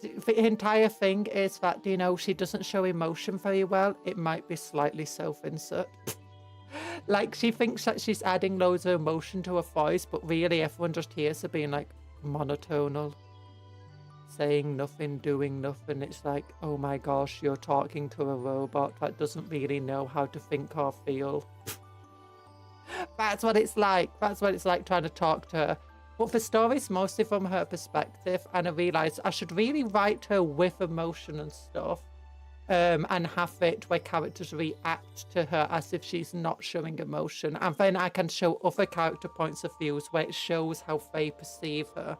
the entire thing is that, you know, she doesn't show emotion very well. It might be slightly self-insert. Like, she thinks that she's adding loads of emotion to her voice, but really everyone just hears her being, like, monotonal. Saying nothing, doing nothing. It's like, oh my gosh, you're talking to a robot that doesn't really know how to think or feel. That's what it's like. That's what it's like trying to talk to her. But the story's mostly from her perspective, and I realised I should really write her with emotion and stuff, and have it where characters react to her as if she's not showing emotion, and then I can show other character points of views where it shows how they perceive her.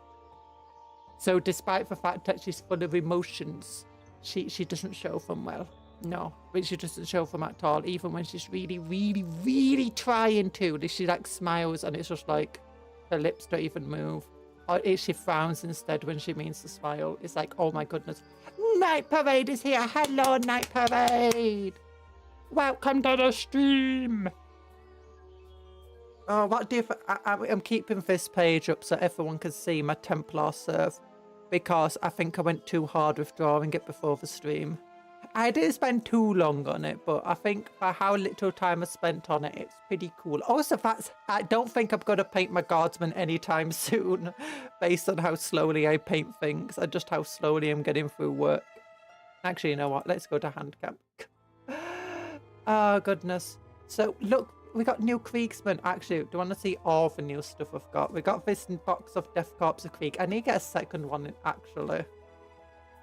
So despite the fact that she's full of emotions, she doesn't show them well. No, but she doesn't show them at all, even when she's really, really, really trying to. She like smiles and it's just like her lips don't even move. Or she frowns instead when she means to smile. It's like, oh my goodness. Night Parade is here. Hello, Night Parade. Welcome to the stream. Oh, what do you... I'm keeping this page up so everyone can see my Templar serve, because I think I went too hard with drawing it before the stream. I didn't spend too long on it, but I think for how little time I spent on it, it's pretty cool. Also, I don't think I'm going to paint my guardsman anytime soon, based on how slowly I paint things and just how slowly I'm getting through work. Actually, you know what? Let's go to Handcam. Oh, goodness. So, look. We got new Kriegsmen. Actually, do you want to see all the new stuff I've got? We got this box of Death Corps of Krieg. I need to get a second one, actually.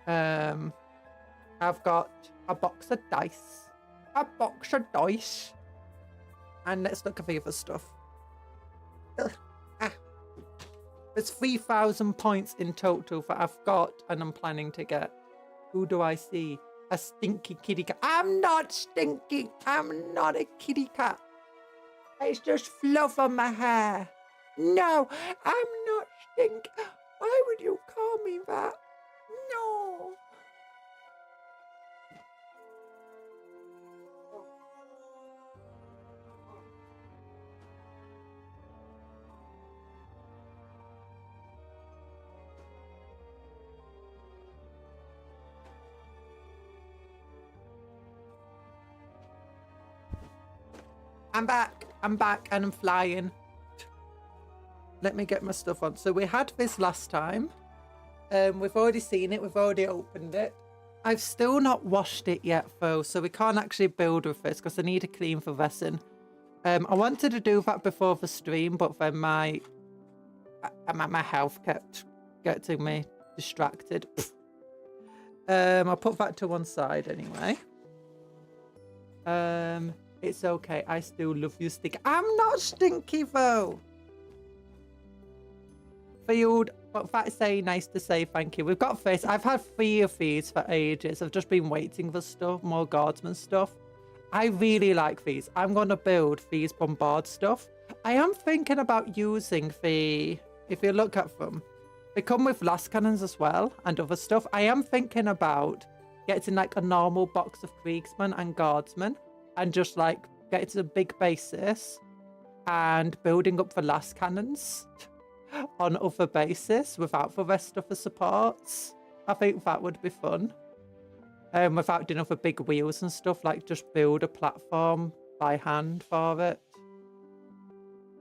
I've got a box of dice. A box of dice. And let's look at the other stuff. There's 3,000 points in total that I've got and I'm planning to get. Who do I see? A stinky kitty cat. I'm not stinky. I'm not a kitty cat. It's just fluff on my hair. No, I'm not stink. Why would you call me that? No. I'm back. I'm back and I'm flying. Let me get my stuff on. So we had this last time. We've already seen it. We've already opened it. I've still not washed it yet, though, so we can't actually build with this because I need to clean for resin. I wanted to do that before the stream, but then my health kept getting me distracted. I'll put that to one side anyway. It's okay. I still love you, Stick. I'm not stinky, though. Field, but that's very nice to say thank you. We've got this. I've had 3 of these for ages. I've just been waiting for stuff, more guardsman stuff. I really like these. I'm going to build these bombard stuff. I am thinking about using the... If you look at them, they come with last cannons as well and other stuff. I am thinking about getting like a normal box of Kriegsmen and guardsmen and just like getting to a big basis and building up the last cannons on other bases without the rest of the supports. I think that would be fun. Without doing other big wheels and stuff, like just build a platform by hand for it.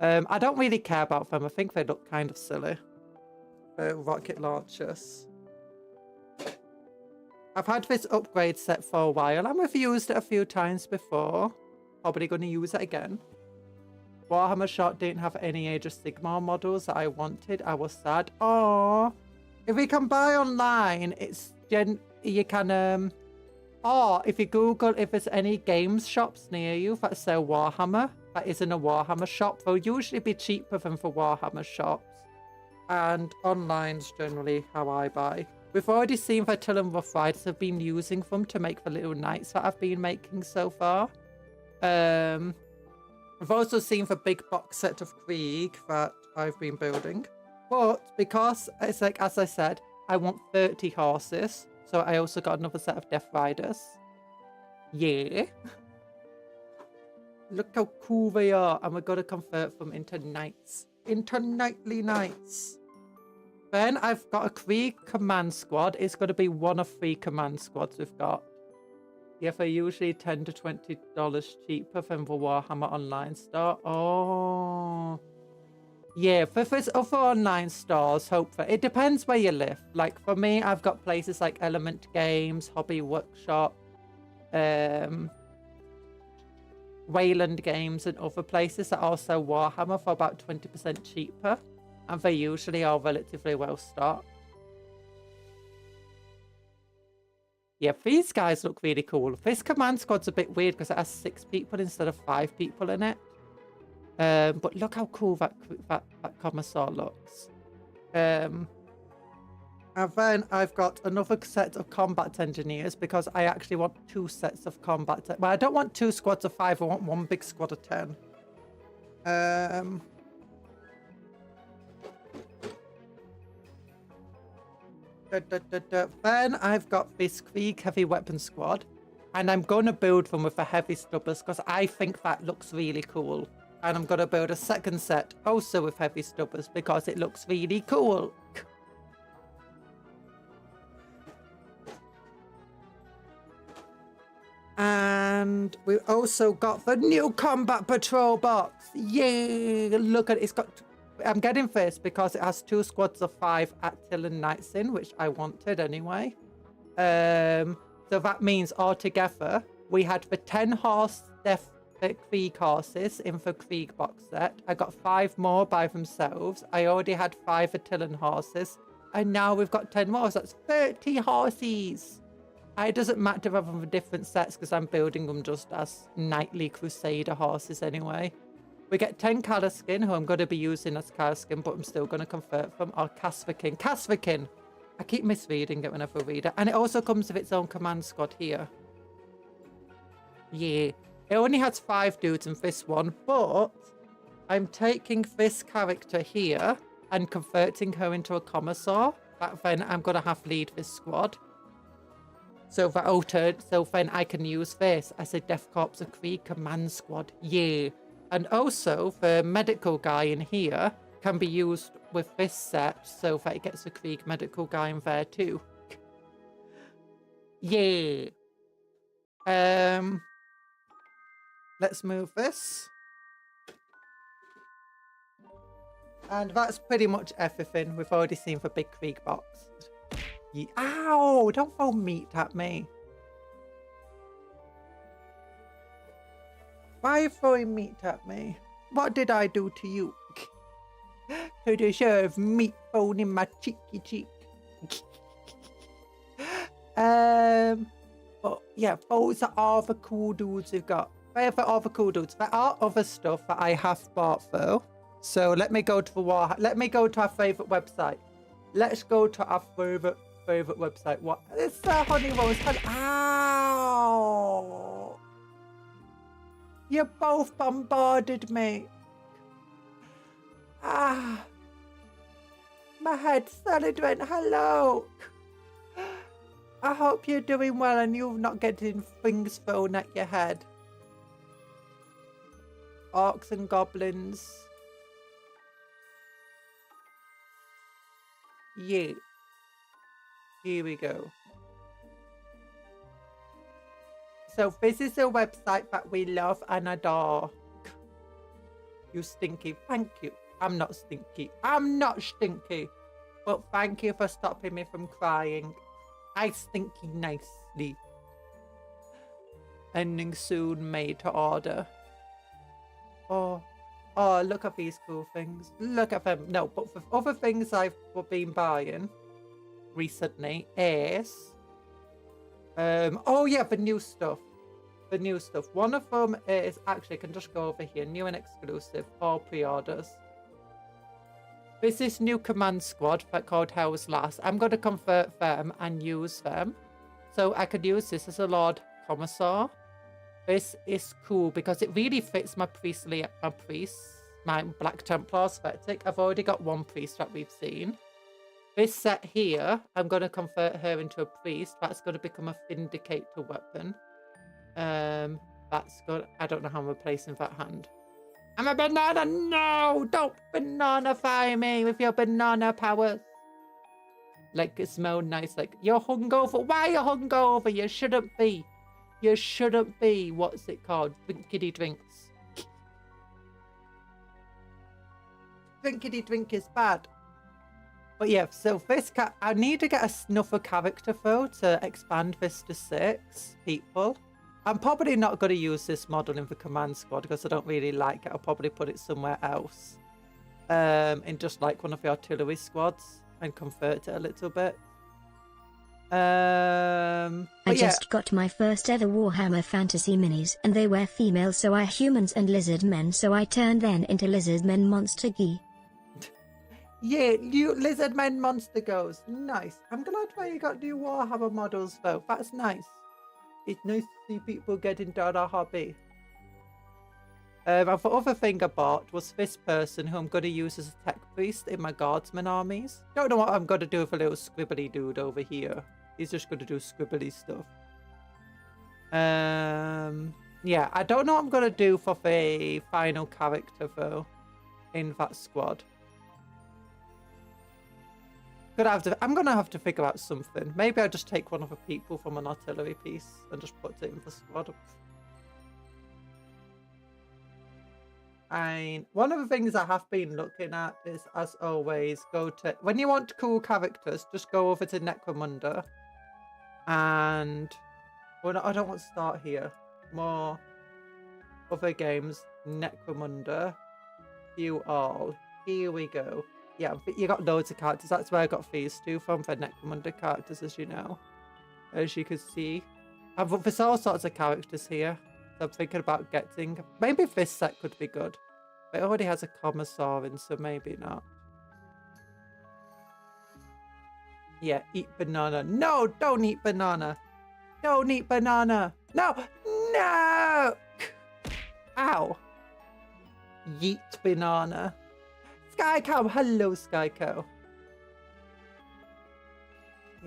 I don't really care about them. I think they look kind of silly. Rocket launchers. I've had this upgrade set for a while and we've used it a few times before. Probably going to use it again. Warhammer Shot didn't have any Age of Sigmar models that I wanted. I was sad. Oh, if we can buy online, it's you can or if you Google if there's any games shops near you that sell Warhammer that isn't a Warhammer shop, they'll usually be cheaper than for Warhammer shops. And online's generally how I buy. We've already seen that Till and Rough Riders have been using them to make the little knights that I've been making so far. I've also seen the big box set of Krieg that I've been building. But because it's like, as I said, I want 30 horses. So I also got another set of Death Riders. Yeah. Look how cool they are. And we're going to convert them into knights. Into knightly knights. Then I've got a Krieg command squad. It's going to be one of 3 command squads we've got. Yeah, they're usually $10 to $20 cheaper than the Warhammer online store. Oh. Yeah, for there's other online stores, hopefully. It depends where you live. Like, for me, I've got places like Element Games, Hobby Workshop, Wayland Games, and other places that also Warhammer for about 20% cheaper. And they usually are relatively well stocked. Yeah, these guys look really cool. This command squad's a bit weird because it has 6 people instead of 5 people in it. But look how cool that commissar looks. And then I've got another set of combat engineers because I actually want 2 sets of combat. Well, I don't want 2 squads of 5. I want 1 big squad of 10. Then I've got this Krieg heavy weapon squad, and I'm going to build them with the heavy stubbers because I think that looks really cool. And I'm going to build a second set also with heavy stubbers because it looks really cool. And we also got the new combat patrol box. Yay! Look at it. It's got... I'm getting this because it has 2 squads of 5 Attilan Knights in, which I wanted anyway. So that means altogether, we had the 10 horse Krieg horses in the Krieg box set. I got 5 more by themselves. I already had 5 Attilan horses. And now we've got 10 more. So that's 30 horses. It doesn't matter if I'm for different sets because I'm building them just as knightly crusader horses anyway. We get 10 Kalaskin, who I'm going to be using as Kalaskin, but I'm still going to convert them. Or Kasvakin. Kasvakin! I keep misreading it whenever I read it. And it also comes with its own command squad here. Yeah. It only has 5 dudes in this one, but I'm taking this character here and converting her into a commissar. But then I'm going to have lead this squad. So then I can use this as a Death Corps of Krieg command squad. Yeah. And also, the medical guy in here can be used with this set, so that it gets a Krieg medical guy in there too. Yeah. Let's move this. And that's pretty much everything we've already seen for big Krieg box. Yeah. Ow! Don't throw meat at me. Why are you throwing meat at me? What did I do to you? To deserve meat thrown in my cheeky cheek. But yeah, those are all the cool dudes we've got. Where are all the cool dudes? There are other stuff that I have bought though. So let me go to the let me go to our favourite website. Let's go to our favourite website. What? It's Honey Rose. Ow! You both bombarded me. Ah. My head solid went hello. I hope you're doing well and you're not getting things thrown at your head. Orcs and goblins. Yeah. Here we go. So this is a website that we love and adore. You stinky. Thank you. I'm not stinky. I'm not stinky. But thank you for stopping me from crying. I stinky nicely. Ending soon, made to order. Oh, look at these cool things. Look at them. No, but for other things I've been buying recently is... oh yeah, the new stuff. The new stuff. One of them is... Actually, I can just go over here. New and exclusive. All pre-orders. This is new command squad called Hell's Last. I'm going to convert them and use them. So I could use this as a Lord Commissar. This is cool because it really fits my my Black Templar aesthetic. I've already got one priest that we've seen. This set here, I'm going to convert her into a priest. That's going to become a Vindicator weapon. That's good. I don't know how I'm replacing that hand. I'm a banana. No, don't bananify me with your banana powers. Like, it smelled nice. Like, you're hungover. Why are you hungover? You shouldn't be. You shouldn't be. What's it called? Drinkity drinks. Drinkity drink is bad. But yeah, so this I need to get another character though to expand this to 6 people. I'm probably not going to use this model in the command squad because I don't really like it. I'll probably put it somewhere else. In just like one of the artillery squads and convert it a little bit. I just got my first ever Warhammer Fantasy minis and they were female, so I humans and lizard men, so I turned them into lizard men monster gi. Yeah, you lizard men monster goes. Nice. I'm glad why you got new Warhammer models though. That's nice. It's nice to see people getting into our hobby. The other thing I bought was this person who I'm going to use as a tech priest in my guardsman armies. Don't know what I'm going to do with a little scribbly dude over here. He's just going to do scribbly stuff. Yeah, I don't know what I'm going to do for the final character though in that squad. I'm going to have to figure out something. Maybe I'll just take one of the people from an artillery piece and just put it in the squad. And one of the things I have been looking at is, as always, when you want cool characters, just go over to Necromunda. And, well, I don't want to start here. More other games. Necromunda. View all. Here we go. Yeah, you got loads of characters. That's where I got these two from, for Necromunda characters, as you know. As you can see. There's all sorts of characters here. So I'm thinking about getting... Maybe this set could be good. But it already has a commissar in, so maybe not. Yeah, eat banana. No, don't eat banana. Don't eat banana. No, no! Ow. Yeet banana. Sky Cow, hello Sky Cow.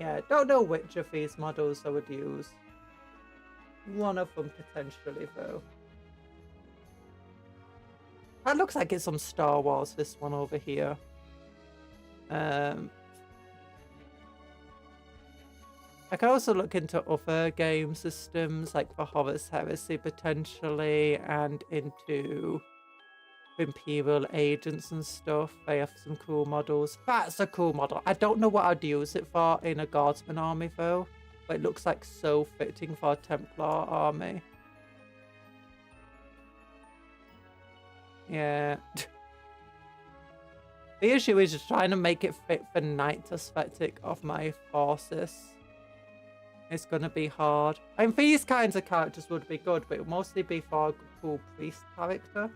Yeah, don't know which of these models I would use. One of them potentially though. That looks like it's some Star Wars, this one over here. I could also look into other game systems like the Horus Heresy potentially, and into Imperial Agents and stuff. They have some cool models. That's a cool model. I don't know what I'd use it for in a Guardsman army though, but it looks like so fitting for a Templar army. Yeah. The issue is just trying to make it fit the knight aesthetic of my forces. It's gonna be hard. I mean, these kinds of characters would be good, but it would mostly be for a cool priest character.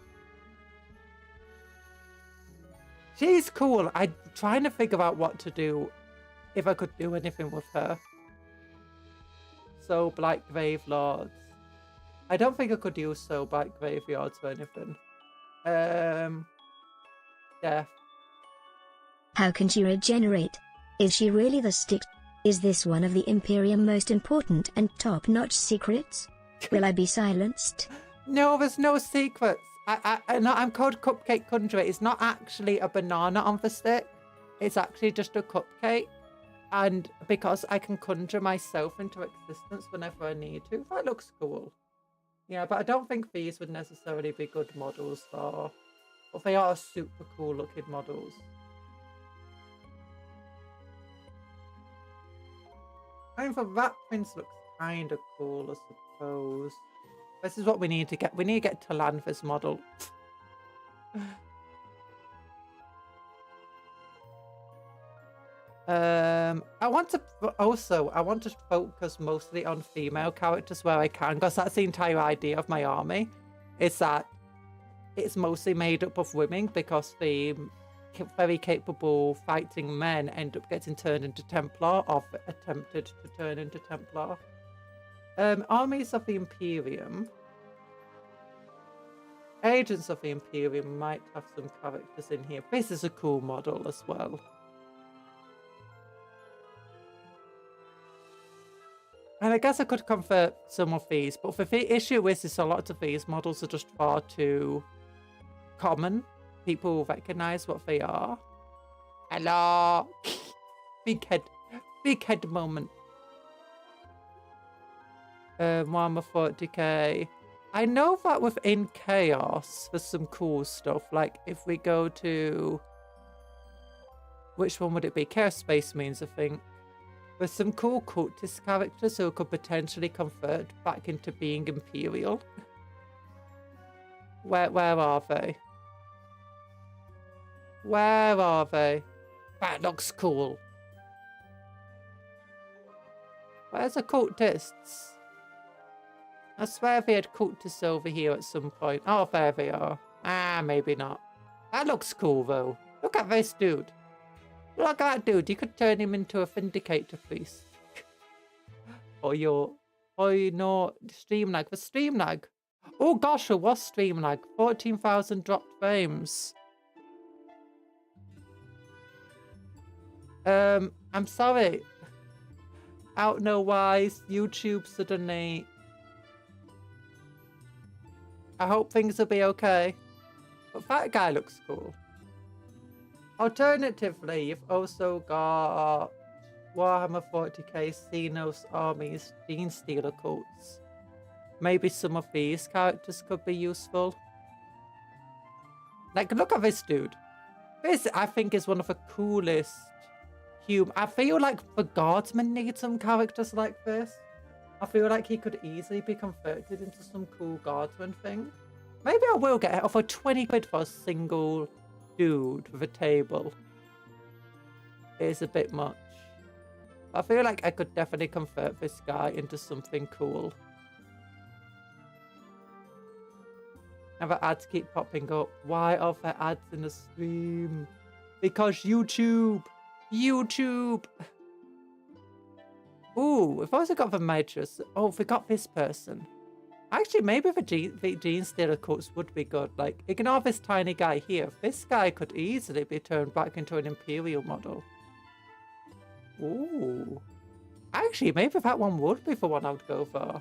She's cool. I'm trying to figure out what to do, if I could do anything with her. So Black Grave Lords. I don't think I could use So Black Graveyards or anything. Death. How can she regenerate? Is she really the stick? Is this one of the Imperium most important and top-notch secrets? Will I be silenced? No, there's no secrets. I'm called Cupcake Conjuror. It's not actually a banana on the stick. It's actually just a cupcake. And because I can conjure myself into existence whenever I need to. That looks cool. Yeah, but I don't think these would necessarily be good models for... But they are super cool looking models. I mean, the Rat Prince looks kind of cool, I suppose. This is what we need to get. We need to get to land this model. I want to focus mostly on female characters where I can, because that's the entire idea of my army. Is that it's mostly made up of women, because the very capable fighting men end up getting turned into Templar, or attempted to turn into Templar. Armies of the Imperium. Agents of the Imperium might have some characters in here. This is a cool model as well. And I guess I could convert some of these, but the issue is a lot of these models are just far too common. People recognize what they are. Hello! Big head. big head moment. Warhammer 40k. I know that within Chaos, there's some cool stuff. Like, if we go to... Which one would it be? Chaos Space Marines, I think. There's some cool cultist characters who could potentially convert back into being Imperial. Where are they? Where are they? That looks cool. Where's the cultists? I swear they had cultists over here at some point. Oh, there they are. Ah, maybe not. That looks cool, though. Look at this dude. Look at that dude. You could turn him into a Vindicator piece. or no, stream lag. For stream lag. Oh gosh, it was stream lag. 14,000 dropped frames. I'm sorry. I don't know why. YouTube suddenly... I hope things will be okay. But that guy looks cool. Alternatively, you've also got Warhammer 40k Xenos Armies Gene Stealer cults. Maybe some of these characters could be useful. Like, look at this dude. This, I think, is one of the coolest human... I feel like the Guardsman needs some characters like this. I feel like he could easily be converted into some cool Guardsman thing. Maybe I will get it off for 20 quid for a single dude with a table. It is a bit much. I feel like I could definitely convert this guy into something cool. And the ads keep popping up. Why are there ads in the stream? Because YouTube. YouTube. Ooh, we've also got the mattress. Oh, we got this person. Actually, maybe the Gene Stealer cults would be good. Like, ignore this tiny guy here. This guy could easily be turned back into an Imperial model. Ooh. Actually, maybe that one would be the one I would go for.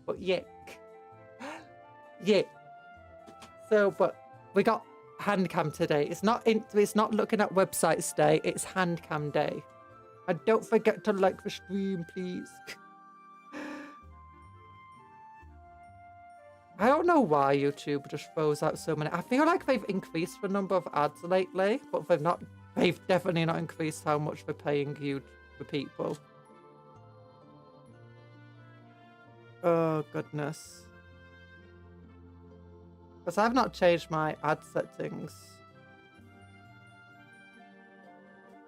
But yeah. Yeah. So, but we got Handcam today. It's not looking at websites day, it's Handcam day. And don't forget to like the stream, please. I don't know why YouTube just throws out so many. I feel like they've increased the number of ads lately, but they've definitely not increased how much they're paying you for people. Oh goodness. Because I've not changed my ad settings.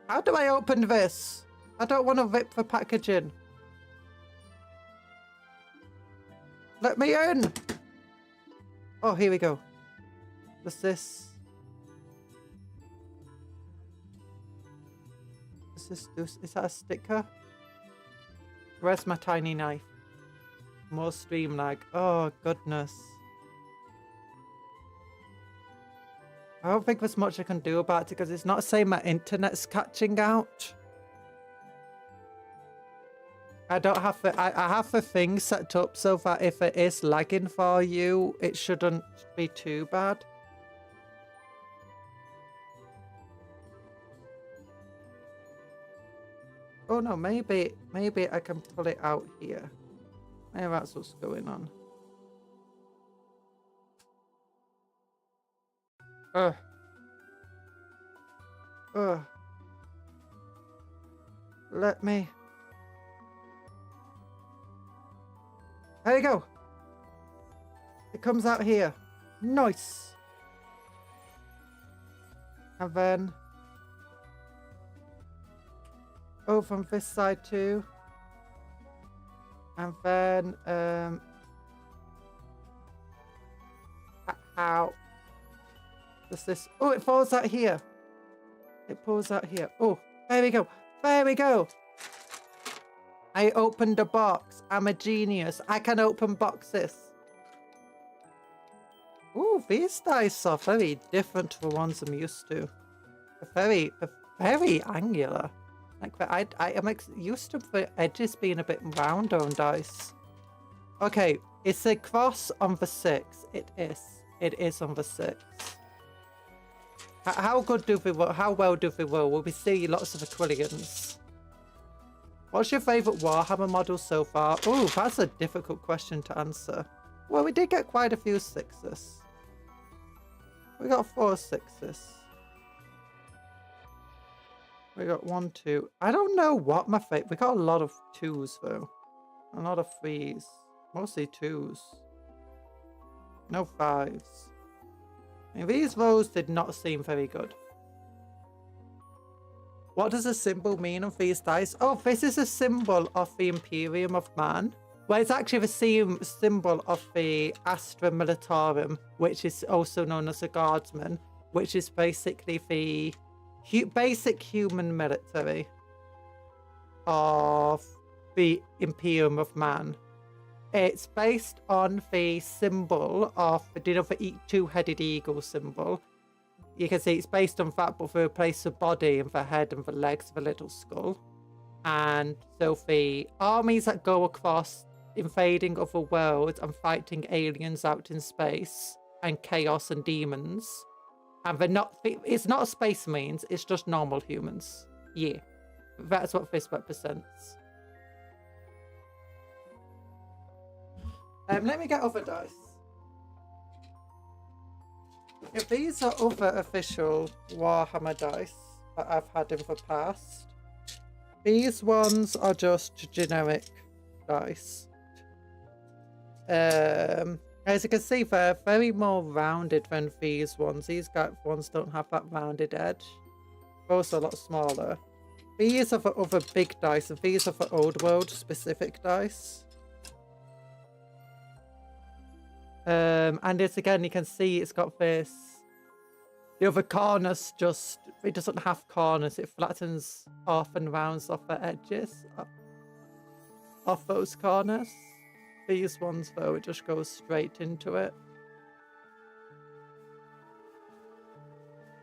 How do I open this? I don't want to rip the packaging. Let me in! Oh, here we go. What's this? Is that a sticker? Where's my tiny knife? More stream lag. Oh, goodness. I don't think there's much I can do about it because it's not saying my internet's catching out. I don't have the, I have the thing set up so that if it is lagging for you, it shouldn't be too bad. Oh no, maybe I can pull it out here. Maybe that's what's going on. Let me. There you go. It comes out here. Nice. And then from this side too. And then ow. What's this? Oh, it falls out here. It pulls out here. Oh, there we go. There we go. I opened a box. I'm a genius. I can open boxes. Ooh, these dice are very different to the ones I'm used to. They're very angular. Like I'm used to the edges being a bit rounder on dice. Okay, it's a cross on the 6. It is. It is on the 6. How good do we roll? How well do we roll? Will we see lots of Aquilians? What's your favourite Warhammer model so far? Oh, that's a difficult question to answer. Well, we did get quite a few 6s. We got 4 6s. We got 1, 2. I don't know what my favourite... We got a lot of 2s though. A lot of 3s. Mostly 2s. No 5s. I mean, these rolls did not seem very good. What does a symbol mean on these dice? Oh, this is a symbol of the Imperium of Man. Well, it's actually the same symbol of the Astra Militarum, which is also known as a Guardsman, which is basically the basic human military of the Imperium of Man. It's based on the symbol of the two-headed eagle symbol. You can see it's based on that, but they replace the body and the head and the legs with a little skull. And so the armies that go across invading other worlds and fighting aliens out in space and chaos and demons. And they're not, it's not Space Marines, it's just normal humans. Yeah, that's what this represents. Let me get other dice. If these are other official Warhammer dice that I've had in the past, these ones are just generic dice. As you can see, they're very more rounded than these ones. These ones don't have that rounded edge. They're also a lot smaller. These are for other big dice, and these are for old world specific dice. And it's again, you can see it's got this. The other corners just, it doesn't have corners. It flattens off and rounds off the edges off those corners. These ones, though, it just goes straight into it.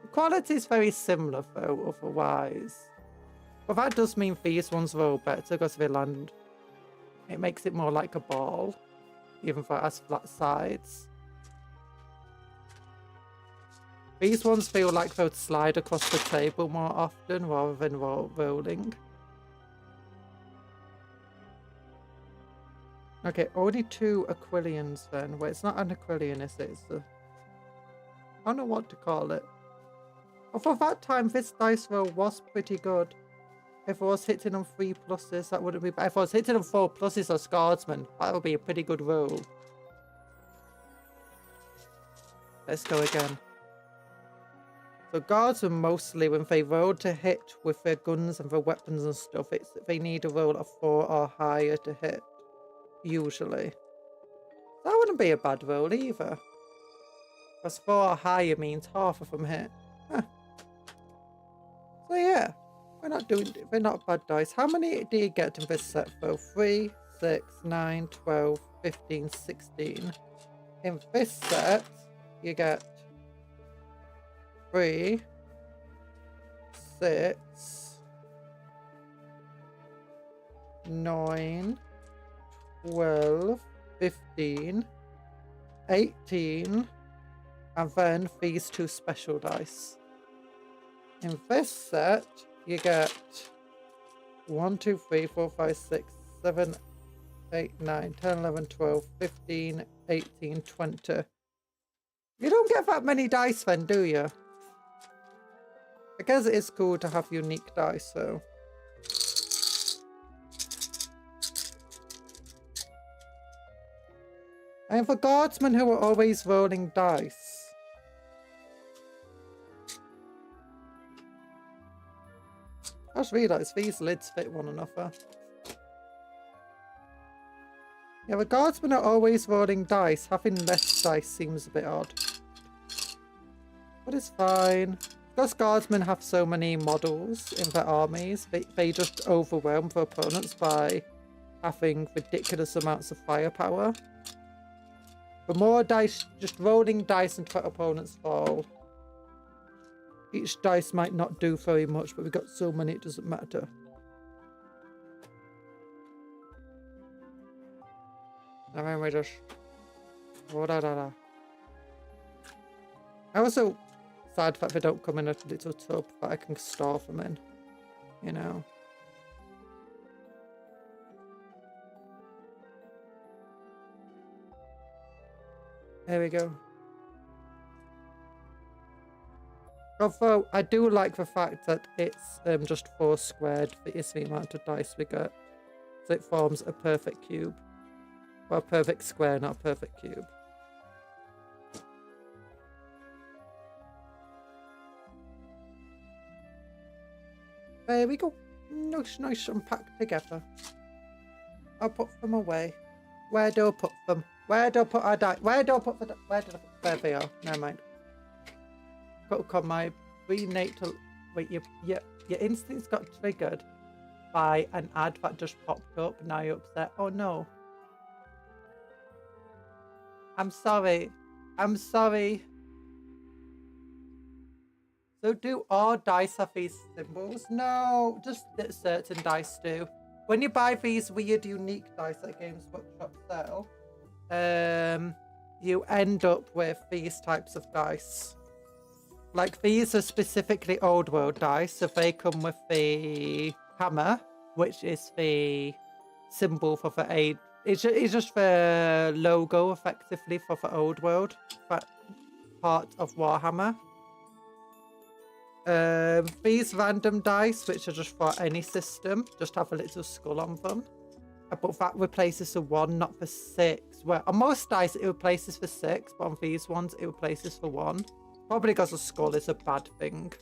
The quality is very similar, though, otherwise. But that does mean these ones roll better because they land. It makes it more like a ball, even though it has flat sides. These ones feel like they would slide across the table more often rather than rolling. Okay, only 2 Aquilians then. Wait, it's not an Aquilian, is it? It's a... I don't know what to call it. Oh, for that time, this dice roll was pretty good. If I was hitting on 3 pluses, that wouldn't be bad. If I was hitting on 4 pluses as Guardsman, that would be a pretty good roll. Let's go again. So Guardsmen mostly, when they roll to hit with their guns and their weapons and stuff, they need a roll of 4 or higher to hit. Usually. That wouldn't be a bad roll either. Because 4 or higher means half of them hit. Huh. So yeah, they're not bad dice. How many do you get in this set though? 3, 6, 9, 12, 15, 16. In this set, you get 3, 6, 9, 12, 15, 18, and then these 2 special dice. In this set, you get 1, 2, 3, 4, 5, 6, 7, 8, 9, 10, 11, 12, 15, 18, 20. You don't get that many dice then, do you? I guess it is cool to have unique dice, though. And for Guardsmen who are always rolling dice. I just realised these lids fit one another. Yeah, the Guardsmen are always rolling dice. Having less dice seems a bit odd. But it's fine. Because Guardsmen have so many models in their armies, they just overwhelm their opponents by having ridiculous amounts of firepower. The more dice, just rolling dice until opponents fall. Each dice might not do very much, but we've got so many it doesn't matter. And then we just... I also Sad fact they don't come in a little tub that I can store them in, you know. There we go. Although I do like the fact that it's just 4 squared, that is the amount of dice we get. So it forms a perfect cube. Well, a perfect square, not a perfect cube. There we go. Nice and packed together. I'll put them away. Where do I put them? Where do I put our dice? Where do I put the where did I put? There they are. Never mind. Got my prenatal. Wait, your instincts got triggered by an ad that just popped up. Now you're upset. Oh no. I'm sorry. I'm sorry. So do all dice have these symbols? No, just certain dice do. When you buy these weird unique dice that Games Workshop sell, you end up with these types of dice. Like these are specifically old world dice, so they come with the hammer, which is the symbol for the aid. It's just the logo effectively for the old world, that part of Warhammer. These random dice, which are just for any system, just have a little skull on them. But that replaces the 1, not the 6. Well, on most dice it replaces for 6, but on these ones it replaces for 1. Probably because a skull is a bad thing.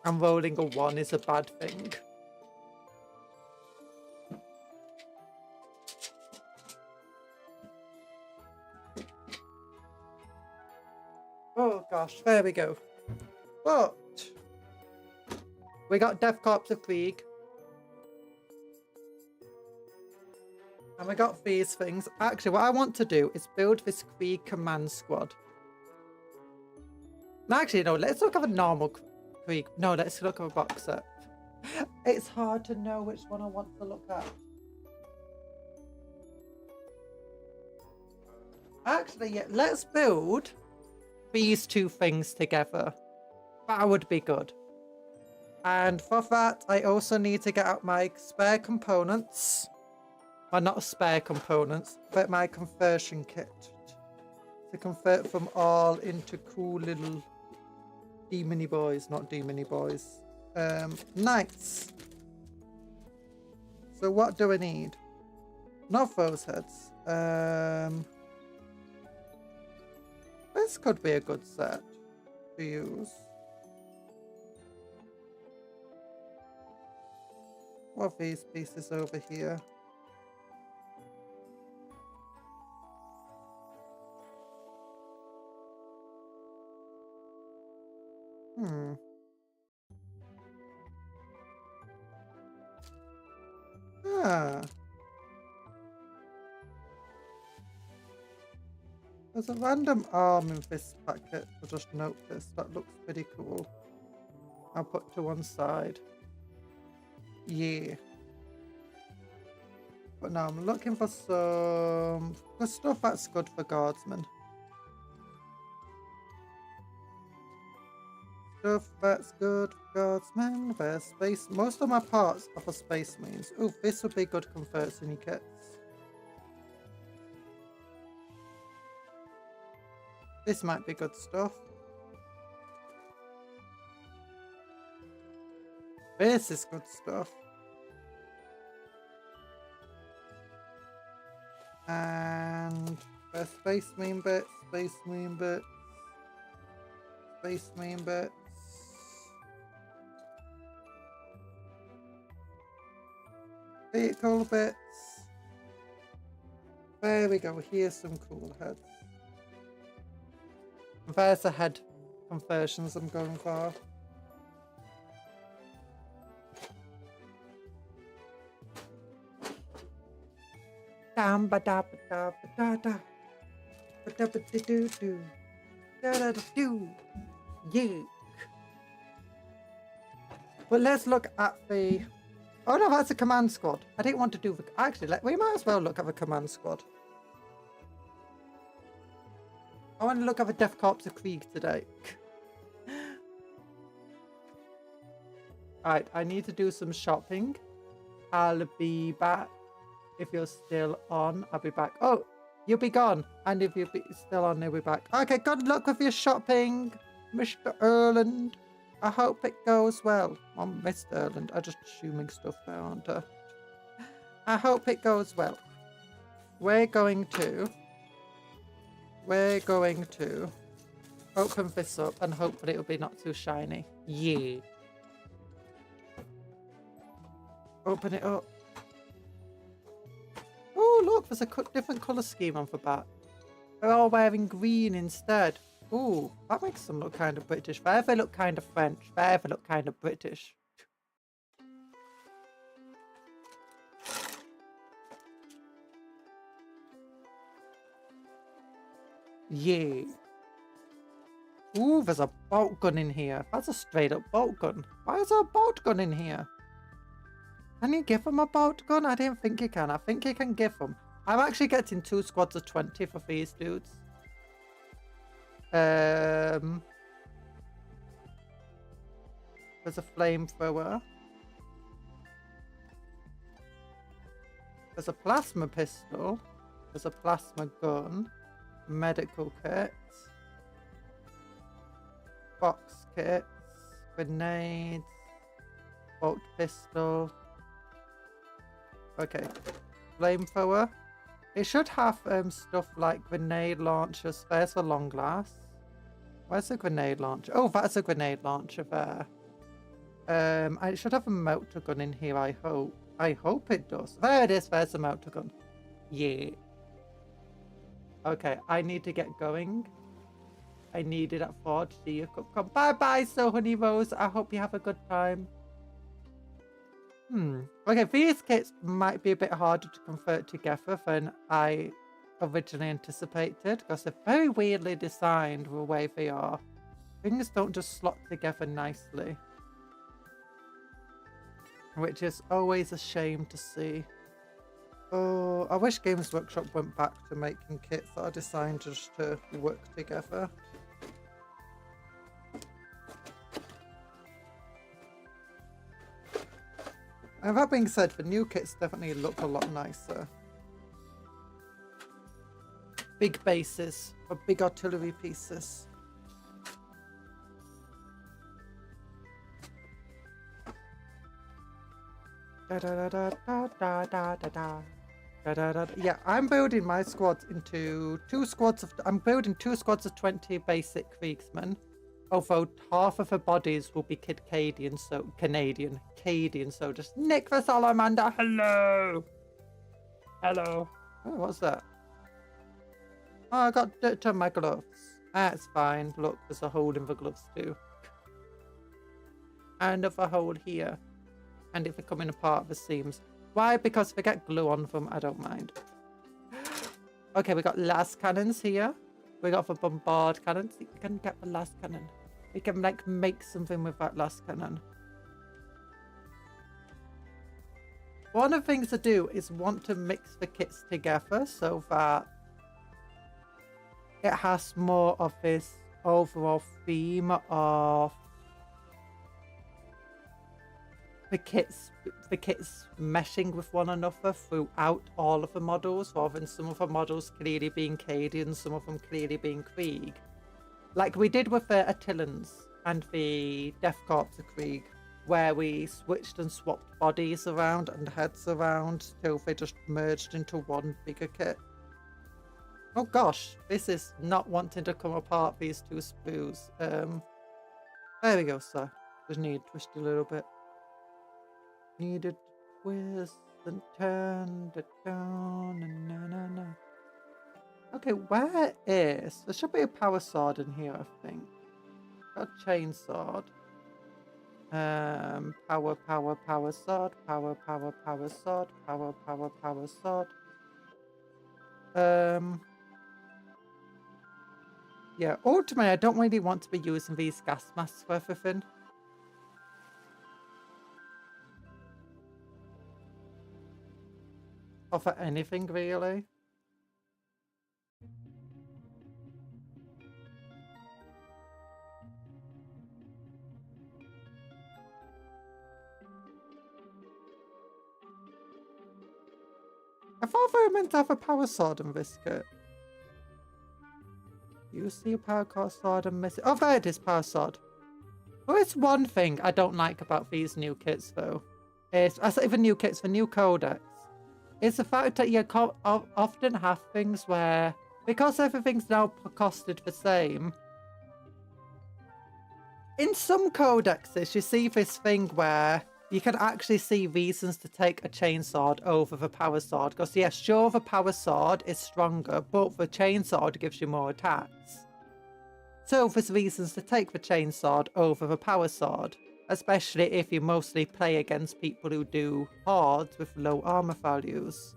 And rolling a 1 is a bad thing. Oh gosh, there we go. But we got Death Corps of Krieg. And we got these things. Actually, what I want to do is build this Krieg command squad. Actually, no, let's look at a normal Krieg. No, let's look at a box set. It's hard to know which one I want to look at. Actually, yeah, let's build these 2 things together. That would be good. And for that, I also need to get out my spare components. Well, not spare components, but my conversion kit. To convert them all into cool little demony boys. Not demony boys. Knights. So what do I need? Not those heads. This could be a good set to use. What are these pieces over here? Ah. There's a random arm in this packet. I just noticed. That looks pretty cool. I'll put to one side. Yeah. But now I'm looking for some good stuff that's good for guardsmen. Stuff that's good for guardsmen. There's space. Most of my parts are for space marines. Ooh, this would be good converting kits. This might be good stuff. This is good stuff. And the space marine bits, space marine bits, space marine bits. Vehicle bits. There we go. Here's some cool heads. There's the head conversions I'm going for. Dam ba da ba da ba da da ba da ba da do do da da da do. Yeah. But let's look at the. Oh no, that's a command squad. I didn't want to do the. Actually, we might as well look at the command squad. I want to look at the Death Corpse of Krieg today. Alright, I need to do some shopping. I'll be back. If you're still on, I'll be back. Oh, you'll be gone. And if you'll be still on, I'll be back. Okay, good luck with your shopping, Mr. Erland. I hope it goes well. I'm Mr. Erland. I'm just assuming stuff there, aren't I? I hope it goes well. We're going to open this up and hopefully it'll be not too shiny. Yeah. Open it up. Oh, look, there's a different colour scheme on the back. They're all wearing green instead. Ooh, that makes them look kind of British. There they look kind of French. There they look kind of British. Yeah. Ooh, there's a bolt gun in here. That's a straight up bolt gun. Why is there a bolt gun in here? Can you give them a bolt gun? I didn't think you can. I think you can give them. I'm actually getting 2 squads of 20 for these dudes. There's a flamethrower. There's a plasma pistol. There's a plasma gun. Medical kits. Box kits. Grenades. Bolt pistol. Okay. Flamethrower. It should have stuff like grenade launchers. There's the long glass. Where's the grenade launcher? Oh, that's a grenade launcher there. I should have a melter gun in here, I hope. I hope it does. There it is. There's the melter gun. Yeah. Okay, I need to get going. I need it at Forge. See you, Cupcake. Bye-bye, so Honey Rose. I hope you have a good time. Okay, these kits might be a bit harder to convert together than I originally anticipated because they're very weirdly designed the way they are. Things don't just slot together nicely, which is always a shame to see. Oh, I wish Games Workshop went back to making kits that are designed just to work together. And that being said, the new kits definitely look a lot nicer. Big bases for big artillery pieces. Da da da da da da da da. Da, da, da. Yeah, I'm building my squads into 2 squads of. I'm building 2 squads of 20 basic Kriegsmen. Although half of the bodies will be Canadian, so just Nick the Salamander. Hello. Hello. Oh, what's that? Oh, I got dirt on my gloves. That's fine. Look, there's a hole in the gloves too. And of a hole here. And if they're coming apart at the seams. Why? Because if they get glue on them, I don't mind. Okay, we got las cannons here. We got the bombard cannons. You can get the las cannon. We can like make something with that las cannon. One of the things to do is want to mix the kits together so that it has more of this overall theme of the kits meshing with one another throughout all of the models, rather than some of the models clearly being Cadian, some of them clearly being Krieg. Like we did with the Attillans and the Death Corps of Krieg, where we switched and swapped bodies around and heads around till they just merged into one bigger kit. Oh gosh, this is not wanting to come apart, these 2 sprues. There we go, sir. Just need to twist a little bit. Needed to twist and turn it down and na. Okay, where is... There should be a power sword in here, I think. Got a chain sword. Power sword. Power sword. Power sword. Yeah, ultimately, I don't really want to be using these gas masks for everything. Or for anything, really. I thought we were meant to have a power sword in this kit. You see a power sword and miss it. Oh, there it is, power sword. Well, it's one thing I don't like about these new kits, though. I say the new kits, the new codex. It's the fact that you often have things where, because everything's now costed the same, in some codexes you see this thing where you can actually see reasons to take a chainsword over the power sword. Because, yeah, sure, the power sword is stronger, but the chainsword gives you more attacks. So there's reasons to take the chainsword over the power sword, especially if you mostly play against people who do hordes with low armor values.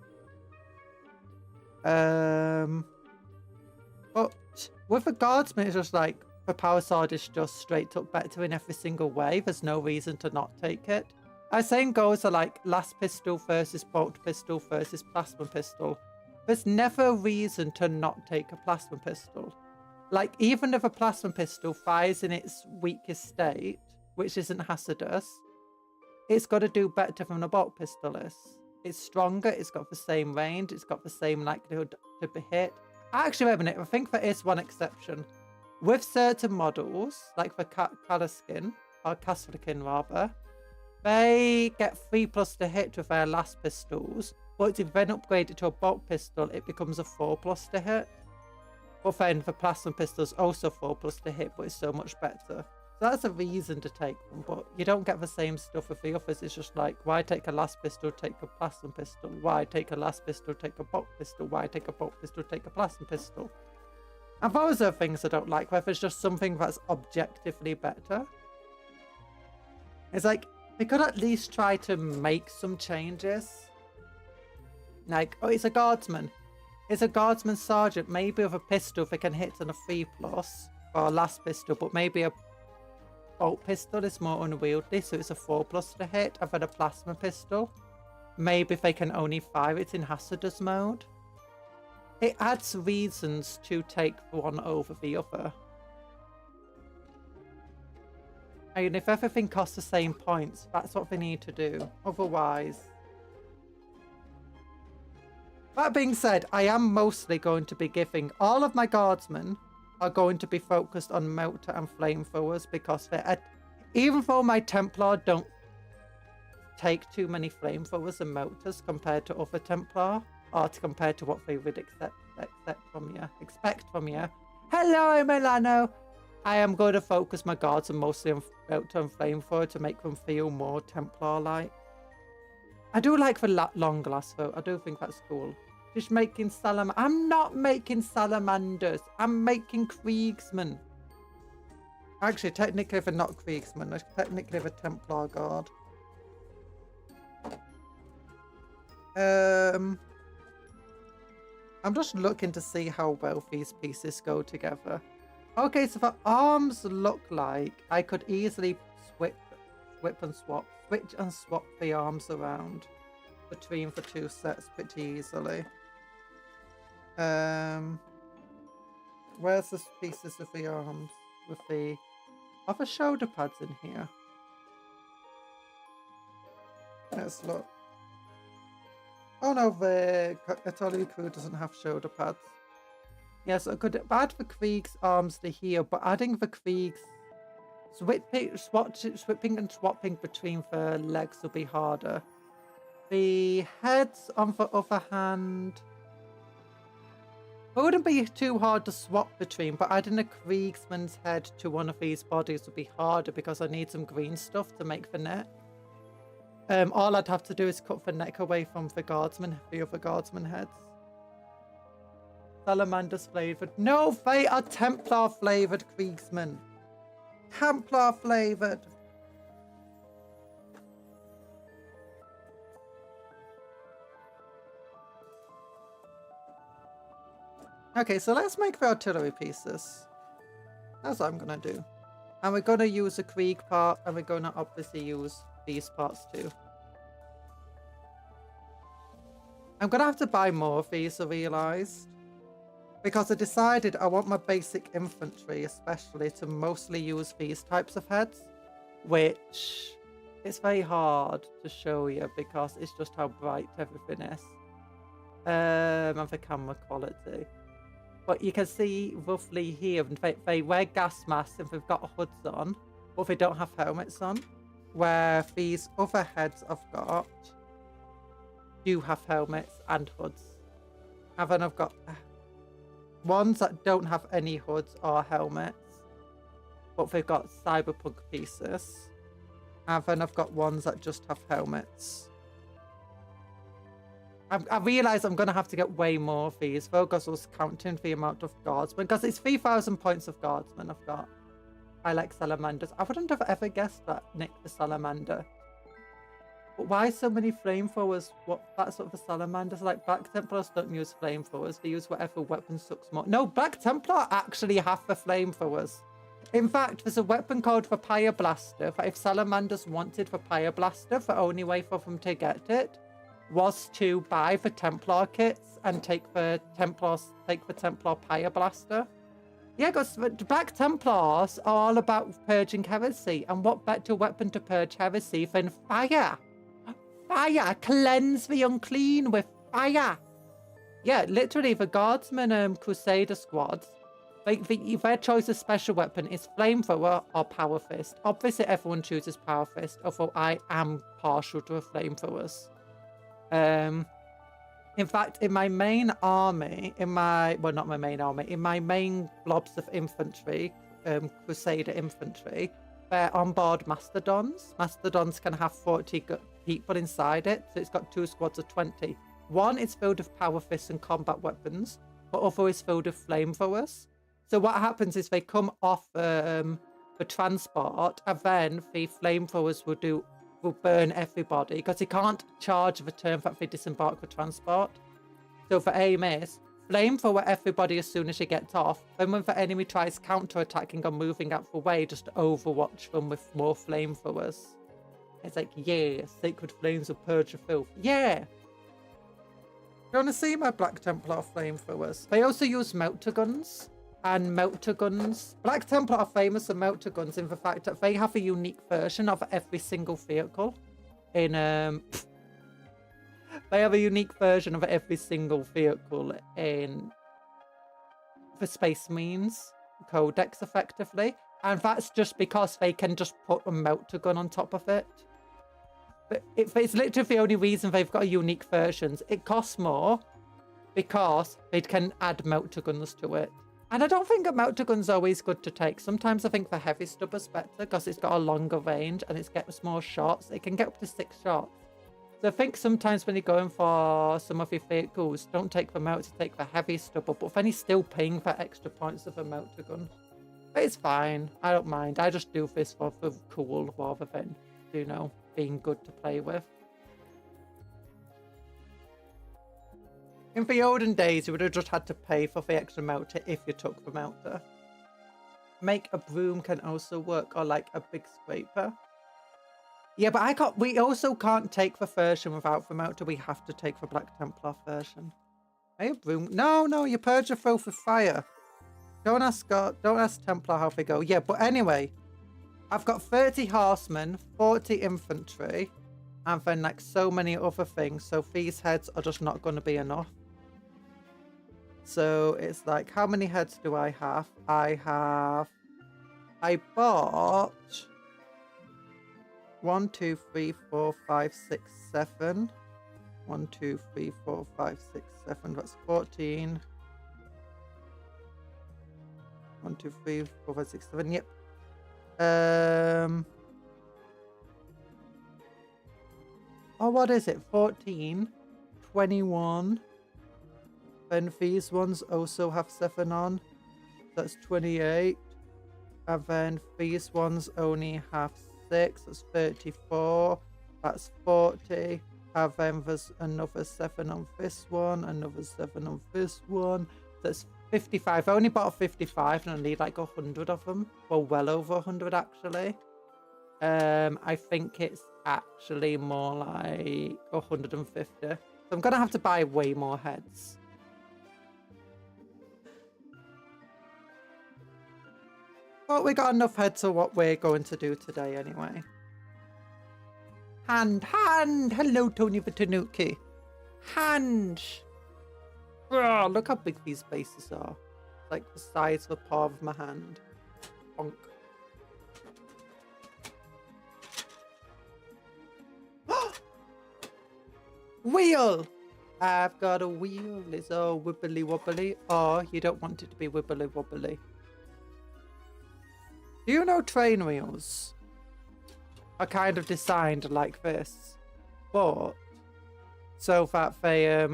But with the guardsman, it's just like, the power sword is just straight up better in every single way. There's no reason to not take it. I saying goes are like last pistol versus bolt pistol versus plasma pistol. There's never a reason to not take a plasma pistol. Like, even if a plasma pistol fires in its weakest state, which isn't hazardous, it's got to do better than a bolt pistol is. It's stronger, it's got the same range, it's got the same likelihood to be hit. Actually, wait a minute, I think there is one exception. With certain models, like the Kalaskin, or Kaslikin rather, they get 3+ to hit with their last pistols, but if you then upgrade it to a bolt pistol, it becomes a 4+ to hit. But then the plasma pistol is also 4+ to hit, but it's so much better. So that's a reason to take them, but you don't get the same stuff with the others. It's just like, why take a last pistol, take a plasma pistol? Why take a last pistol, take a bolt pistol? Why take a bolt pistol, take a plasma pistol? And those are things I don't like, whether it's just something that's objectively better. It's like, they could at least try to make some changes. Like, oh, it's a guardsman. It's a guardsman sergeant. Maybe with a pistol they can hit on a 3+, or a last pistol, but maybe a bolt pistol is more unwieldy, so it's a 4+ to hit. I've had a plasma pistol. Maybe they can only fire it in hazardous mode. It adds reasons to take one over the other. And if everything costs the same points, that's what they need to do. Otherwise... That being said, I am mostly going to be giving... All of my guardsmen are going to be focused on mortar and flamethrowers because they're... Even though my Templar don't take too many flamethrowers and mortars compared to other Templar, or compared to what they would expect from you. Hello, Milano! I am going to focus my guards on mostly on mortar and flamethrower to make them feel more Templar-like. I do like the long glass though. I do think that's cool. Just making salamanders. I'm not making salamanders. I'm making Kriegsmen. Actually, technically they're not Kriegsmen. They're technically the Templar Guard. I'm just looking to see how well these pieces go together. Okay, so the arms look like I could easily switch and swap the arms around between the two sets pretty easily. Where's the pieces of the arms with the... Are the shoulder pads in here? Let's look. Oh no, the Atoli crew doesn't have shoulder pads. Yes, I could add the Krieg's arms to here, but adding the Krieg's swapping and swapping between the legs will be harder. The heads, on the other hand, it wouldn't be too hard to swap between, but adding a Kriegsman's head to one of these bodies would be harder because I need some green stuff to make the neck. All I'd have to do is cut the neck away from the guardsman, the other guardsman heads. Salamanders flavored. No, they are Templar flavored Kriegsmen. Templar flavored. Okay, so let's make the artillery pieces. That's what I'm gonna do. And we're gonna use the Krieg part, and we're gonna obviously use these parts too. I'm gonna have to buy more of these, I realised. Because I decided I want my basic infantry especially to mostly use these types of heads. Which it's very hard to show you because it's just how bright everything is. And the camera quality. But you can see roughly here, they wear gas masks and they've got hoods on, but they don't have helmets on. Where these other heads I've got do have helmets and hoods. And then I've got ones that don't have any hoods or helmets, but they've got cyberpunk pieces. And then I've got ones that just have helmets. I realise I'm going to have to get way more of these, though, because I was counting the amount of guardsmen. Because it's 3,000 points of guardsmen I've got. I like salamanders. I wouldn't have ever guessed that, Nick, the salamander. But why so many flamethrowers? That's what the salamanders like. Black Templars don't use flamethrowers. They use whatever weapon sucks more. No, Black Templar actually have the flamethrowers. In fact, there's a weapon called the Fire Blaster. That if salamanders wanted the Fire Blaster, the only way for them to get it was to buy the Templar kits and take the Templar Fire Blaster. Yeah, because the Black Templars are all about purging heresy, and what better weapon to purge heresy than fire? Fire! Cleanse the unclean with fire! Yeah, literally, the Guardsmen Crusader squads, their choice of special weapon is Flamethrower or Power Fist. Obviously, everyone chooses Power Fist, although I am partial to Flamethrowers. In fact, in my main army, in my main blobs of infantry, Crusader infantry, they're on board Mastodons. Mastodons can have 40 people inside it, so it's got 2 squads of 20. One is filled with power fists and combat weapons, but other is filled with flamethrowers. So what happens is they come off the transport, and then the flamethrowers will burn everybody, because they can't charge the turn that they disembark the transport. So the aim is flamethrower everybody as soon as you get off. Then when the enemy tries counter-attacking or moving out the way, just overwatch them with more flamethrowers. It's like, yeah, sacred flames will purge the filth. Yeah! You want to see my Black Templar flamethrowers? They also use melter guns. And melter guns. Black Templar are famous for melter guns in the fact that they have a unique version of every single vehicle. They have a unique version of every single vehicle in the Space Marines Codex, effectively. And that's just because they can just put a melter gun on top of it. But it's literally the only reason they've got a unique versions. It costs more because they can add melter guns to it. And I don't think a melter gun's always good to take. Sometimes I think the heavy stubber's better because it's got a longer range and it gets more shots. It can get up to 6 shots. So I think sometimes when you're going for some of your vehicles, don't take the melter, take the heavy stubber. But then you're still paying for extra points of a melter gun. But it's fine. I don't mind. I just do this for cool rather than, you know, being good to play with. In the olden days, you would have just had to pay for the extra melter if you took the melter. Make a broom can also work, or like a big scraper. Yeah, but we also can't take the version without the melter. We have to take the Black Templar version. Hey, a broom. No, you purge the filth with fire. Don't ask Templar how they go. Yeah, but anyway, I've got 30 horsemen, 40 infantry, and then like so many other things. So these heads are just not going to be enough. So it's like, how many heads do I have? I bought 1, 2, 3, 4, 5, 6, 7. 1, 2, 3, 4, 5, 6, 7. That's 14. 1, 2, 3, 4, 5, 6, 7. Yep. Oh, what is it? 14, 21. Then these ones also have 7 on. That's 28. And then these ones only have 6. That's 34. That's 40. And then there's another 7 on this one. Another 7 on this one. That's 55. I only bought 55 and I need like 100 of them. Well over 100 actually. I think it's actually more like 150. So I'm going to have to buy way more heads. But we got enough heads for what we're going to do today anyway. Hand. Hello, Tony the Tanuki. Hand. Oh, look how big these bases are. Like the size of a palm of my hand. Bonk. Wheel! I've got a wheel. It's all wibbly wobbly. Or you don't want it to be wibbly wobbly. Do you know train wheels are kind of designed like this? But so that they,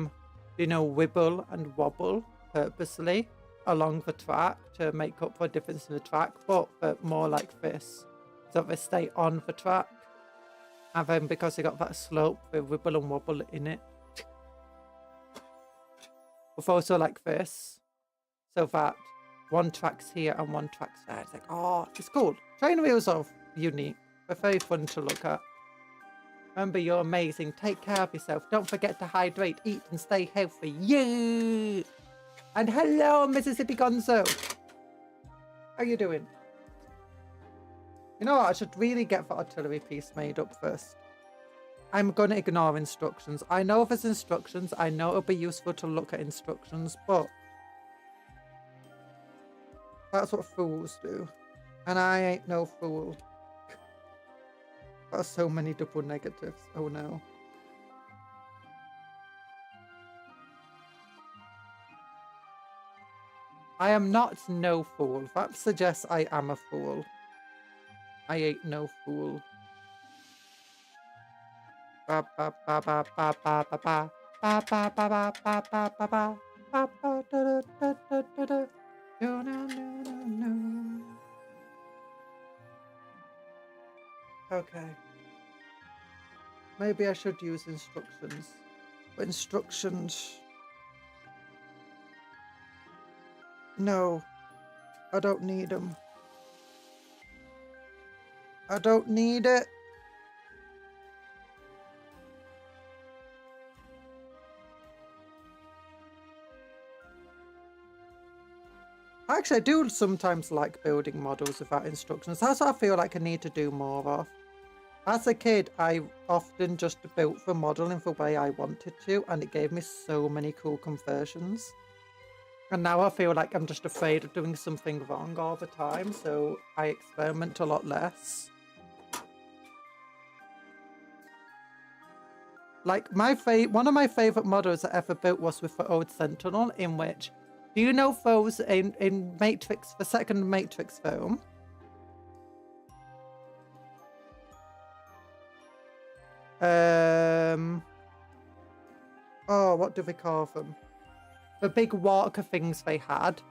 wibble and wobble purposely along the track to make up for difference in the track, but more like this, so they stay on the track. And then because they got that slope, they wibble and wobble in it. But also like this, so that one track's here and one track's there. It's like, oh, it's cool. Train wheels are unique. They're very fun to look at. Remember, you're amazing. Take care of yourself. Don't forget to hydrate, eat, and stay healthy. Yeah! And hello, Mississippi Gonzo. How you doing? You know what? I should really get the artillery piece made up first. I'm going to ignore instructions. I know there's instructions. I know it'll be useful to look at instructions, but that's what fools do. And I ain't no fool. Got so many double negatives. Oh no. I am not no fool. That suggests I am a fool. I ain't no fool. Ba ba ba ba ba ba ba ba ba ba ba ba ba ba ba ba ba ba da da da da da. No no no no no. Okay. Maybe I should use instructions. But instructions. No. I don't need them. I don't need it. Actually, I do sometimes like building models without instructions. That's what I feel like I need to do more of. As a kid, I often just built the model in the way I wanted to, and it gave me so many cool conversions. And now I feel like I'm just afraid of doing something wrong all the time, so I experiment a lot less. Like, one of my favourite models I ever built was with the old Sentinel, in which... Do you know those in Matrix, the second Matrix film? Oh, what do they call them? The big walker things they had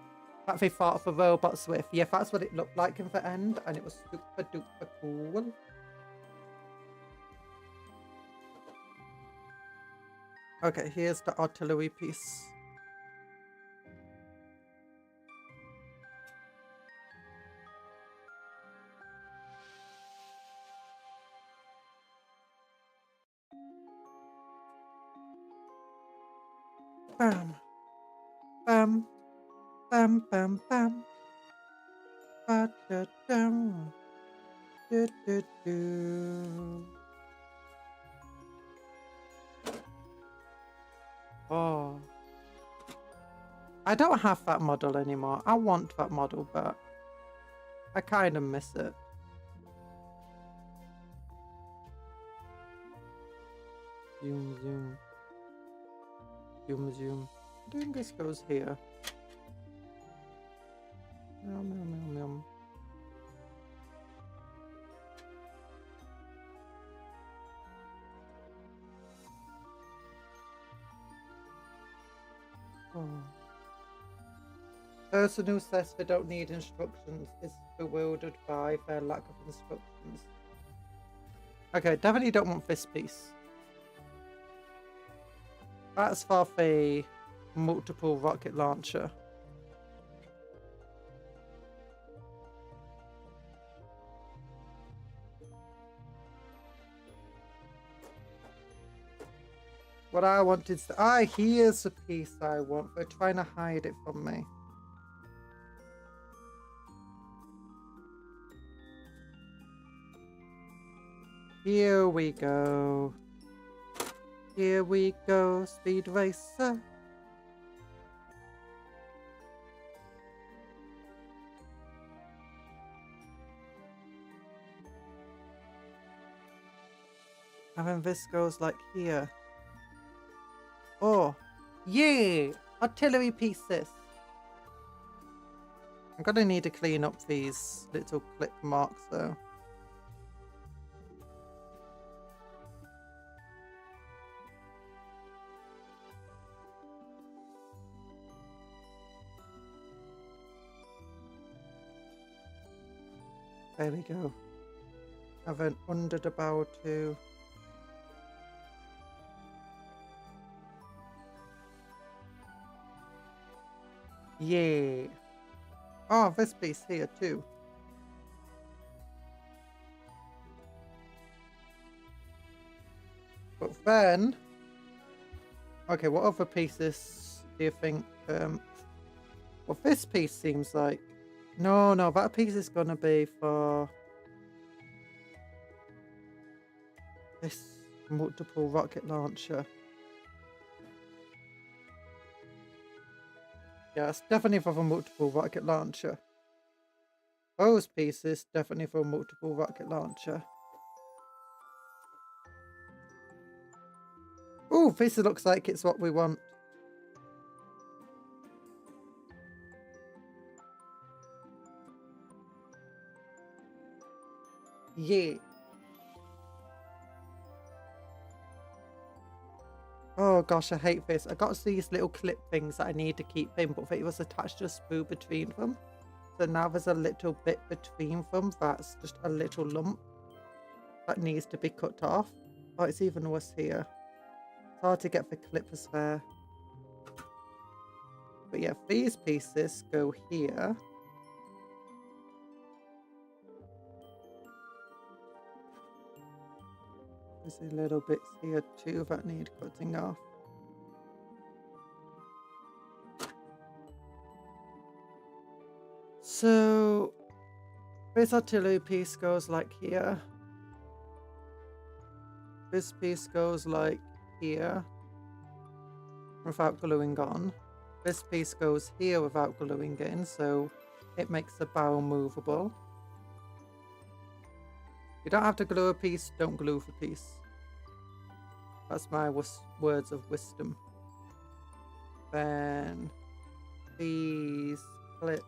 that they fought the robots with. Yeah, that's what it looked like in the end, and it was super duper cool. Okay, here's the artillery piece. Bam. Bam. Bam, bam, bam. Ba-da-dum. Do-do-do. Oh. I don't have that model anymore. I want that model, but I kind of miss it. Zoom, zoom. Zoom, zoom. I think this goes here. Meow, meow, meow, meow. Oh. Person who says they don't need instructions is bewildered by their lack of instructions. Okay, definitely don't want this piece. That's for the multiple rocket launcher. What I want is... here's the piece I want. They're trying to hide it from me. Here we go. Here we go, Speed Racer. And then this goes like here. Oh, yeah! Artillery pieces. I'm gonna need to clean up these little clip marks though. There we go. And then under the bow too. Yeah. Oh, this piece here too. But then, okay, what other pieces do you think? Well, this piece seems like no, that piece is gonna be for this multiple rocket launcher. Yeah, it's definitely for the multiple rocket launcher. Those pieces definitely for a multiple rocket launcher. Oh, this looks like it's what we want. Yeah. Oh gosh, I hate this. I got these little clip things that I need to keep in, but it was attached to a spool between them. So now there's a little bit between them that's just a little lump that needs to be cut off. Oh, it's even worse here. It's hard to get the clippers there. But yeah, these pieces go here. There's a little bits here too that need cutting off. So this artillery piece goes like here. This piece goes like here without gluing on. This piece goes here without gluing in, so it makes the bow movable. You don't have to glue a piece, don't glue the piece. That's my words of wisdom. Then these clip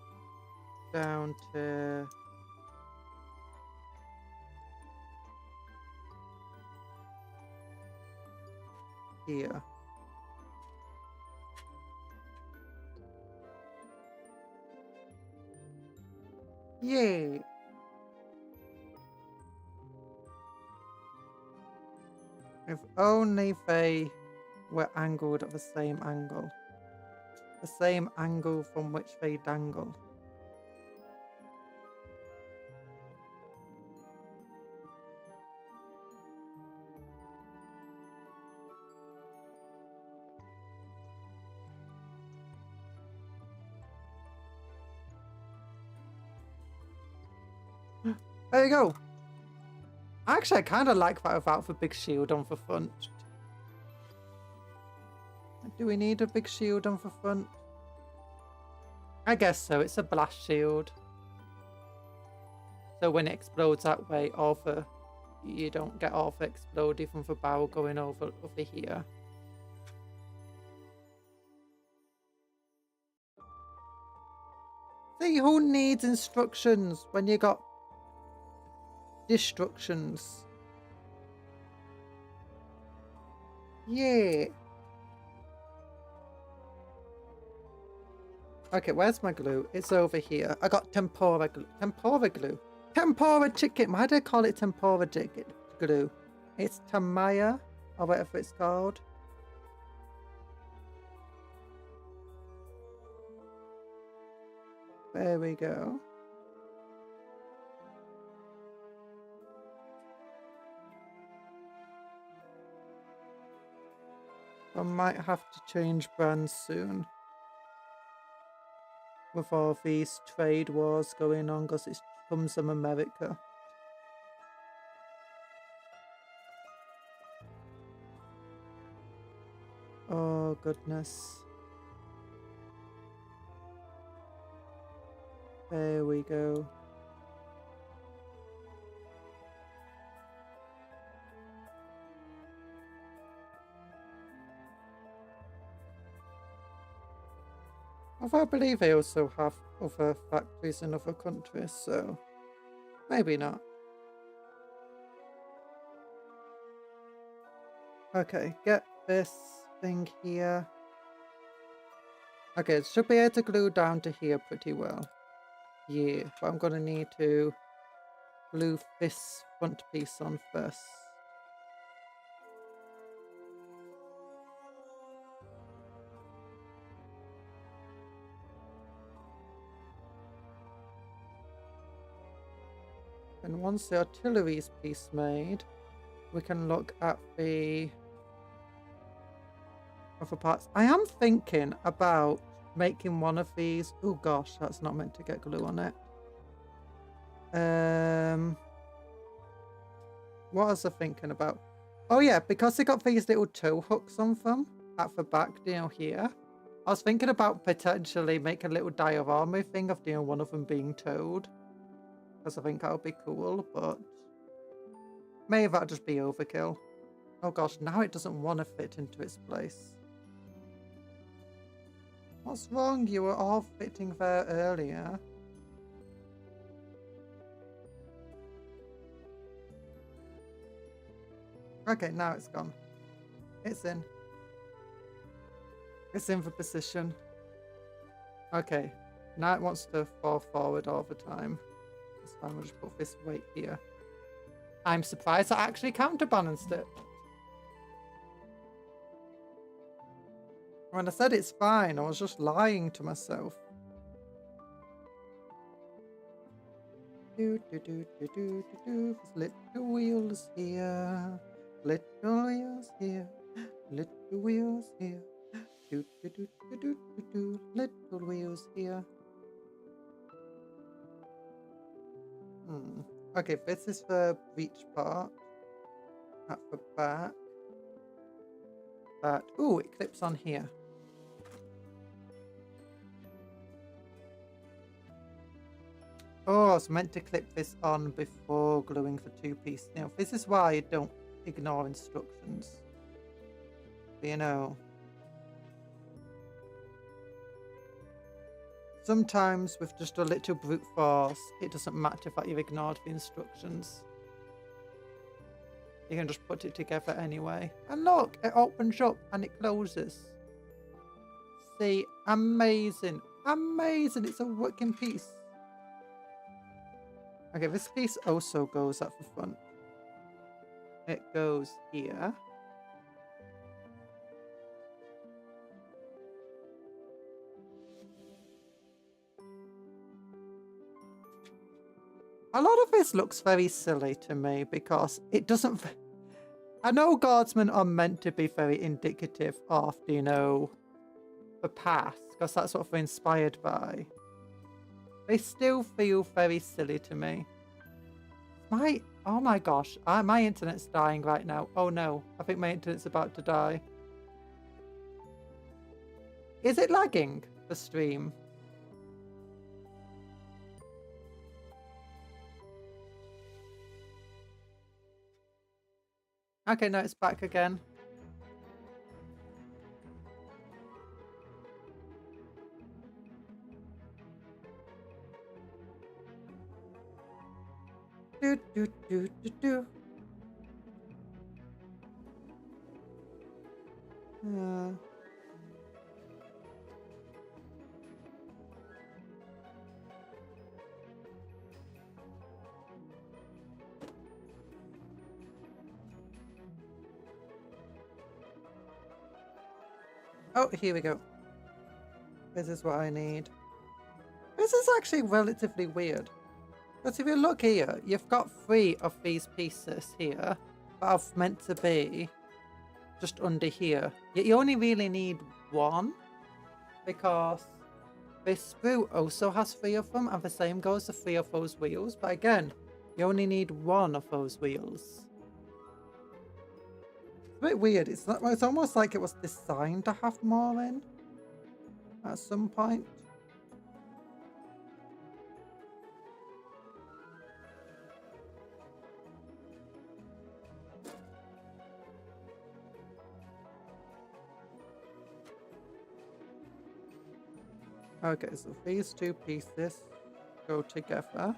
down to here. Yay! If only they were angled at the same angle. The same angle from which they dangle. There you go. Actually, I kind of like that without the big shield on the front. Do we need a big shield on the front? I guess so. It's a blast shield. So when it explodes that way, you don't get all the exploding from the bow going over here. See, who needs instructions when you got destructions? Yeah. Okay, where's my glue? It's over here. I got tempura glue. Tempura glue. Tempura chicken. Why do I call it tempura chicken glue? It's Tamaya, or whatever it's called. There we go. I might have to change brands soon. With all these trade wars going on, because it comes from America. Oh, goodness. There we go. Although I believe they also have other factories in other countries, so maybe not. Okay, get this thing here. Okay, it should be able to glue down to here pretty well. Yeah, but I'm gonna need to glue this front piece on first. And once the artillery's piece made, we can look at the other parts. I am thinking about making one of these. Oh gosh, that's not meant to get glue on it. What was I thinking about? Oh yeah, because they got these little toe hooks on them at the back down here. I was thinking about potentially making a little diorama thing of one of them being towed. Because I think that would be cool, but maybe that'll just be overkill. Oh gosh, now it doesn't want to fit into its place. What's wrong? You were all fitting there earlier. Okay, now it's gone. It's in. It's in for position. Okay, now it wants to fall forward all the time. That's fine, we'll just put this weight here. I'm surprised I actually counterbalanced it. When I said it's fine, I was just lying to myself. Do do do do do do do. Little wheels here, little wheels here, little wheels here. Do do do do do do do. Little wheels here. Okay, this is the breech part at the back. That it clips on here. Oh, I was meant to clip this on before gluing the two-piece. Now, this is why I don't ignore instructions. You know, sometimes with just a little brute force, it doesn't matter that you've ignored the instructions. You can just put it together anyway. And look, it opens up and it closes. See, amazing, amazing. It's a working piece. Okay, this piece also goes at the front. It goes here. A lot of this looks very silly to me because it doesn't... I know guardsmen are meant to be very indicative of, the past, because that's what we're inspired by. They still feel very silly to me. Oh my gosh, my internet's dying right now. Oh no, I think my internet's about to die. Is it lagging, the stream? Okay, no, it's back again. Do do do do do. Oh, here we go. This is what I need. This is actually relatively weird. Because if you look here, you've got 3 of these pieces here that are meant to be just under here. Yet you only really need 1 because this sprue also has 3 of them, and the same goes to 3 of those wheels. But again, you only need 1 of those wheels. It's a bit weird. It's almost like it was designed to have more in at some point. Okay, so these two pieces go together.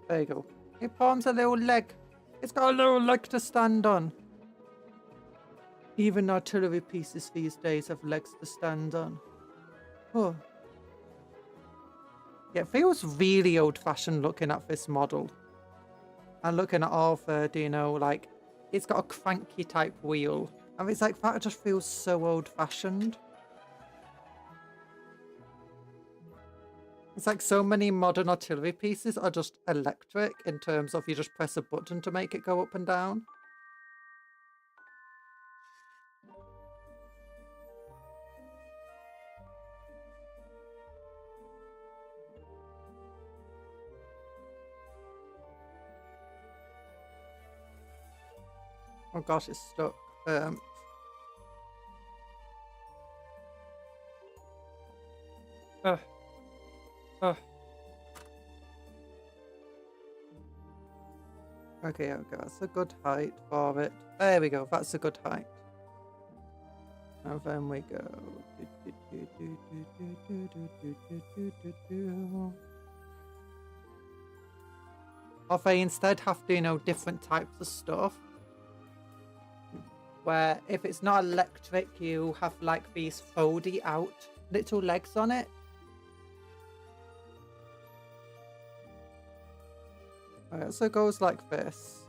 There you go. It forms a little leg. It's got a little leg to stand on. Even artillery pieces these days have legs to stand on. Oh. Yeah, it feels really old-fashioned looking at this model. And looking at all the, you know, like, it's got a cranky type wheel. And it's like, that just feels so old-fashioned. It's like so many modern artillery pieces are just electric in terms of you just press a button to make it go up and down. Oh gosh, it's stuck. Okay, that's a good height for it. There we go, that's a good height. And then we go. Or they instead have to, you know, different types of stuff. Where if it's not electric, you have like these foldy out little legs on it. Alright, so it goes like this.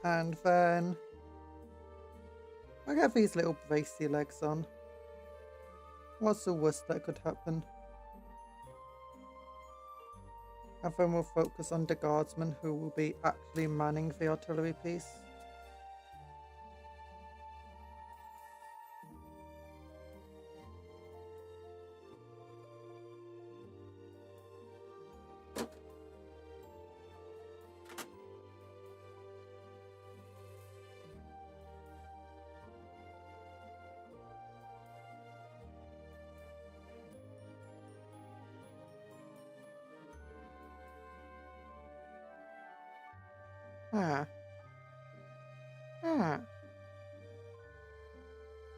And then I get these little bracey legs on. What's the worst that could happen? And then we'll focus on the guardsmen who will be actually manning the artillery piece.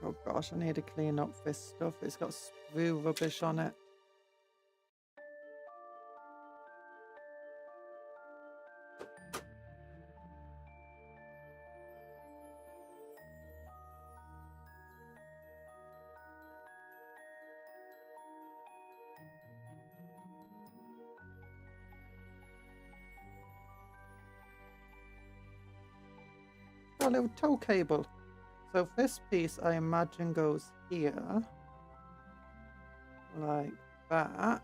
Oh gosh, I need to clean up this stuff. It's got sprue rubbish on it. Got a little tow cable. So this piece, I imagine, goes here. Like that.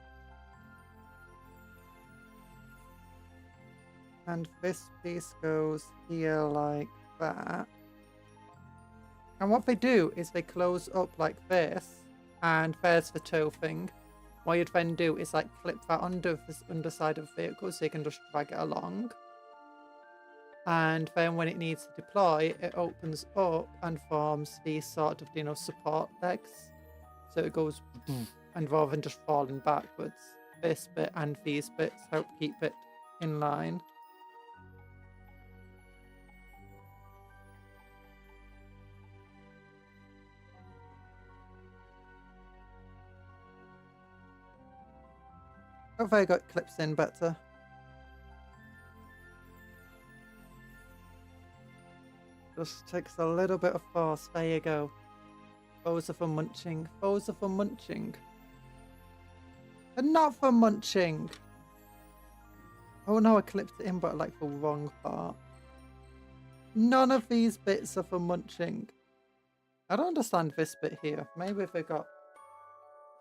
And this piece goes here like that. And what they do is they close up like this. And there's the tow thing. What you'd then do is like clip that under this underside of the vehicle so you can just drag it along. And then when it needs to deploy, it opens up and forms these sort of, you know, support legs. So it goes, and rather than just falling backwards, this bit and these bits help keep it in line. Hopefully I got clips in better. Just takes a little bit of force. There you go. Those are for munching. Those are for munching. And not for munching. Oh no, I clipped it in, but like the wrong part. None of these bits are for munching. I don't understand this bit here. Maybe if I got...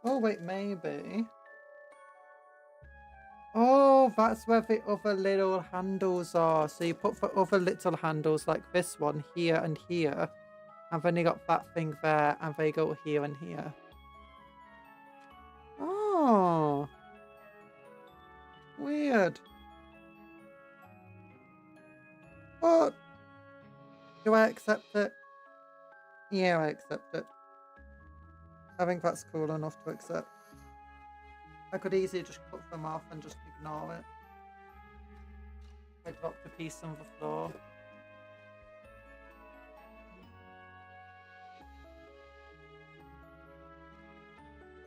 Oh wait, maybe... Oh, that's where the other little handles are. So you put the other little handles like this one here and here. And then you got that thing there and they go here and here. Oh. Weird. But do I accept it? Yeah, I accept it. I think that's cool enough to accept. I could easily just cut them off and just ignore it. I dropped a piece on the floor.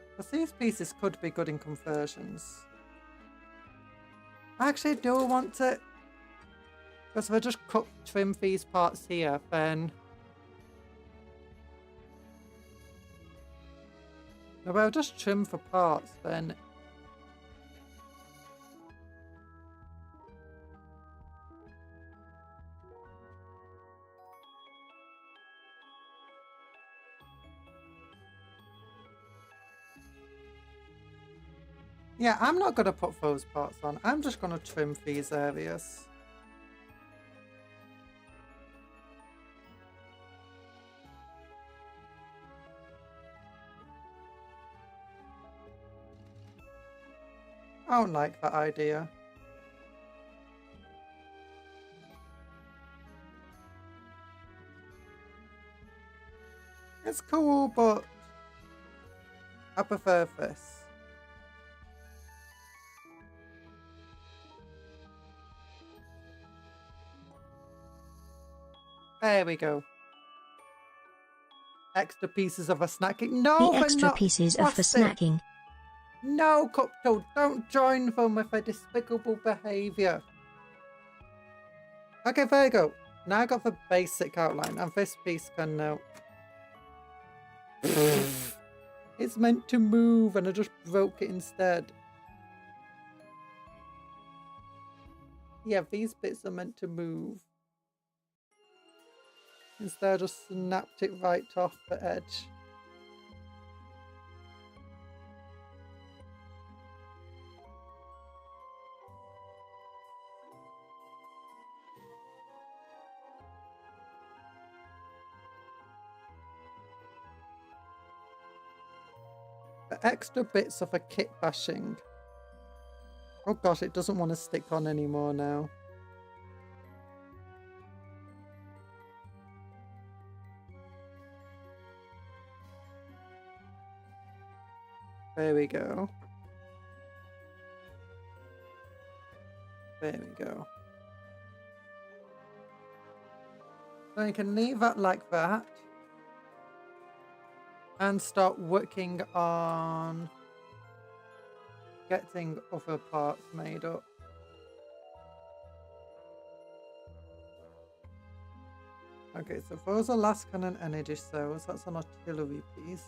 Because these pieces could be good in conversions. I actually do want to... Because if I just trim these parts here, then... If I just trim for parts, then... Yeah, I'm not going to put those parts on. I'm just going to trim these areas. I don't like that idea. It's cool, but I prefer this. There we go. Extra pieces of a snacking. No, The extra not pieces are for plastic. snacking. No, Cuptle, don't join them with a despicable behaviour. Okay, there you go. Now I got the basic outline, and this piece can now... It's meant to move, and I just broke it instead. Yeah, these bits are meant to move. Instead, I just snapped it right off the edge. The extra bits of a kit bashing. Oh gosh, it doesn't want to stick on anymore now. There we go. There we go. So you can leave that like that. And start working on getting other parts made up. Okay, so those are last cannon energy cells. That's an artillery piece.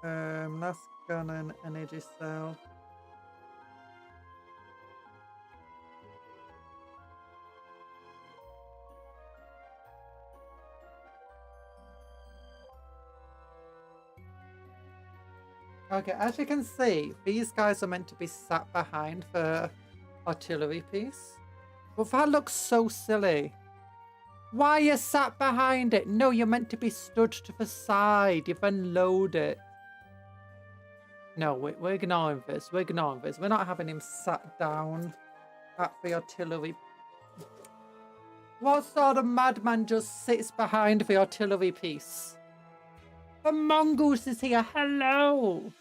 Last cannon energy cell. Okay, as you can see, these guys are meant to be sat behind the artillery piece. But that looks so silly. Why are you sat behind it? No, you're meant to be stood to the side. You then load it. No, we're ignoring this. We're ignoring this. We're not having him sat down at the artillery. What sort of madman just sits behind the artillery piece? The mongoose is here. Hello.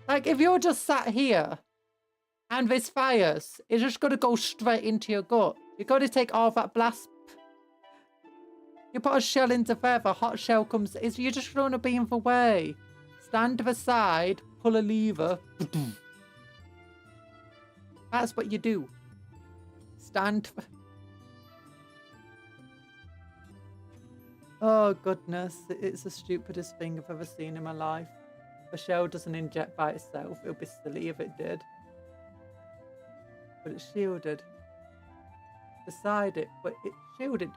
Like, if you're just sat here and this fires, it's just going to go straight into your gut. You've got to take all that blast. You put a shell into there, the hot shell comes. You're just going to be in the way. Stand to the side, pull a lever. That's what you do. Stand. Oh, goodness. It's the stupidest thing I've ever seen in my life. The shell doesn't inject by itself. It would be silly if it did. But it's shielded. Beside it, but it's shielded.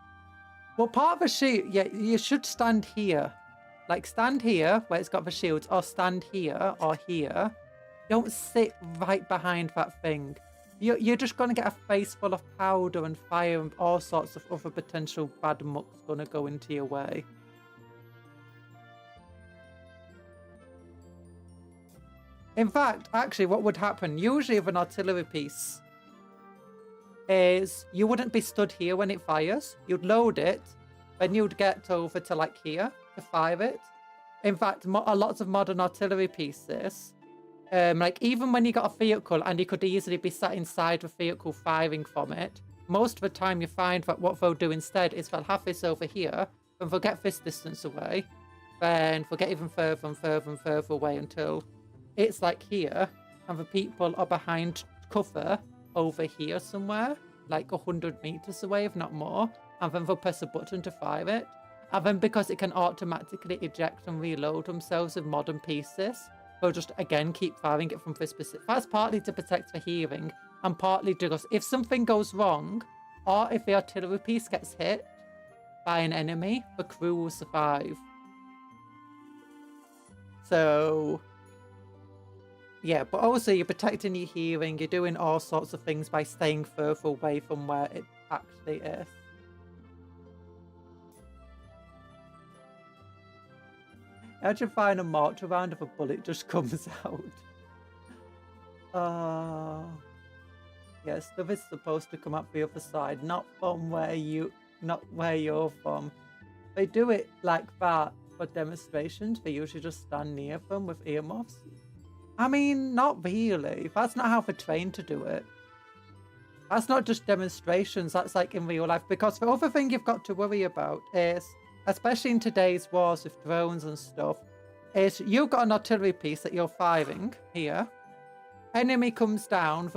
Well, part of the shield, yeah, you should stand here. Like, stand here, where it's got the shields, or stand here, or here. Don't sit right behind that thing. You're just going to get a face full of powder and fire and all sorts of other potential bad muck's going to go into your way. In fact, actually, what would happen, usually with an artillery piece, is you wouldn't be stood here when it fires. You'd load it, then you'd get over to like here to fire it. In fact, a lots of modern artillery pieces, like even when you got a vehicle and you could easily be sat inside a vehicle firing from it, most of the time you find that what they'll do instead is they'll have this over here, and they'll get this distance away, then they'll get even further and further and further away until it's like here, and the people are behind cover over here somewhere, like 100 meters away, if not more, and then they'll press a button to fire it. And then because it can automatically eject and reload themselves with modern pieces, they'll just again keep firing it from this specific. That's partly to protect the hearing, and partly because if something goes wrong, or if the artillery piece gets hit by an enemy, the crew will survive. So yeah, but also you're protecting your hearing, you're doing all sorts of things by staying further away from where it actually is. How'd you find a mortar round if a bullet just comes out? Yeah, stuff is supposed to come up the other side, not where you're from. They do it like that for demonstrations. They usually just stand near them with earmuffs. I mean, not really. That's not how they're trained to do it. That's not just demonstrations. That's like in real life. Because the other thing you've got to worry about is, especially in today's wars with drones and stuff, is you've got an artillery piece that you're firing here. Enemy comes down with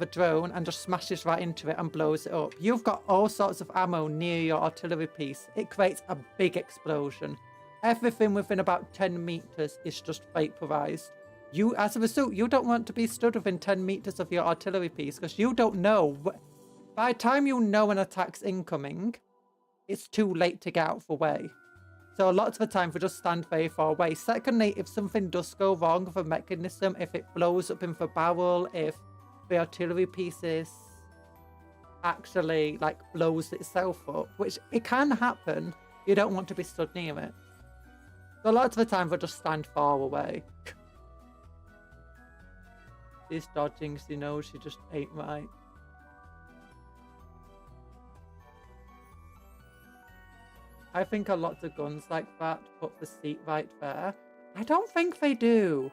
a drone and just smashes right into it and blows it up. You've got all sorts of ammo near your artillery piece. It creates a big explosion. Everything within about 10 meters is just vaporized. You, as a result, you don't want to be stood within 10 meters of your artillery piece because you don't know. By the time you know an attack's incoming, it's too late to get out of the way. So a lot of the time, we just stand very far away. Secondly, if something does go wrong with a mechanism, if it blows up in the barrel, if the artillery pieces actually like blows itself up, which it can happen, you don't want to be stood near it. So a lot of the time, we'll just stand far away. She's dodging, she knows she just ain't right. I think a lot of guns like that put the seat right there. I don't think they do.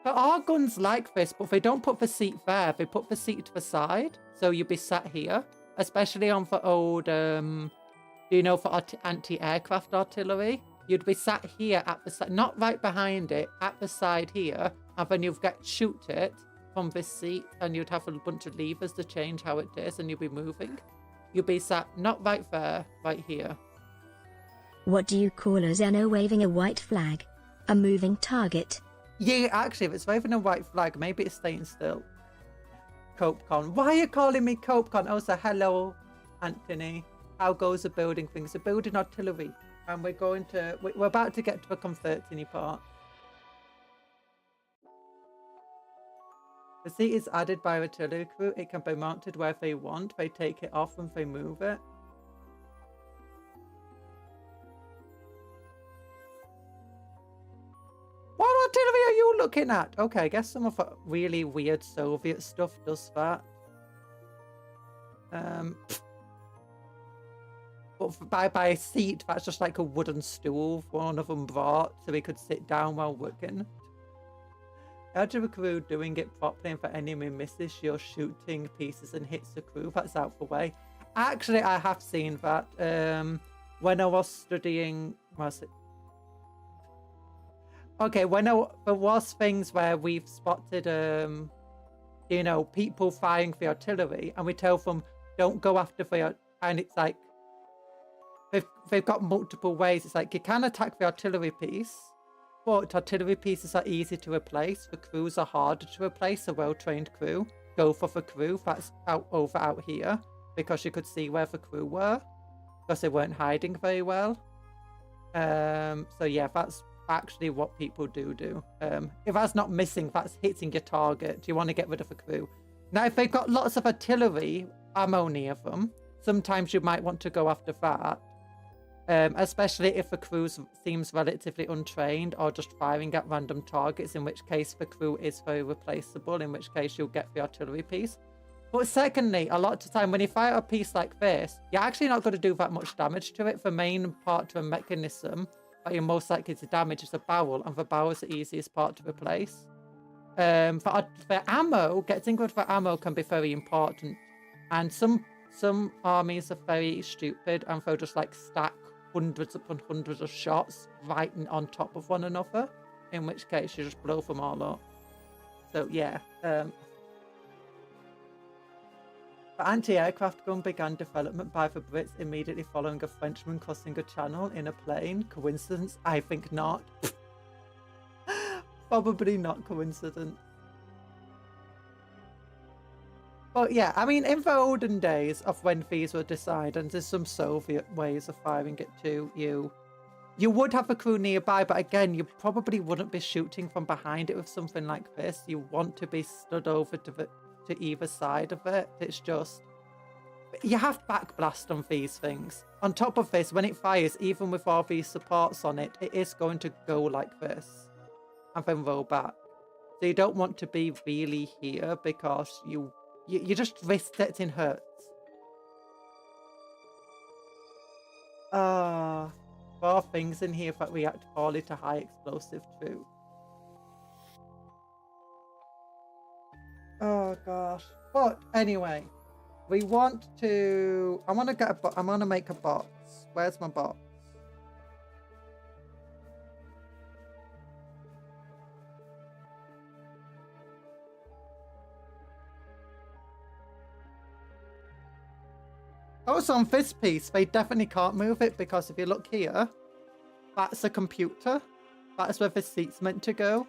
There are guns like this, but they don't put the seat there. They put the seat to the side, so you'd be sat here. Especially on the old, for anti-aircraft artillery. You'd be sat here at the side, not right behind it, at the side here, and then you'd shoot it from this seat, and you'd have a bunch of levers to change how it is, and you'd be moving. You'd be sat not right there, right here. What do you call a Xeno waving a white flag? A moving target. Yeah, actually, if it's waving a white flag, maybe it's staying still. Copecon. Why are you calling me Copecon? Oh, so hello, Anthony. How goes the building things? The building artillery. And we're about to get to the converting part. The seat is added by artillery crew. It can be mounted where they want. They take it off and they move it. What artillery are you looking at? Okay, I guess some of the really weird Soviet stuff does that. But by a seat, that's just like a wooden stool one of them brought so we could sit down while working. How do the crew doing it properly, and if an enemy misses, you're shooting pieces and hits the crew? That's out the way. Actually, I have seen that. When I was studying, was it? Okay, there was things where we've spotted, people firing the artillery, and we tell them, don't go after the, and it's like, they've got multiple ways. It's like, you can attack the artillery piece, but artillery pieces are easy to replace. The crews are harder to replace. A well-trained crew. Go for the crew that's out here, because you could see where the crew were, because they weren't hiding very well. So yeah, that's actually what people do. If that's not missing, that's hitting your target. You want to get rid of the crew. Now, if they've got lots of artillery ammo near them, sometimes you might want to go after that. Especially if the crew seems relatively untrained or just firing at random targets, in which case the crew is very replaceable, in which case you'll get the artillery piece. But secondly, a lot of the time when you fire a piece like this, you're actually not going to do that much damage to it. The main part to a mechanism that you're most likely to damage is the barrel, and the barrel is the easiest part to replace. For ammo, getting good for ammo can be very important. And some armies are very stupid and they'll just like stack hundreds upon hundreds of shots right on top of one another, in which case you just blow them all up. So yeah. The anti-aircraft gun began development by the Brits immediately following a Frenchman crossing a channel in a plane. Coincidence? I think not. Probably not coincidence. But yeah, I mean, in the olden days of when these were decided, and there's some Soviet ways of firing it too, you would have a crew nearby, but again, you probably wouldn't be shooting from behind it with something like this. You want to be stood over to either side of it. It's just, you have backblast on these things. On top of this, when it fires, even with all these supports on it, it is going to go like this and then roll back. So you don't want to be really here because you just risk getting hurt. There are things in here that react poorly to high explosive too. Oh gosh. But anyway, we want to. I want to get a. I want to make a box. Where's my box? Also on this piece, they definitely can't move it because if you look here, that's a computer. That's where the seat's meant to go.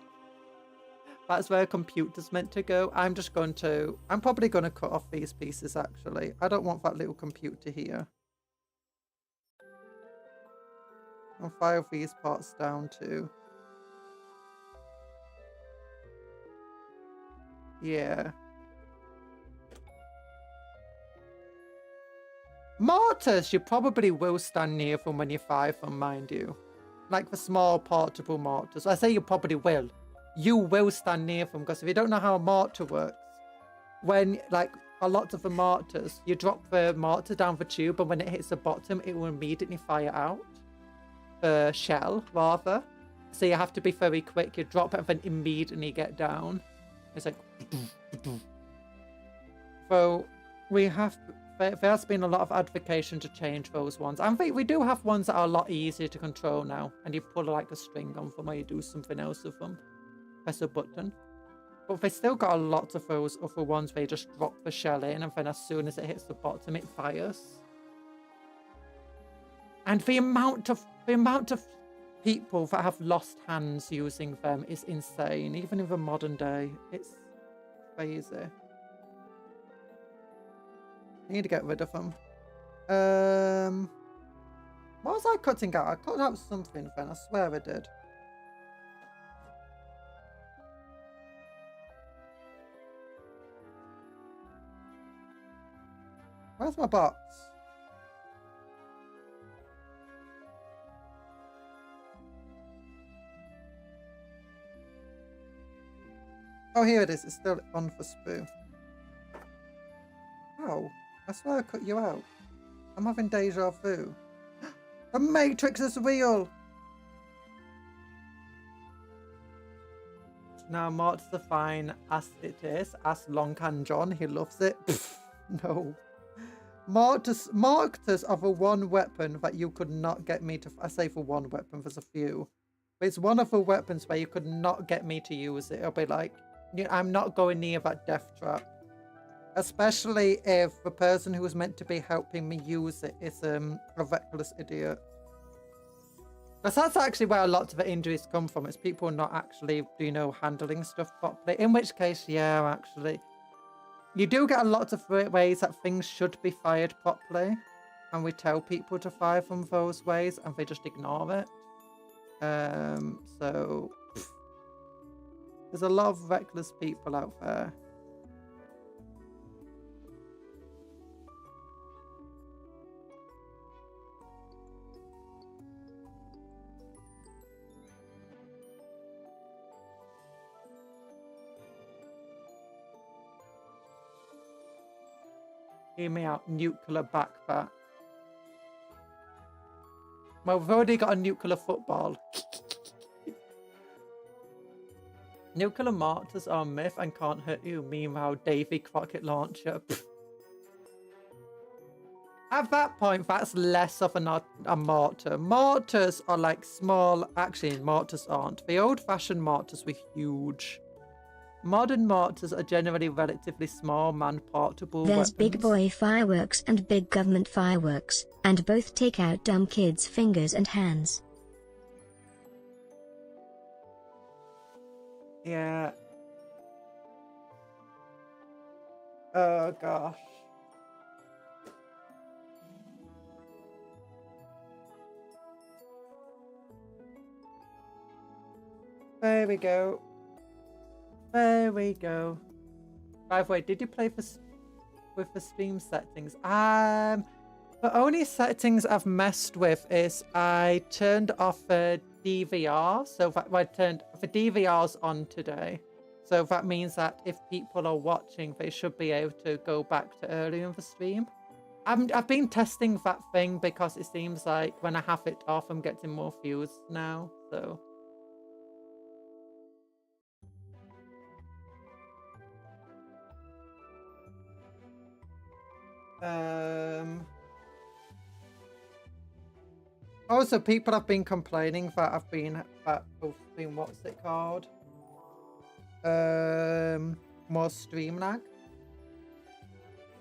That's where a computer's meant to go. I'm probably going to cut off these pieces actually. I don't want that little computer here. I'll file these parts down too. Yeah. Mortars, you probably will stand near them when you fire them, mind you. Like the small portable mortars. I say you probably will. You will stand near them, because if you don't know how a mortar works, when, like, a lot of the mortars, you drop the mortar down the tube, and when it hits the bottom, it will immediately fire out. The shell, rather. So you have to be very quick. You drop it and then immediately get down. It's like... So, we have... There's been a lot of advocacy to change those ones. I think we do have ones that are a lot easier to control now. And you pull like a string on them or you do something else with them. Press a button. But they still got a lot of those other ones where you just drop the shell in and then as soon as it hits the bottom, it fires. And the amount of people that have lost hands using them is insane. Even in the modern day, it's crazy. I need to get rid of them. What was I cutting out? I cut out something then. I swear I did. Where's my box? Oh, here it is. It's still on for Spoo. Oh. I swear I cut you out. I'm having deja vu. The Matrix is real! Now, mortars are fine as it is. Ask Long Can John. He loves it. No. Mortars are the one weapon that you could not get me to... I say for one weapon, there's a few. But it's one of the weapons where you could not get me to use it. I'll be like, I'm not going near that death trap. Especially if the person who was meant to be helping me use it is a reckless idiot. Because that's actually where a lot of the injuries come from. It's people not actually, handling stuff properly. In which case, yeah, actually. You do get a lot of ways that things should be fired properly. And we tell people to fire from those ways and they just ignore it. So... There's a lot of reckless people out there. Hear me out. Nuclear backpack. Well, we've already got a nuclear football. Nuclear mortars are a myth and can't hurt you. Meanwhile, Davy rocket launcher. At that point, that's less of a mortar. Mortars are like small... Actually, mortars aren't. The old-fashioned mortars were huge. Modern mortars are generally relatively small, man-portable There's weapons. big boy fireworks and big government fireworks, and both take out dumb kids' fingers and hands. Yeah. Oh, gosh. There we go. There we go. By the way, did you play with the stream settings? The only settings I've messed with is I turned off the DVR, so that I turned the DVRs on today. So that means that if people are watching, they should be able to go back to earlier in the stream. I've been testing that thing because it seems like when I have it off, I'm getting more views now. So. Also, people have been complaining that I've been what's it called? More stream lag.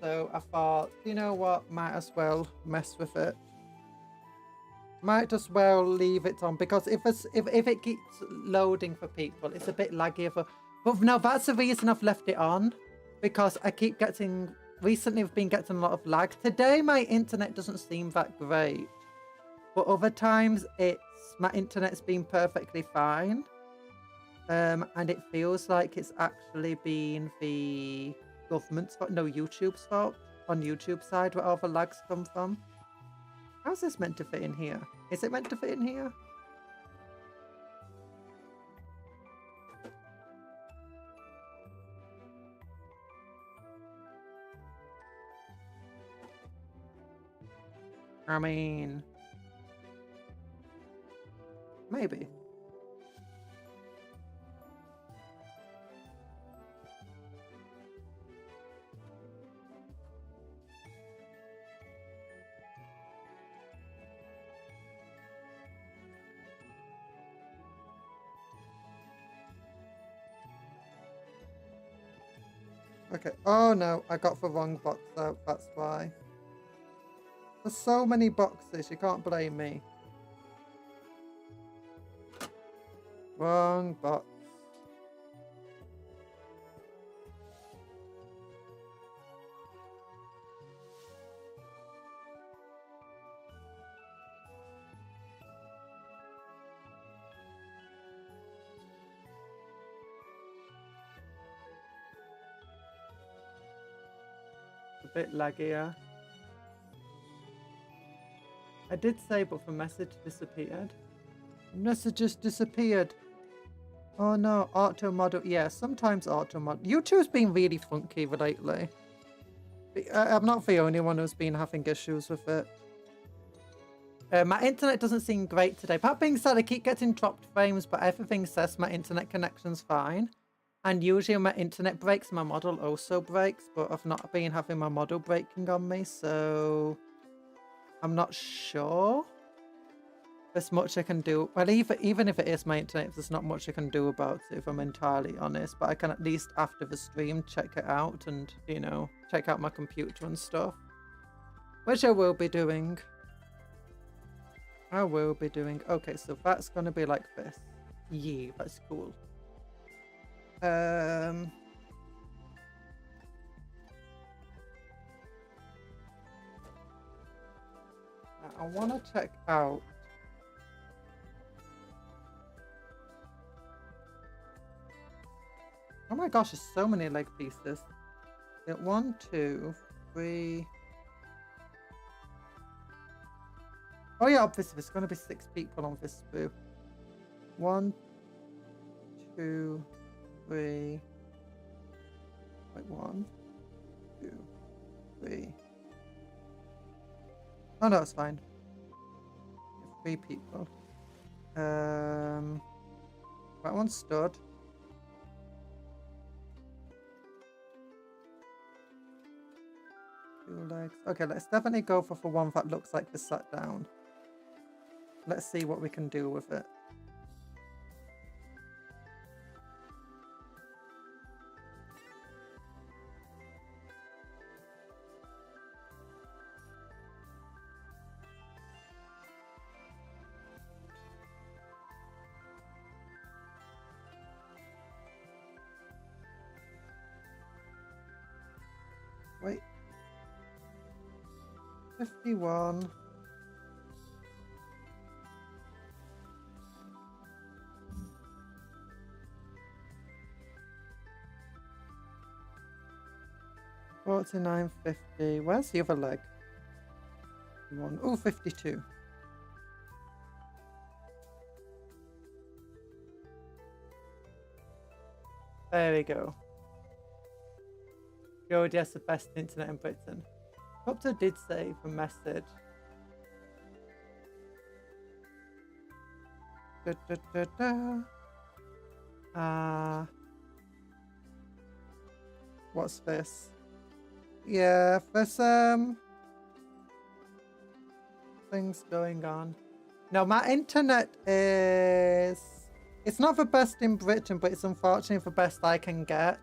So I thought, you know what, might as well mess with it. Might as well leave it on because if it keeps loading for people, it's a bit laggy. But no, that's the reason I've left it on, because I keep getting. Recently, I've been getting a lot of lag. Today, my internet doesn't seem that great. But other times, my internet's been perfectly fine. And it feels like it's actually been the government's fault, no, YouTube's fault. On YouTube side, where all the lags come from. How's this meant to fit in here? Is it meant to fit in here? I mean, maybe. Okay. Oh no, I got the wrong box out. That's why. There's so many boxes, you can't blame me. Wrong box. A bit laggier. I did say, but the message disappeared. Messages disappeared. Oh no, auto model. Yeah, sometimes auto model. YouTube's been really funky lately. I'm not the only one who's been having issues with it. My internet doesn't seem great today. That being said, I keep getting dropped frames, but everything says my internet connection's fine. And usually when my internet breaks, my model also breaks, but I've not been having my model breaking on me, so I'm not sure. There's much I can do. Well, even if it is my internet, there's not much I can do about it, if I'm entirely honest. But I can at least, after the stream, check it out and, you know, check out my computer and stuff. Which I will be doing. I will be doing. Okay, so that's going to be like this. Yeah, that's cool. I want to check out. Oh my gosh, there's so many leg pieces. Yeah, 1, 2, 3. Oh yeah, obviously there's going to be 6 people on this booth. 1, 2, 3. Wait, 1, 2, 3, Oh no, it's fine. 3 people. That one stood. Two legs. Okay, let's definitely go for one that looks like it's sat down. Let's see what we can do with it. Wait. 51. $49.50. Where's the other leg? Oh, 52. There we go. George has the best internet in Britain. Cuptle did save a message. What's this? Yeah, there's things going on. No, my internet is... It's not the best in Britain, but it's unfortunately the best I can get.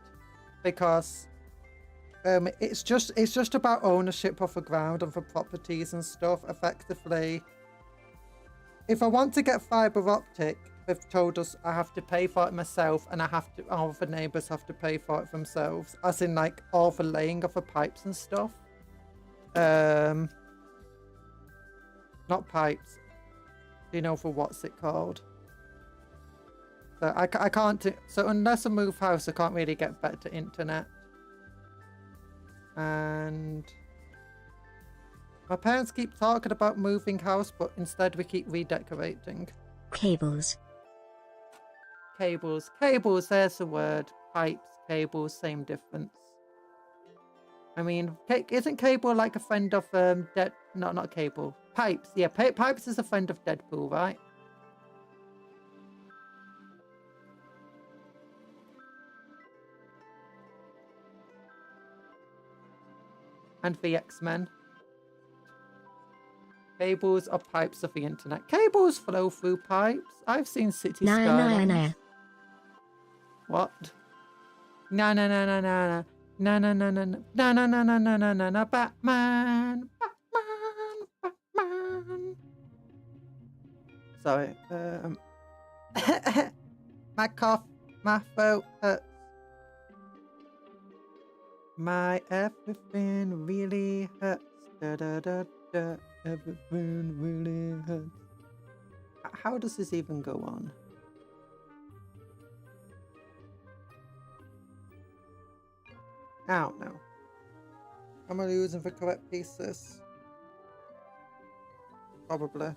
Because it's just about ownership of the ground and for properties and stuff, effectively. If I want to get fibre optic, they've told us I have to pay for it myself, and all the neighbours have to pay for it themselves. As in, like, all the laying of the pipes and stuff. Not pipes. Do you know for what's it called? So I can't... So unless I move house, I can't really get better internet. And... My parents keep talking about moving house, but instead we keep redecorating. Cables. Cables. Cables, there's the word. Pipes, cables, same difference. I mean, isn't cable like a friend of dead? No, not cable. Pipes. Yeah, pipes is a friend of Deadpool, right? And the X-Men. Cables are pipes of the internet. Cables flow through pipes. I've seen city skylines. No. What? No, Batman. Sorry. My cough, my throat hurts. My everything really hurts. Everything really hurts. How does this even go on? I don't know. Am I using the correct pieces? Probably.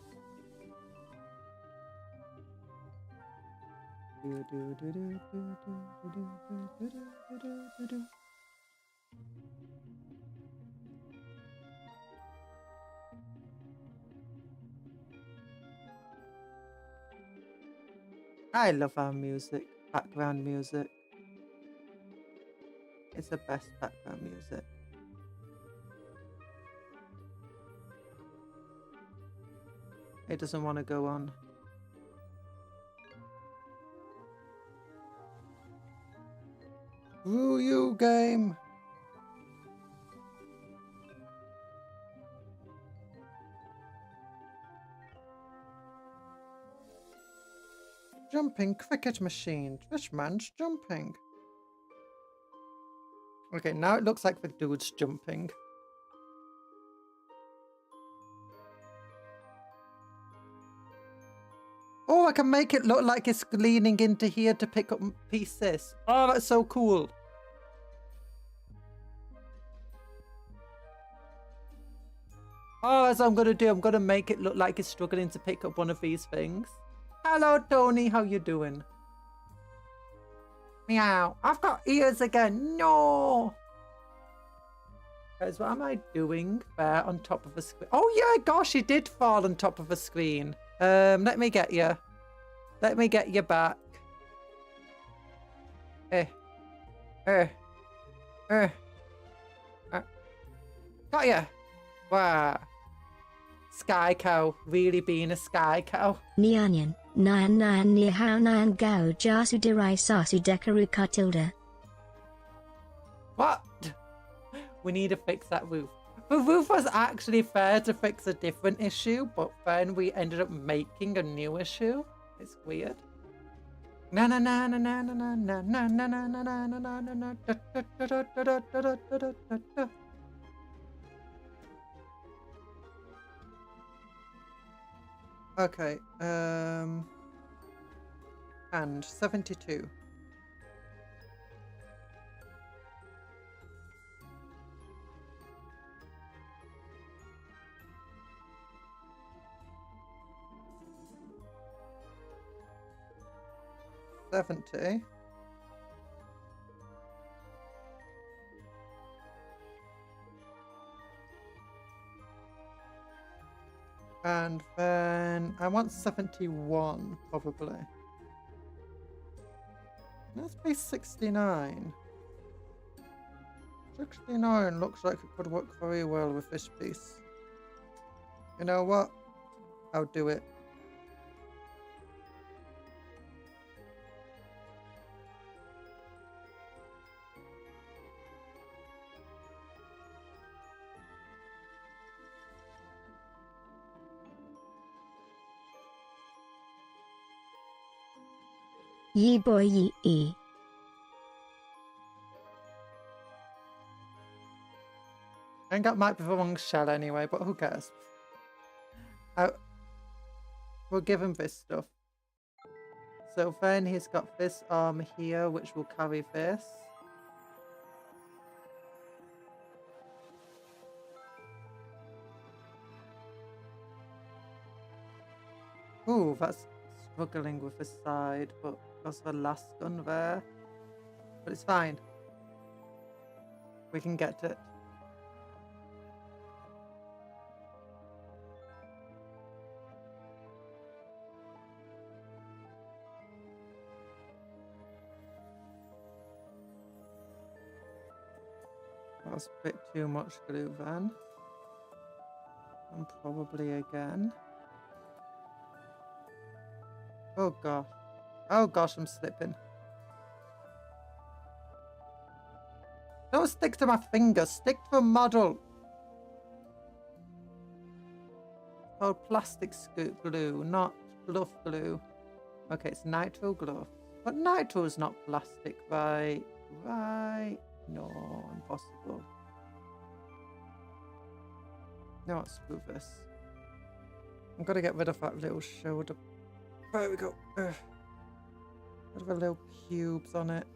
I love our music, background music. It's the best background music. It doesn't want to go on. Woo you game! Jumping cricket machine. This man's jumping. Okay, now it looks like the dude's jumping. Oh, I can make it look like it's leaning into here to pick up pieces. Oh, that's so cool. Oh, that's what I'm going to do. I'm going to make it look like it's struggling to pick up one of these things. Hello, Tony. How you doing? Meow. I've got ears again. No. Guys, what am I doing there on top of a screen? Oh yeah, gosh, he did fall on top of a screen. Let me get you. Let me get you back. Eh. Eh. Eh. Got ya. Wow. Sky cow. Really being a sky cow. Nyanyan, Nyan Nyan Ni Hao Nyan Gao Jasu Dirai Sasu Dekaru Katilda. What? We need to fix that roof. The roof was actually fair to fix a different issue, but then we ended up making a new issue. It's weird. Na na na na na na na na na na na na na na na na da da da da da da da da da da. Okay, and 72. $70. And then I want 71, probably. Let's be 69. 69 looks like it could work very well with this piece. You know what? I'll do it. Ye boy ye e. I think that might be the wrong shell anyway, but who cares? We'll give him this stuff. So then he's got this arm here, which will carry this. Ooh, that's struggling with the side, but that's the last gun there. But it's fine. We can get it. That was a bit too much glue then. And probably again. Oh gosh. Oh gosh, I'm slipping. Don't stick to my finger, stick to the model. Oh, plastic glue, not glove glue. Okay, it's nitro glove. But nitro is not plastic, right? Right. No, impossible. No, screw this. I'm gonna get rid of that little shoulder. There we go. Got the little cubes on it.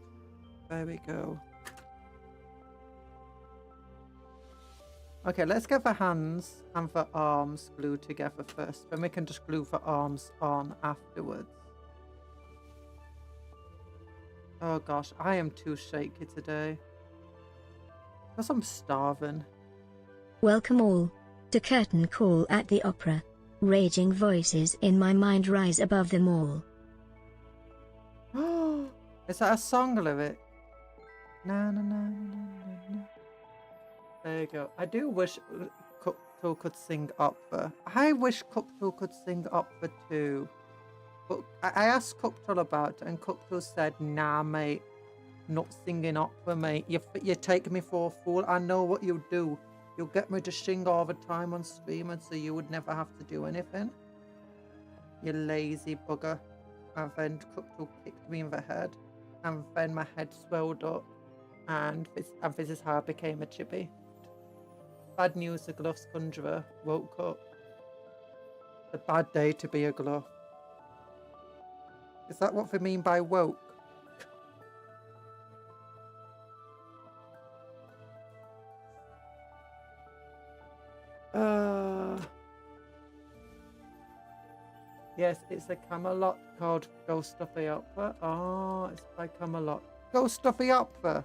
There we go. Okay, let's get the hands and the arms glued together first. Then we can just glue the arms on afterwards. Oh gosh, I am too shaky today. Because I'm starving. Welcome all to Curtain Call at the Opera. Raging voices in my mind rise above them all. Is that a song lyric? Na na na na na na. There you go. I do wish Cuptle could sing opera. I wish Cuptle could sing opera too. But I asked Cuptle about it, and Cuptle said, "Nah, mate, not singing opera, mate. You take me for a fool. I know what you do. You'll get me to sing all the time on stream, and so you would never have to do anything. You lazy bugger." And then Cuptle kicked me in the head, and then my head swelled up, and this is how I became a chippy. Bad news, the Gloves Conjurer woke up. It's a bad day to be a glove. Is that what they mean by woke? Yes, it's a Camelot called Ghost of the Opera. Oh, it's by Camelot. Ghost of the Opera.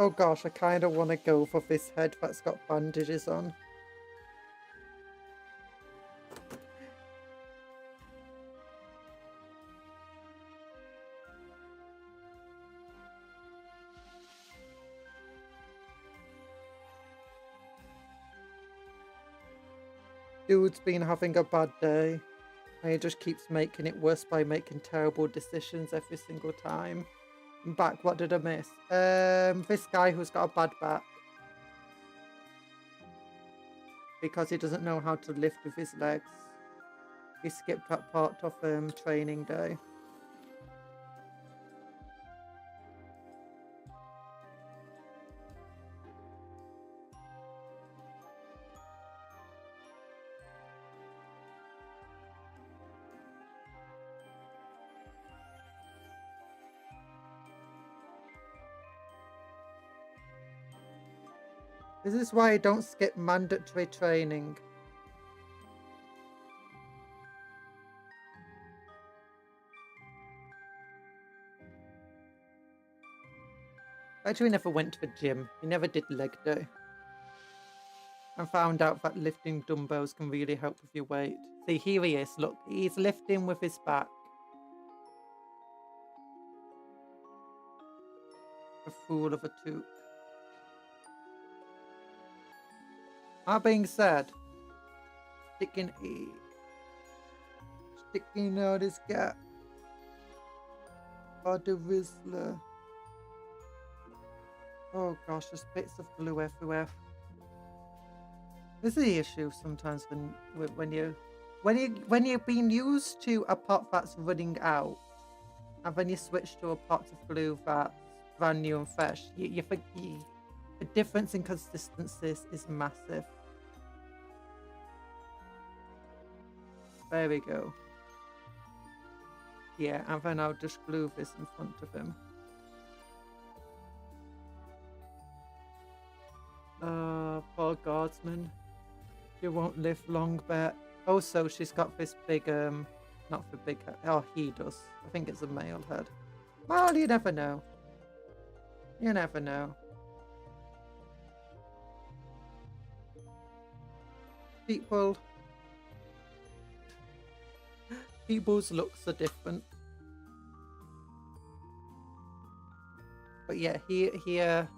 Oh gosh, I kind of want to go for this head that's got bandages on. Dude's been having a bad day. And he just keeps making it worse by making terrible decisions every single time. I'm back, what did I miss? This guy who's got a bad back. Because he doesn't know how to lift with his legs. He skipped that part of training day. This is why I don't skip mandatory training. Actually, we never went to the gym. We never did leg day. And found out that lifting dumbbells can really help with your weight. See, here he is. Look, he's lifting with his back. A fool of a toot. That being said, sticking out his gap. For the Rizzler. Oh gosh, there's bits of glue everywhere. This is the issue sometimes when you're being used to a pot that's running out, and then you switch to a pot of glue that's brand new and fresh. The difference in consistencies is massive. There we go. Yeah, and then I'll just glue this in front of him. Poor guardsman. She won't live long, but also she's got this big, not the big head. Oh, he does. I think it's a male head. Well, you never know. You never know. People's looks are different. But yeah, here.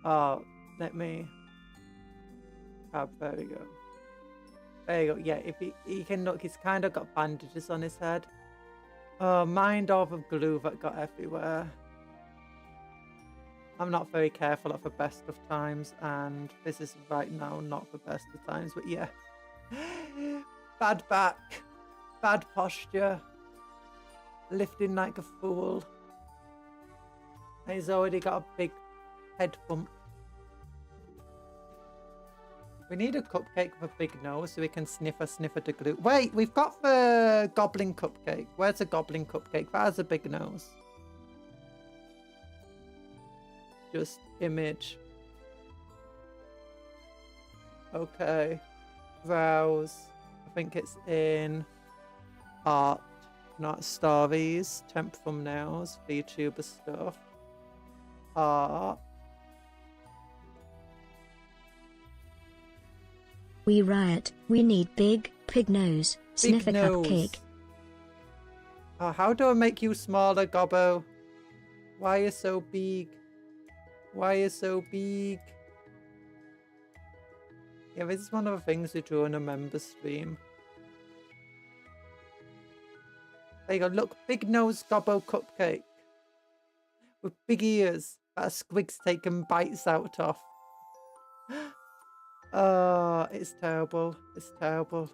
Oh, let me. Oh, there we go. There you go. Yeah, if he can look, he's kind of got bandages on his head. Oh, mind all the glue that got everywhere. I'm not very careful at the best of times, and this is right now not the best of times, but yeah. Bad back, bad posture, lifting like a fool. And he's already got a big head bump. We need a cupcake with a big nose so we can sniff at the glue. Wait, we've got the goblin cupcake. Where's the goblin cupcake? That has a big nose. Just image. Okay. Browse. I think it's in art, not stories. Temp thumbnails, VTuber stuff. Art. We riot. We need big pig nose. Sniff a cupcake. Oh, how do I make you smaller, Gobbo? Why are you so big? Why are you so big? Yeah, this is one of the things we do on a member stream. There you go. Look, big nose Gobbo cupcake. With big ears that Squig's taking bites out of. Oh, it's terrible. It's terrible.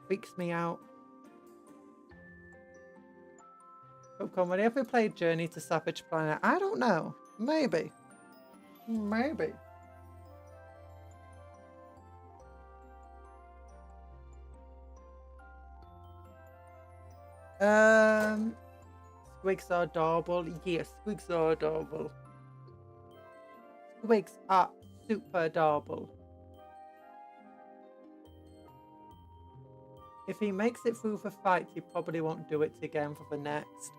Freaks me out. Popcorn, when have we played Journey to Savage Planet? I don't know. Maybe. Maybe. Squigs are adorable. Yes, squigs are adorable. Squigs are super adorable. If he makes it through the fight, he probably won't do it again for the next.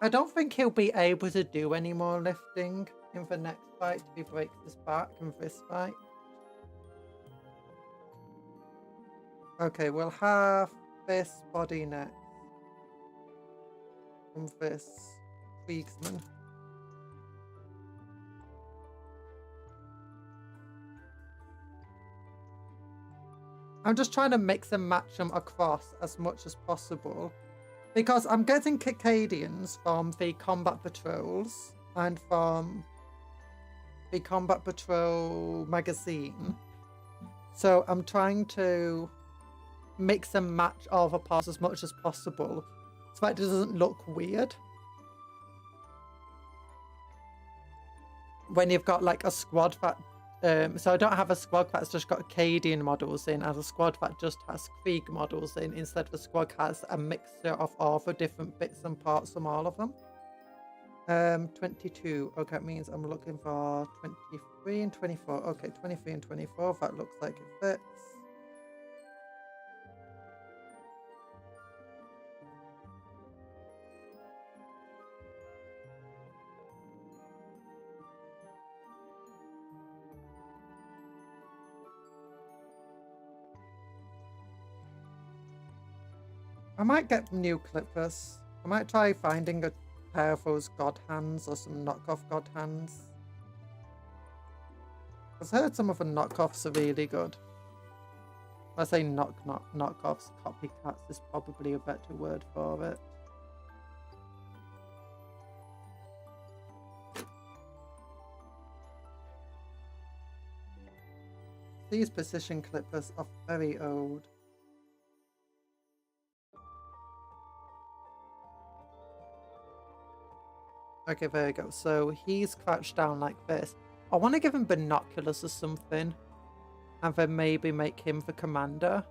I don't think he'll be able to do any more lifting in the next fight if he breaks his back in this fight. Okay, we'll have this body next. From this Kriegsman. I'm just trying to mix and match them across as much as possible. Because I'm getting Cicadians from the combat patrols and from the combat patrol magazine. So I'm trying to mix and match all the parts as much as possible so that it doesn't look weird. When you've got like a squad that so I don't have a squad that's just got Acadian models in and a squad that just has Krieg models in. Instead, the squad has a mixture of all the different bits and parts from all of them. 22. Okay, that means I'm looking for 23 and 24. Okay, 23 and 24. That looks like it fits. I might get new clippers. I might try finding a pair of those god hands or some knockoff god hands. I've heard some of the knockoffs are really good. I say knockoffs, copycats is probably a better word for it. These precision clippers are very old. Okay, there we go. So he's crouched down like this. I want to give him binoculars or something. And then maybe make him the commander.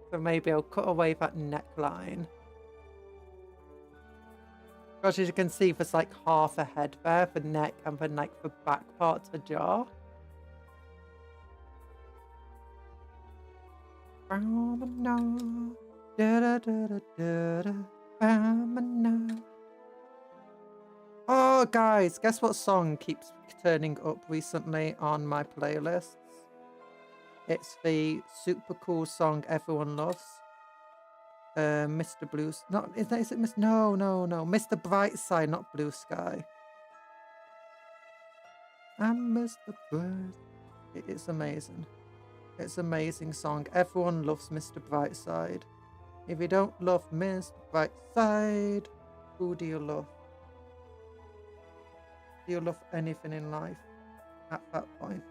So maybe I'll cut away that neckline. Because as you can see, there's like half a head there, the neck, and then like the back part of the jaw. Oh, guys, guess what song keeps turning up recently on my playlists? It's the super cool song everyone loves. Mr. Blue... Not, is it Mr... No. Mr. Brightside, not Blue Sky. I'm Mr. Bright. It's amazing. It's an amazing song. Everyone loves Mr. Brightside. If you don't love Mr. Brightside, who do you love? Do you love anything in life at that point?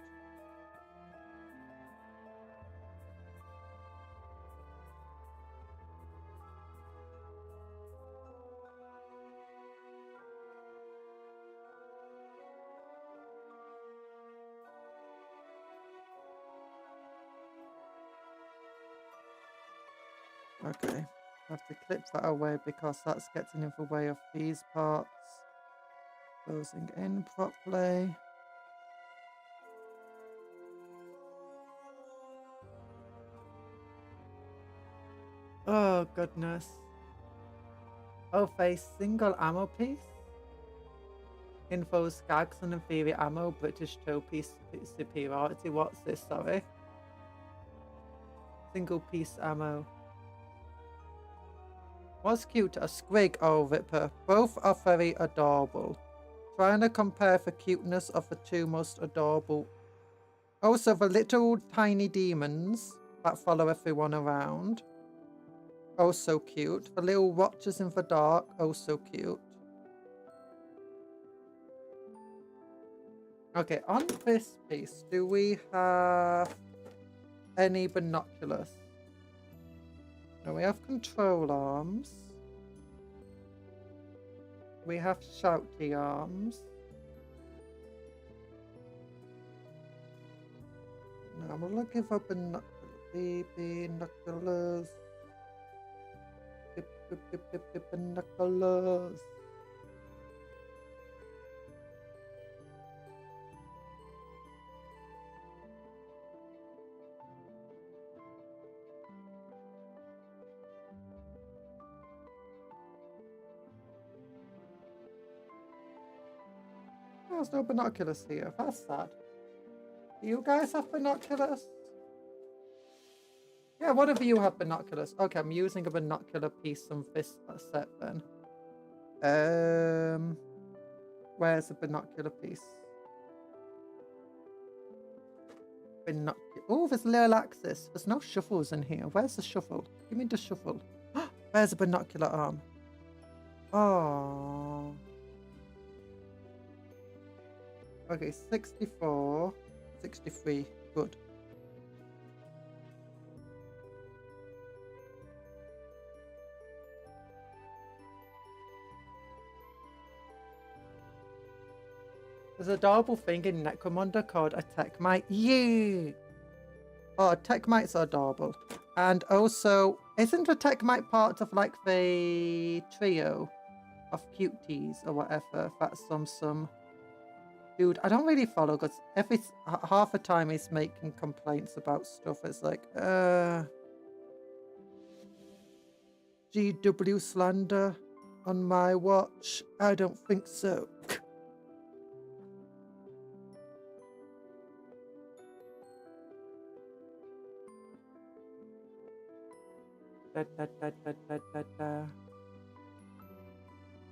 Okay, I have to clip that away because that's getting in the way of these parts. Closing in properly. Oh goodness. Oh, face single ammo piece. Info skags and inferior ammo, British toe piece superiority. What's this, sorry? Single piece ammo. What's cute? A squig or Ripper. Both are very adorable. Trying to compare the cuteness of the two most adorable. Also, the little tiny demons that follow everyone around. Oh, so cute. The little watchers in the dark. Oh, so cute. Okay, on this piece, do we have any binoculars? No, we have control arms. We have shouty arms. No, I'm looking for binoculars. Binoculars. There's no binoculars here. That's sad. Do you guys have binoculars? Yeah, one of you have binoculars. Okay, I'm using a binocular piece from this set then. Where's the binocular piece? Oh, there's a little axis. There's no shuffles in here. Where's the shuffle? Give me the shuffle. Where's the binocular arm? Oh. Okay, 64, 63. Good. There's a adorable thing in Necromunda called a Techmite. Yeah! Oh, Techmites are adorable. And also, isn't a Techmite part of like the trio of cuties or whatever? That's some... Dude, I don't really follow because half the time he's making complaints about stuff. It's like, GW slander on my watch? I don't think so.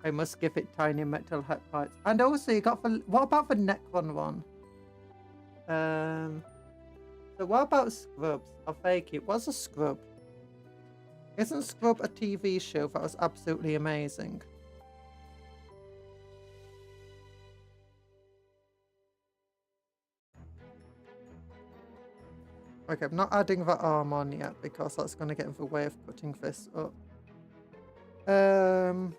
I must give it tiny metal head parts. And also you got the... What about the Necron one? So what about Scrubs? I'll fake it. What's a Scrub? Isn't Scrub a TV show that was absolutely amazing? Okay, I'm not adding that arm on yet because that's going to get in the way of putting this up. Let's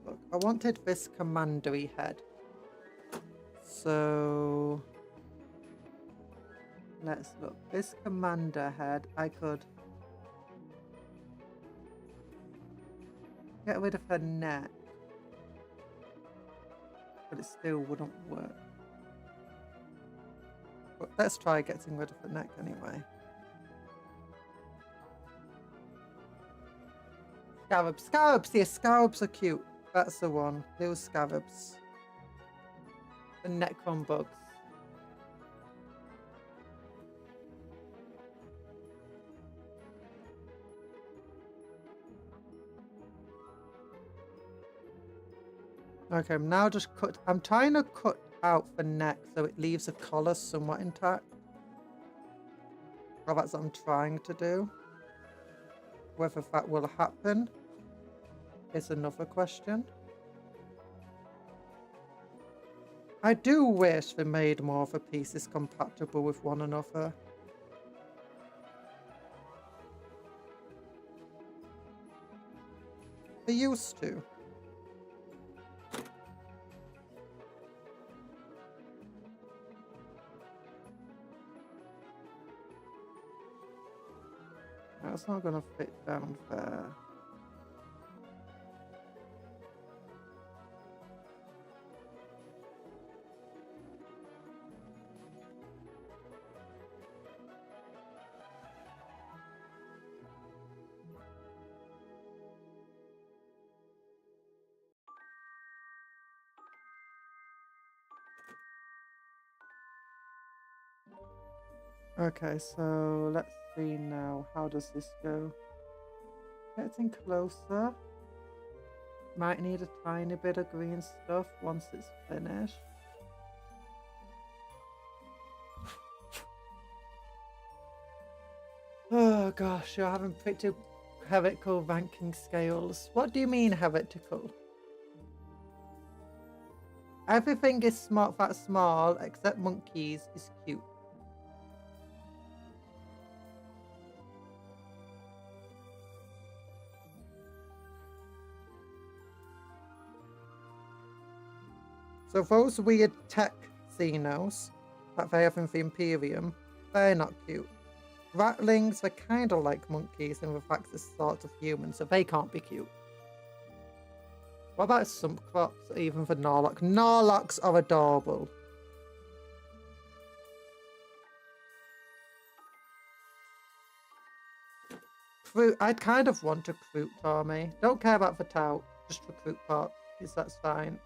look. I wanted this commandery head. So let's look. This commander head, I could get rid of her neck. But it still wouldn't work. But let's try getting rid of the neck anyway. Scarabs. Scarabs! Yes, scarabs are cute. That's the one. Little scarabs. The Necron bugs. Okay, I'm now just I'm trying to cut out the neck so it leaves the collar somewhat intact. Well, that's what I'm trying to do. Whether that will happen is another question. I do wish they made more of the pieces compatible with one another. They used to. That's not going to fit down there. Okay, so let's see now. How does this go? Getting closer. Might need a tiny bit of green stuff once it's finished. Oh gosh, you're having pretty heretical ranking scales. What do you mean heretical? Everything is smart, that small, except monkeys is cute. So those weird tech Xenos that they have in the Imperium, they're not cute. Ratlings, they're kind of like monkeys in the fact they're sort of human, so they can't be cute. What about some crops, even for Norlock? Norlocks are adorable. recruit. I'd kind of want a recruit army. Don't care about the tout. Just recruit part. Because that's fine.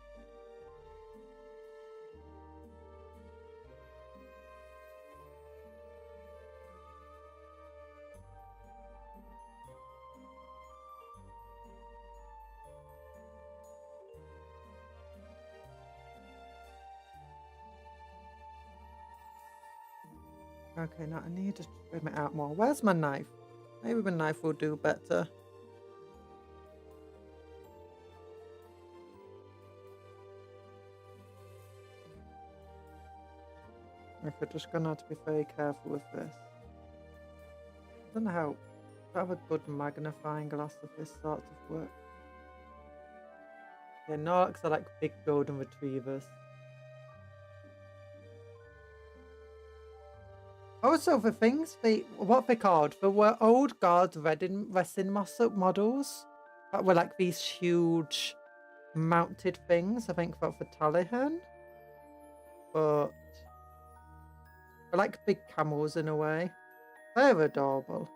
Okay, now I need to trim it out more. Where's my knife? Maybe my knife will do better. Okay, just gonna have to be very careful with this. I don't know how. I have a good magnifying glass of this sort of work. Yeah, no, because I like big golden retrievers. Also, the things, what they called, there were old guard resin models that were like these huge mounted things. I think for Taliban. But they're like big camels in a way. They're adorable.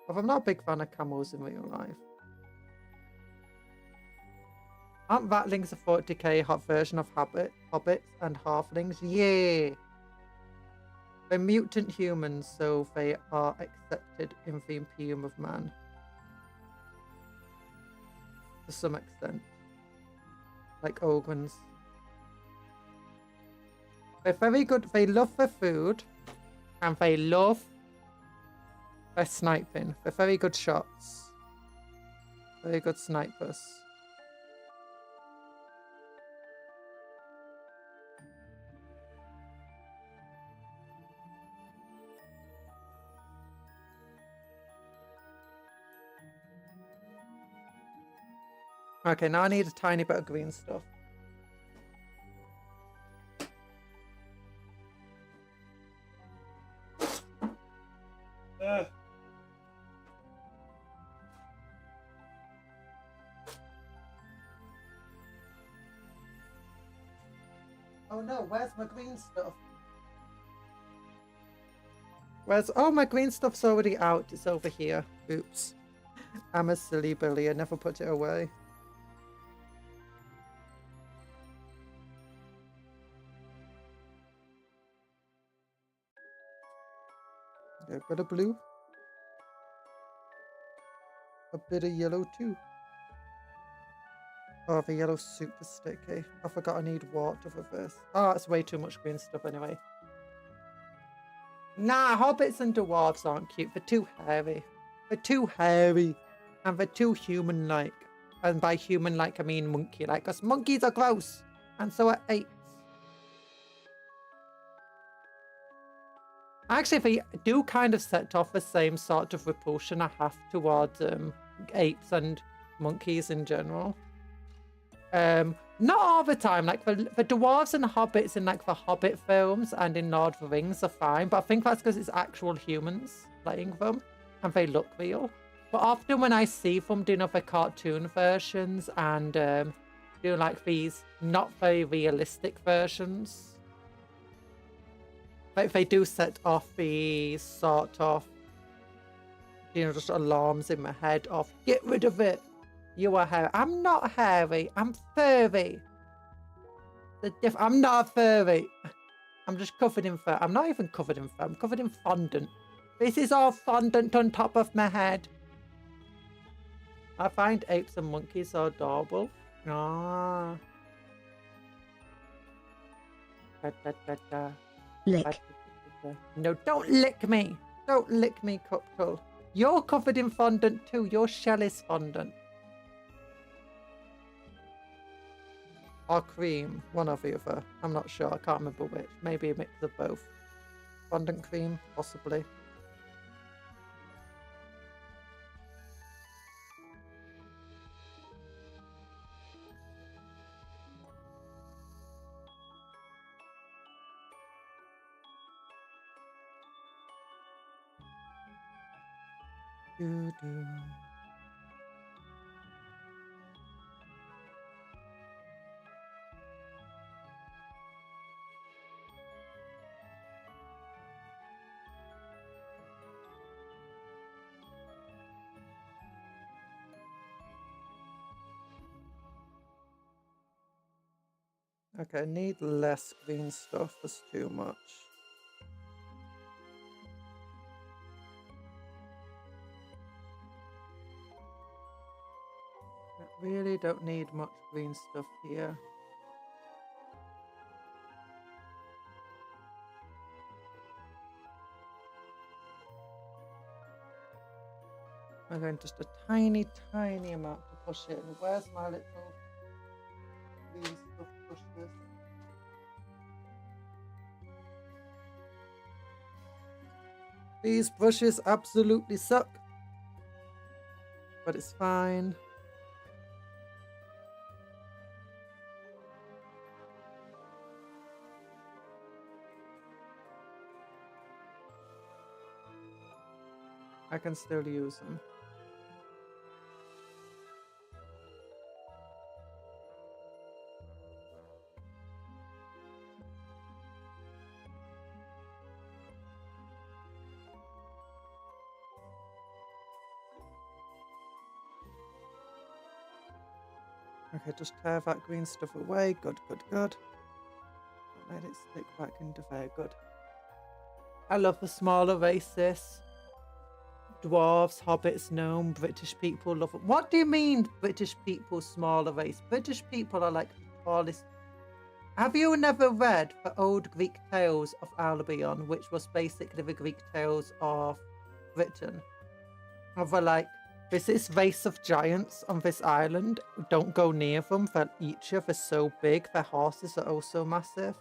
But I'm not a big fan of camels in real life. Aren't Ratlings a 40k hot version of hobbits and halflings? Yeah! They're mutant humans, so they are accepted in the Imperium of Man. To some extent. Like Ogrins. They're very good. They love their food. And they love their sniping. They're very good shots. Very good snipers. Okay, now I need a tiny bit of green stuff. Oh no, where's my green stuff? Oh, my green stuff's already out. It's over here. Oops. I'm a silly Billy. I never put it away. A bit of blue. A bit of yellow too. Oh, the yellow's super sticky. I forgot I need water for this. Oh, that's way too much green stuff anyway. Nah, hobbits and dwarves aren't cute. They're too hairy. They're too hairy. And they're too human-like. And by human-like, I mean monkey-like. Because monkeys are gross. And so are apes. Actually, they do kind of set off the same sort of repulsion I have towards apes and monkeys in general. Not all the time. Like the dwarves and hobbits in like the Hobbit films and in Lord of the Rings are fine, but I think that's because it's actual humans playing them and they look real. But often when I see them doing other cartoon versions and doing like these not very realistic versions, like they do set off these sort of, you know, just alarms in my head of get rid of it. You are hairy. I'm not hairy. I'm furry. I'm not a furry. I'm just covered in fur. I'm not even covered in fur. I'm covered in fondant. This is all fondant on top of my head. I find apes and monkeys so adorable. Ah. Lick. No, don't lick me. Don't lick me, Cuptle. You're covered in fondant too. Your shell is fondant. Or cream. One or the other. I'm not sure. I can't remember which. Maybe a mix of both. Fondant cream, possibly. Doo-doo. Okay, I need less green stuff. That's too much. I really don't need much green stuff here. I'm going just a tiny, tiny amount to push it. And where's my little green stuff pushers? These brushes absolutely suck. But it's fine. I can still use them. Okay, just tear that green stuff away. Good, good, good. Let it stick back into there. Good. I love the smaller races. Dwarves, hobbits, gnome, British people love it. What do you mean, British people, smaller race? British people are like the tallest. Have you never read the old Greek tales of Albion, which was basically the Greek tales of Britain? Of like, there's this race of giants on this island. Don't go near them. They'll eat you. They're so big. Their horses are also massive.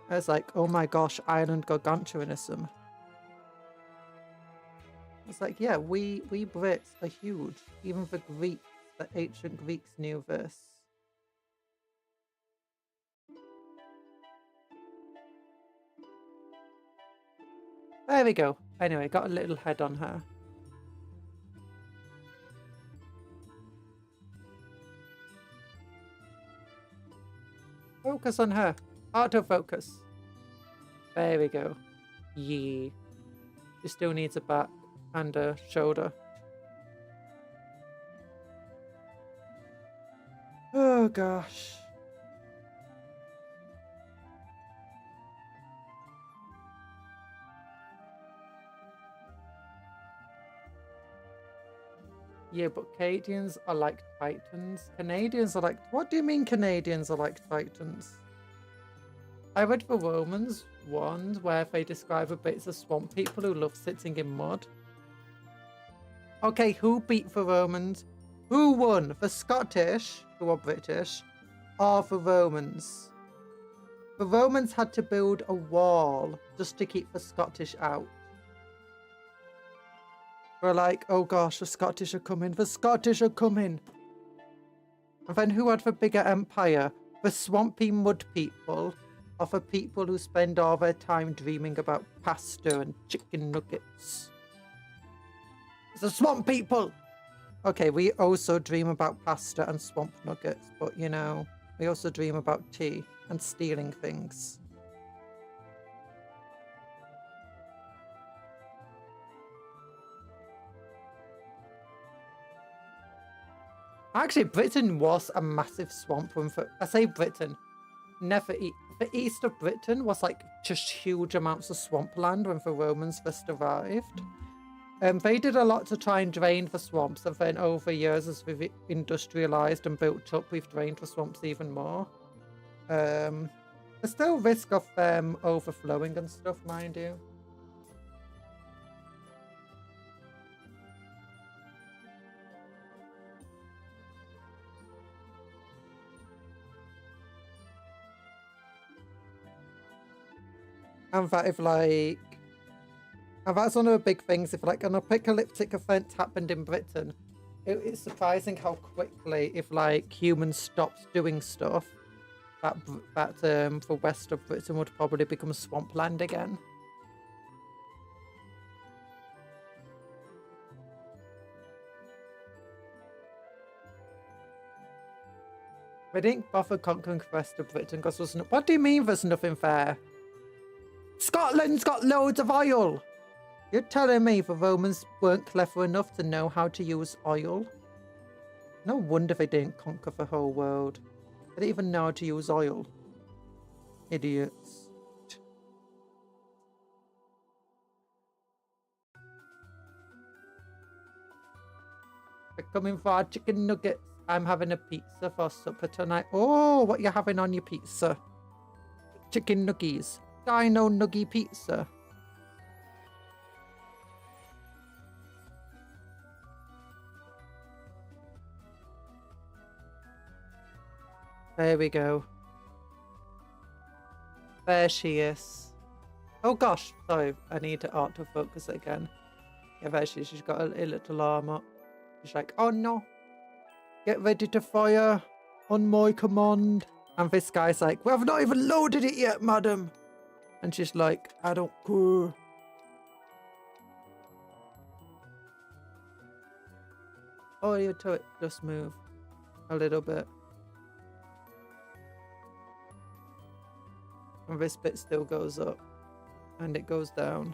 I was like, oh my gosh, island gargantuanism. It's like, yeah, we Brits are huge. Even the Greeks, the ancient Greeks knew this. There we go. Anyway, got a little head on her. Focus on her. Autofocus. There we go. Yee. She still needs a back and a shoulder. Oh gosh. Yeah, but Canadians are like Titans. Canadians are like... What do you mean Canadians are like Titans? I read the Romans one where they describe a bit of swamp people who love sitting in mud. Okay, who beat the Romans? Who won? The Scottish, who are British, or the Romans? The Romans had to build a wall just to keep the Scottish out. We're like, oh gosh, the Scottish are coming. The Scottish are coming. And then who had the bigger empire? The swampy mud people, or the people who spend all their time dreaming about pasta and chicken nuggets? It's the swamp people! Okay, we also dream about pasta and swamp nuggets, but you know, we also dream about tea and stealing things. Actually, Britain was a massive swamp run for... I say Britain. The east of Britain was like just huge amounts of swampland when the Romans first arrived. They did a lot to try and drain the swamps, and then over years as we've industrialised and built up, we've drained the swamps even more. There's still risk of them overflowing and stuff, mind you. And that if like... And that's one of the big things, if like an apocalyptic event happened in Britain, it's surprising how quickly, if like humans stopped doing stuff, that the west of Britain would probably become swampland again. We didn't bother conquering the rest of Britain because there's no... What do you mean there's nothing there? Scotland's got loads of oil! You're telling me the Romans weren't clever enough to know how to use oil? No wonder they didn't conquer the whole world. They didn't even know how to use oil. Idiots. We're coming for our chicken nuggets. I'm having a pizza for supper tonight. Oh, what you having on your pizza? Chicken nuggies. Dino nuggy pizza. There we go. There she is. Oh gosh, sorry, I need to autofocus it again. Yeah, there she is. She's got a little arm up. She's like, oh no. Get ready to fire on my command. And this guy's like, well, I've not even loaded it yet, madam. And she's like, I don't care. Oh, your turret just move a little bit. And this bit still goes up. And it goes down.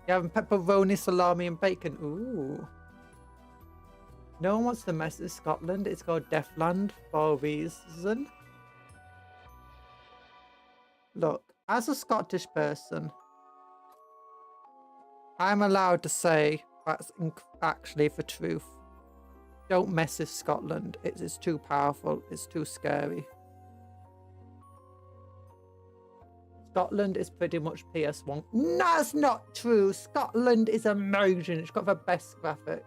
You having pepperoni, salami and bacon? Ooh. No one wants to mess with Scotland. It's called Deathland for a reason. Look, as a Scottish person, I'm allowed to say that's actually the truth. Don't mess with Scotland. It's too powerful. It's too scary. Scotland is pretty much PS1. That's not true. Scotland is amazing. It's got the best graphics.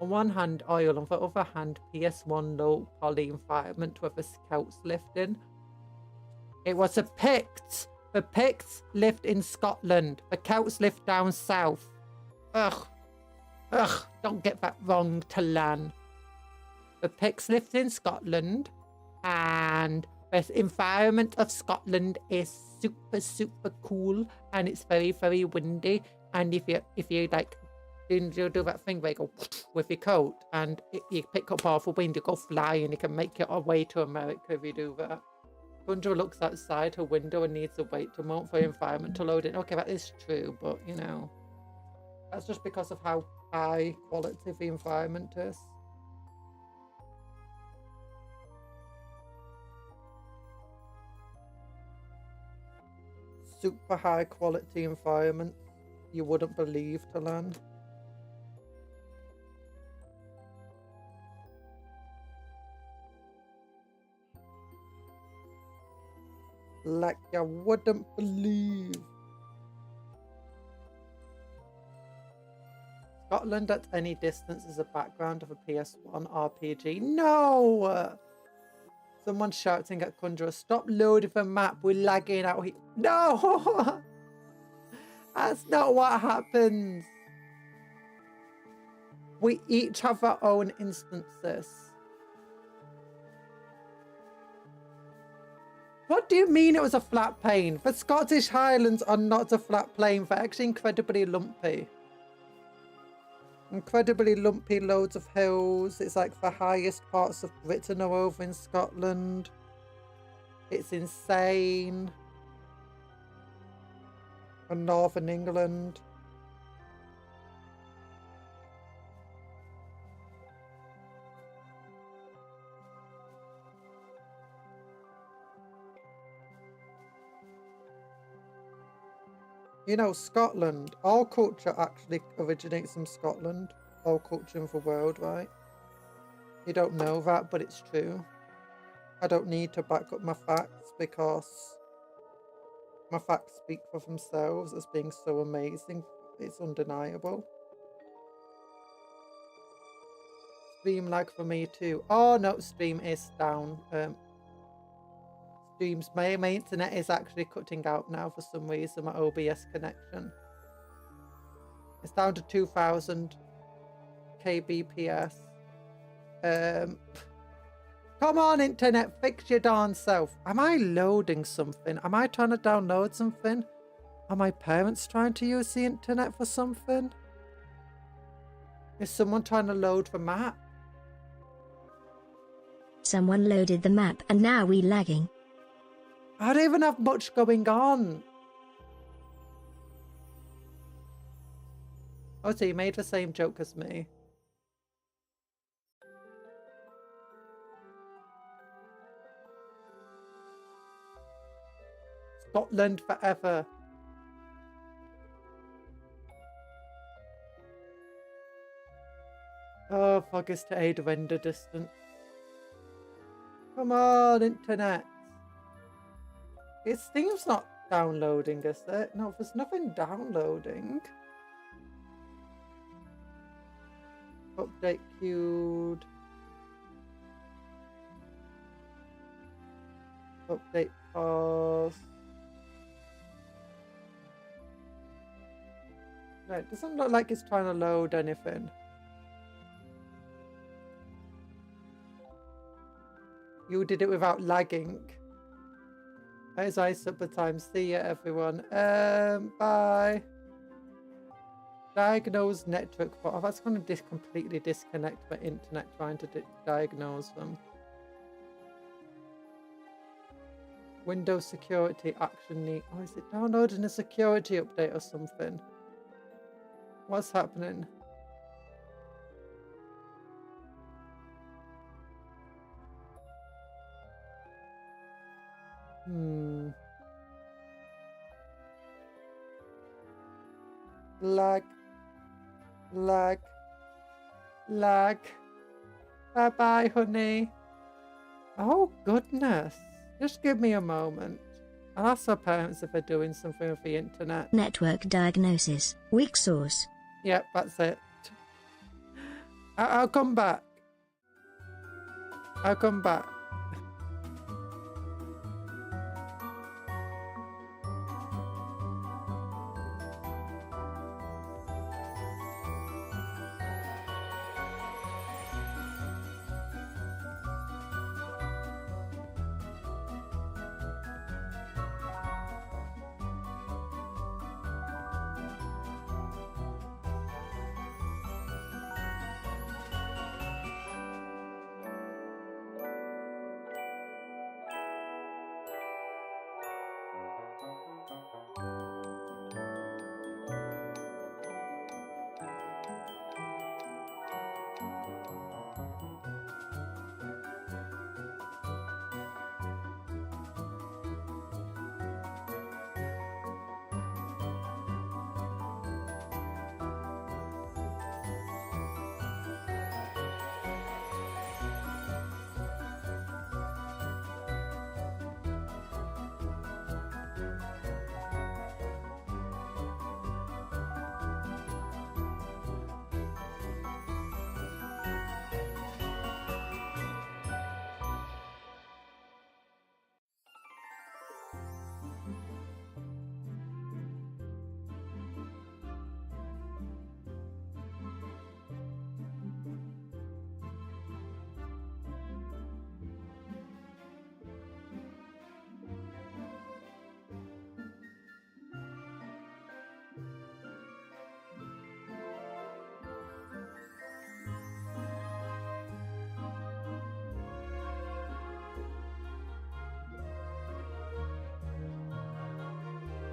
On one hand, oil. On the other hand, PS1 low poly environment with the Celts lived in. It was the Picts. The Picts lived in Scotland. The Celts lived down south. Ugh. Ugh. Don't get that wrong, Talan. The Picts lived in Scotland. And the environment of Scotland is super, super cool. And it's very, very windy. And if you like, you do that thing where you go with your coat. And you pick up half the wind, you go fly. And you can make your way to America if you do that. Conjuror looks outside her window and needs to wait a moment for the environment to load in. Okay, that is true, but you know, that's just because of how high quality the environment is. Super high quality environment. You wouldn't believe, Talan. Like you wouldn't believe. Scotland at any distance is a background of a PS1 RPG. No! Someone's shouting at Conjuror, stop loading the map, we're lagging out here. No! That's not what happens. We each have our own instances. What do you mean it was a flat plane? The Scottish Highlands are not a flat plane. They're actually incredibly lumpy. Incredibly lumpy, loads of hills. It's like the highest parts of Britain are over in Scotland. It's insane. And Northern England. You know, Scotland, all culture actually originates from Scotland. All culture in the world, right? You don't know that, but it's true. I don't need to back up my facts because my facts speak for themselves as being so amazing. It's undeniable. Stream lag for me too. Oh no, stream is down. My internet is actually cutting out now for some reason, my OBS connection. It's down to 2000 kbps. Come on, internet, fix your darn self. Am I loading something? Am I trying to download something? Are my parents trying to use the internet for something? Is someone trying to load the map? Someone loaded the map and now we lagging. I don't even have much going on. Oh, so you made the same joke as me. Scotland forever. Oh, focus to aid render distance. Come on, internet. Steam's not downloading, is it? No, there's nothing downloading. Update queued. Update pause. No, it doesn't look like it's trying to load anything. You did it without lagging. That is iSuper time. See ya, everyone. Bye. Diagnose network. Oh, that's going to completely disconnect my internet trying to diagnose them. Windows security action need. Oh, is it downloading a security update or something? What's happening? Lag. Lag. Lag. Bye-bye, honey. Oh, goodness. Just give me a moment. I'll ask our parents if they're doing something with the internet. Network diagnosis. Weak source. Yep, that's it. I'll come back. I'll come back.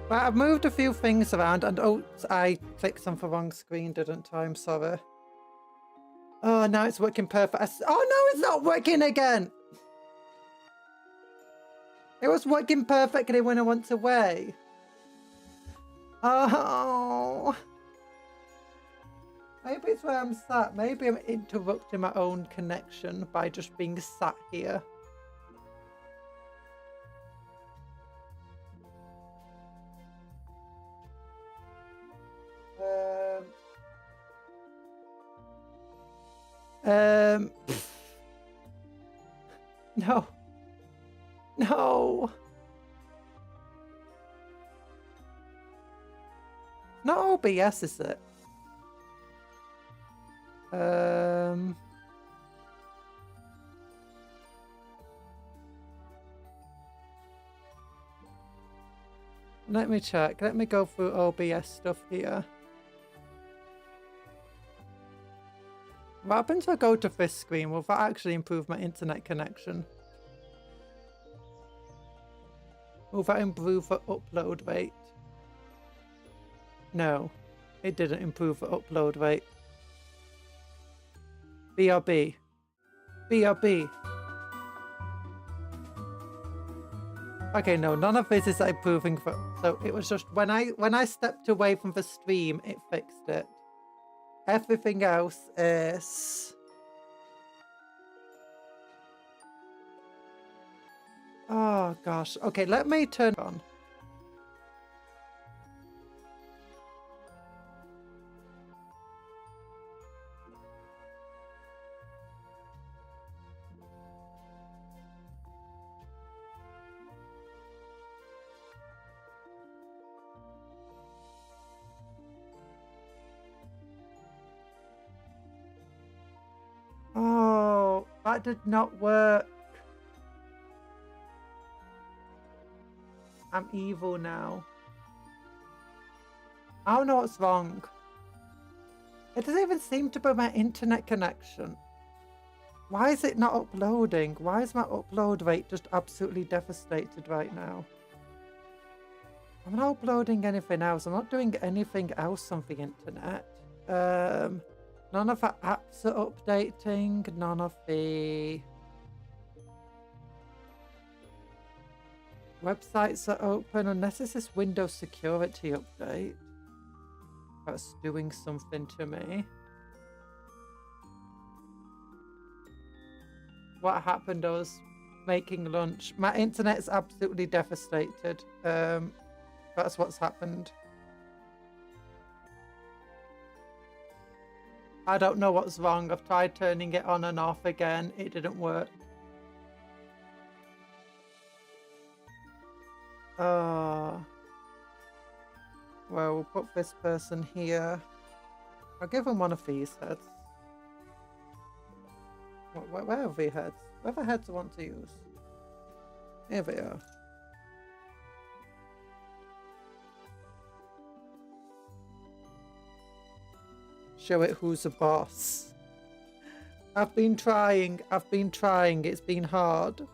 Well, I've moved a few things around and oh, I clicked on the wrong screen, didn't I? I'm sorry. Oh, now it's working perfect. Oh no, it's not working again. It was working perfectly when I went away. Oh. Maybe it's where I'm sat. Maybe I'm interrupting my own connection by just being sat here. No. No. Not OBS, is it? Let me check. Let me go through OBS stuff here. What happens if I go to this screen? Will that actually improve my internet connection? Will that improve the upload rate? No. It didn't improve the upload rate. BRB. BRB. Okay, no, none of this is improving. So it was just when I stepped away from the stream, it fixed it. Everything else is... Oh gosh. Okay, let me turn on. Oh, that did not work. I'm evil now. I don't know what's wrong. It doesn't even seem to be my internet connection. Why is it not uploading? Why is my upload rate just absolutely devastated right now? I'm not uploading anything else. I'm not doing anything else on the internet. None of the apps are updating. None of the websites are open unless it's this Windows security update. That's doing something to me. What happened? I was making lunch. My internet's absolutely devastated. That's what's happened. I don't know what's wrong. I've tried turning it on and off again. It didn't work. Well, we'll put this person here. I'll give him one of these heads. Where are the heads? Where are the heads I want to use? Here they are. Show it who's the boss. I've been trying. It's been hard.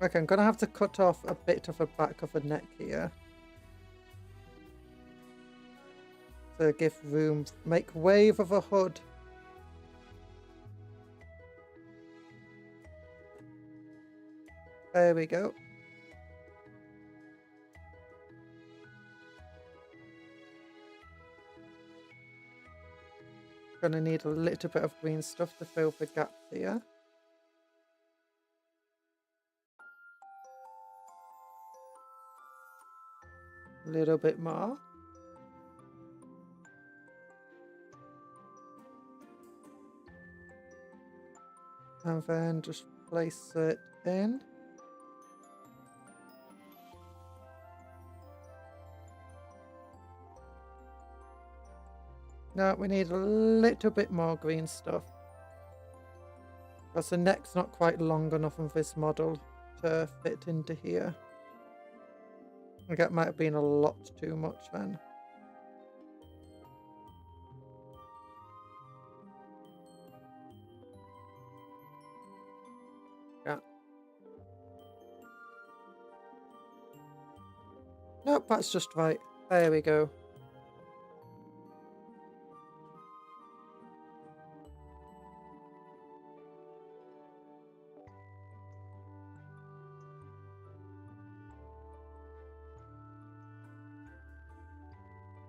Okay, I'm gonna have to cut off a bit of the back of the neck here. To give room, make way for the hood. There we go. Gonna need a little bit of green stuff to fill the gaps here. A little bit more. And then just place it in. Now we need a little bit more green stuff. Because the neck's not quite long enough on this model to fit into here. I think that might have been a lot too much then. Yeah. Nope, that's just right. There we go.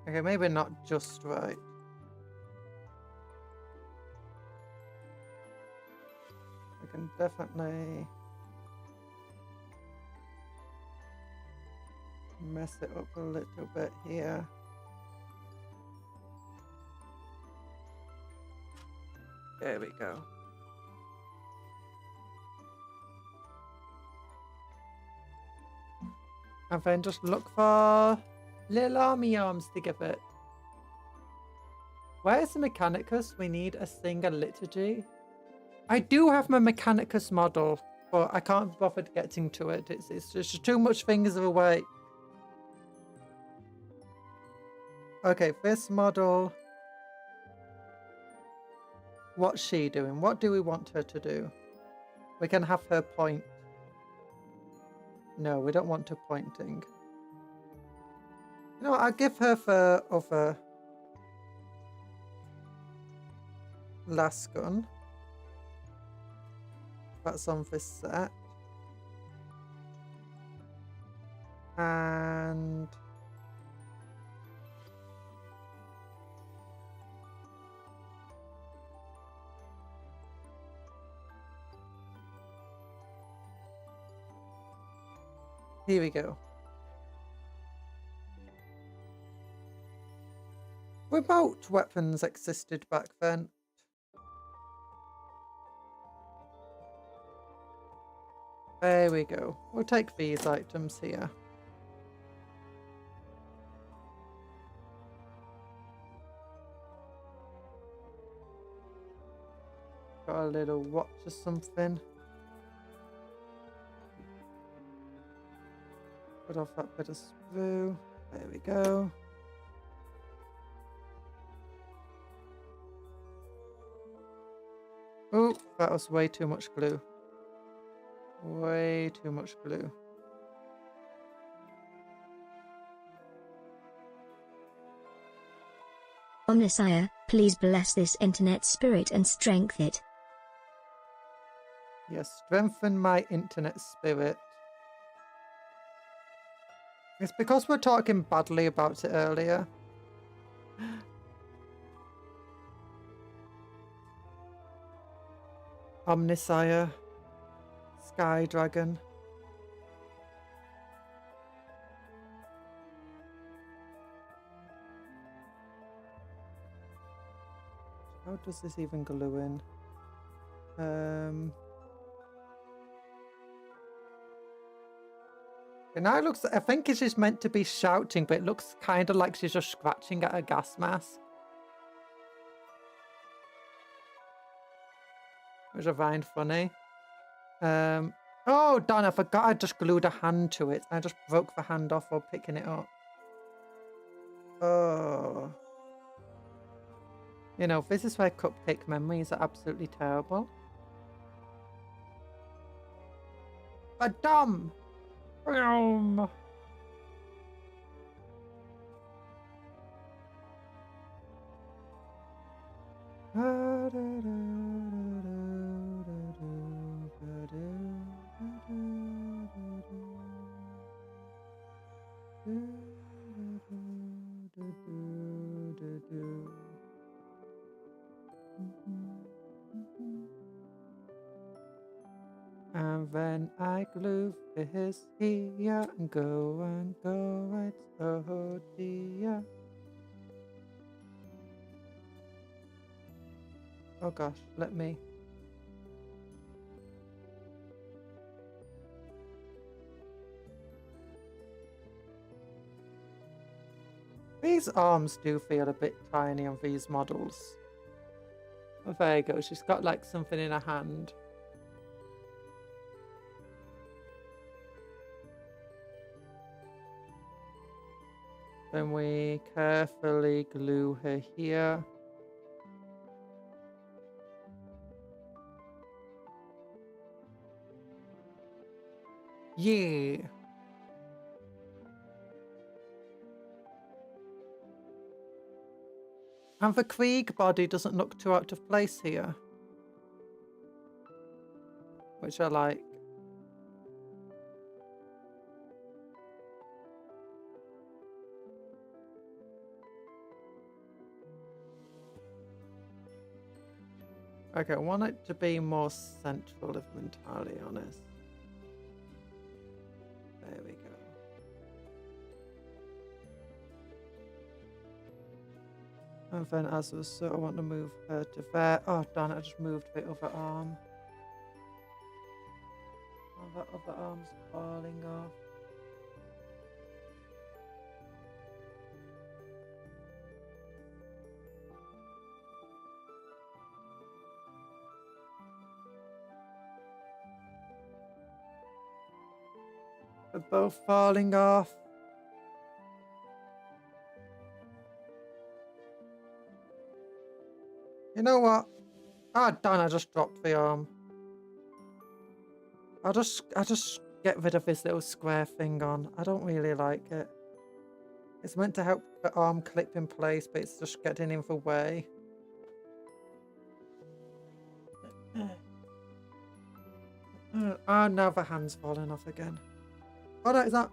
Okay, maybe not just right. I can definitely mess it up a little bit here. There we go. And then just look for little army arms to give it. Where's the Mechanicus? We need a single liturgy. I do have my Mechanicus model, but I can't bother getting to it. It's just too much fingers away. Okay, this model. What's she doing? What do we want her to do? We can have her point. No, we don't want her pointing. You know what? I'll give her for other last gun. That's on this set. And here we go. Remote weapons existed back then. There we go. We'll take these items here. Got a little watch or something. Put off that bit of sprue. There we go. Oh, that was way too much glue. Way too much glue. Omnisire, please bless this internet spirit and strengthen it. Yes, strengthen my internet spirit. It's because we're talking badly about it earlier. Omnisire. Sky Dragon. How does this even glue in? And now it looks, I think it's just meant to be shouting, but it looks kind of like she's just scratching at a gas mask. Which I find funny. Oh, darn, I forgot I just glued a hand to it. I just broke the hand off while picking it up. Oh. You know, this is why cupcake memories are absolutely terrible. But dumb! And when I glue this here and go, it's oh dear. Oh gosh, let me. These arms do feel a bit tiny on these models. Oh, there you go. She's got like something in her hand. Then we carefully glue her here. Yeah. And the Krieg body doesn't look too out of place here. Which I like. Okay, I want it to be more central, if I'm entirely honest. There we go. And then as a sort, I want to move her to there. Oh, darn it, I just moved the other arm. Oh, that other arm's falling off. They're both falling off. You know what? Ah, darn, I just dropped the arm. I'll just get rid of this little square thing on. I don't really like it. It's meant to help the arm clip in place, but it's just getting in the way. Oh, now the hand's falling off again. Oh, no, is that...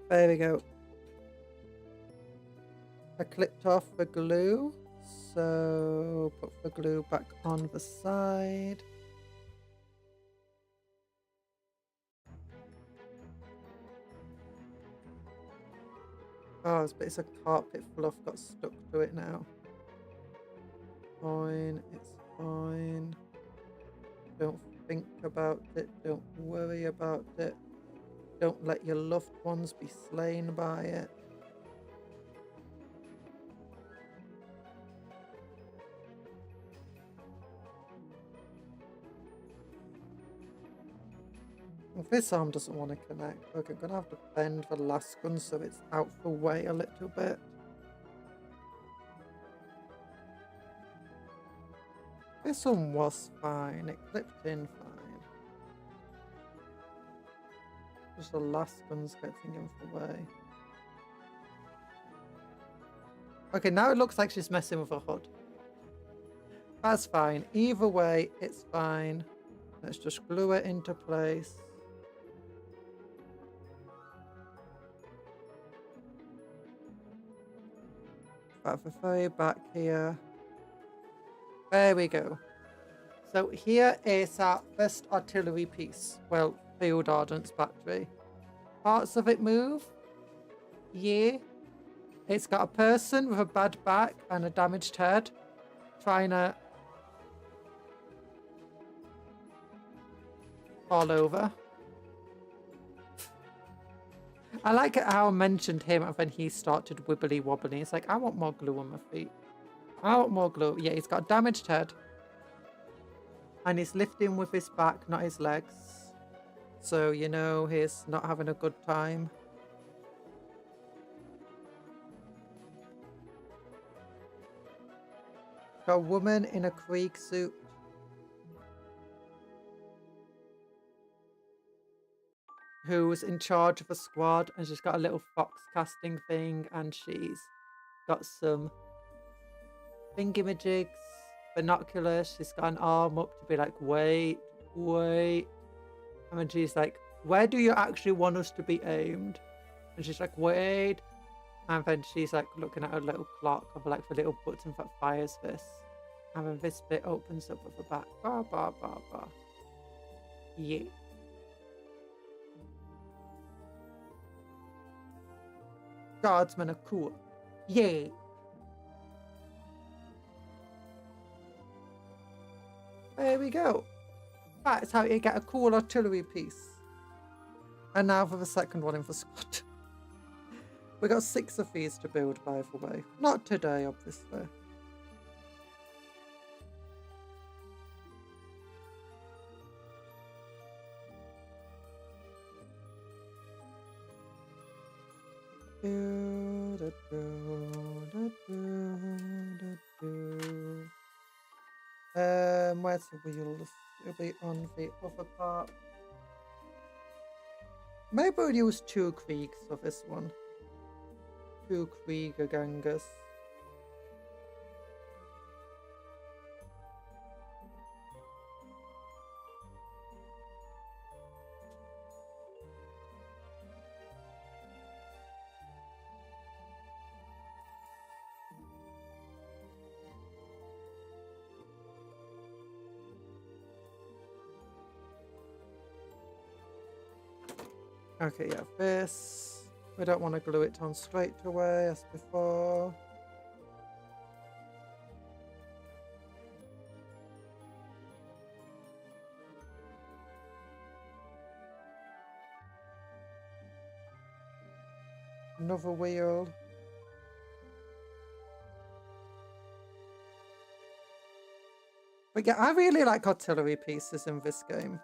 There we go. I clipped off the glue, so put the glue back on the side. Oh, this bits of carpet fluff got stuck to it now. Fine, it's fine. Don't think about it, don't worry about it. Don't let your loved ones be slain by it. If this arm doesn't want to connect, look, I'm going to have to bend the last one so it's out the way a little bit. This one was fine, it clipped in fine. Just the last one's getting in the way. Okay, now it looks like she's messing with her hood. That's fine. Either way, it's fine. Let's just glue it into place. At the very back here. There we go. So here is our first artillery piece. Well, field ordnance battery. Parts of it move. Yeah. It's got a person with a bad back and a damaged head trying to fall over. I like how I mentioned him and then he started wibbly wobbly. It's like, I want more glue on my feet. I want more glue. Yeah, he's got a damaged head. And he's lifting with his back, not his legs. So, you know, he's not having a good time. Got a woman in a Krieg suit. Who's in charge of a squad, and she's got a little fox casting thing, and she's got some thingamajigs, binoculars. She's got an arm up to be like, wait. And then she's like, where do you actually want us to be aimed? And she's like, wait. And then she's like looking at her little clock of like the little button that fires this. And then this bit opens up at the back. Bah, bah, bah, bah. Yeah. Guardsmen are cool. Yay. There we go. That's how you get a cool artillery piece. And now for the second one in the squad. We got 6 of these to build, by the way. Not today, obviously. Where's the wheels? It'll be on the other part. Maybe we'll use 2 Kriegs for this one. 2 Krieger gangers. Okay, yeah, this. We don't want to glue it on straight away as before. Another wheel. But yeah, I really like artillery pieces in this game.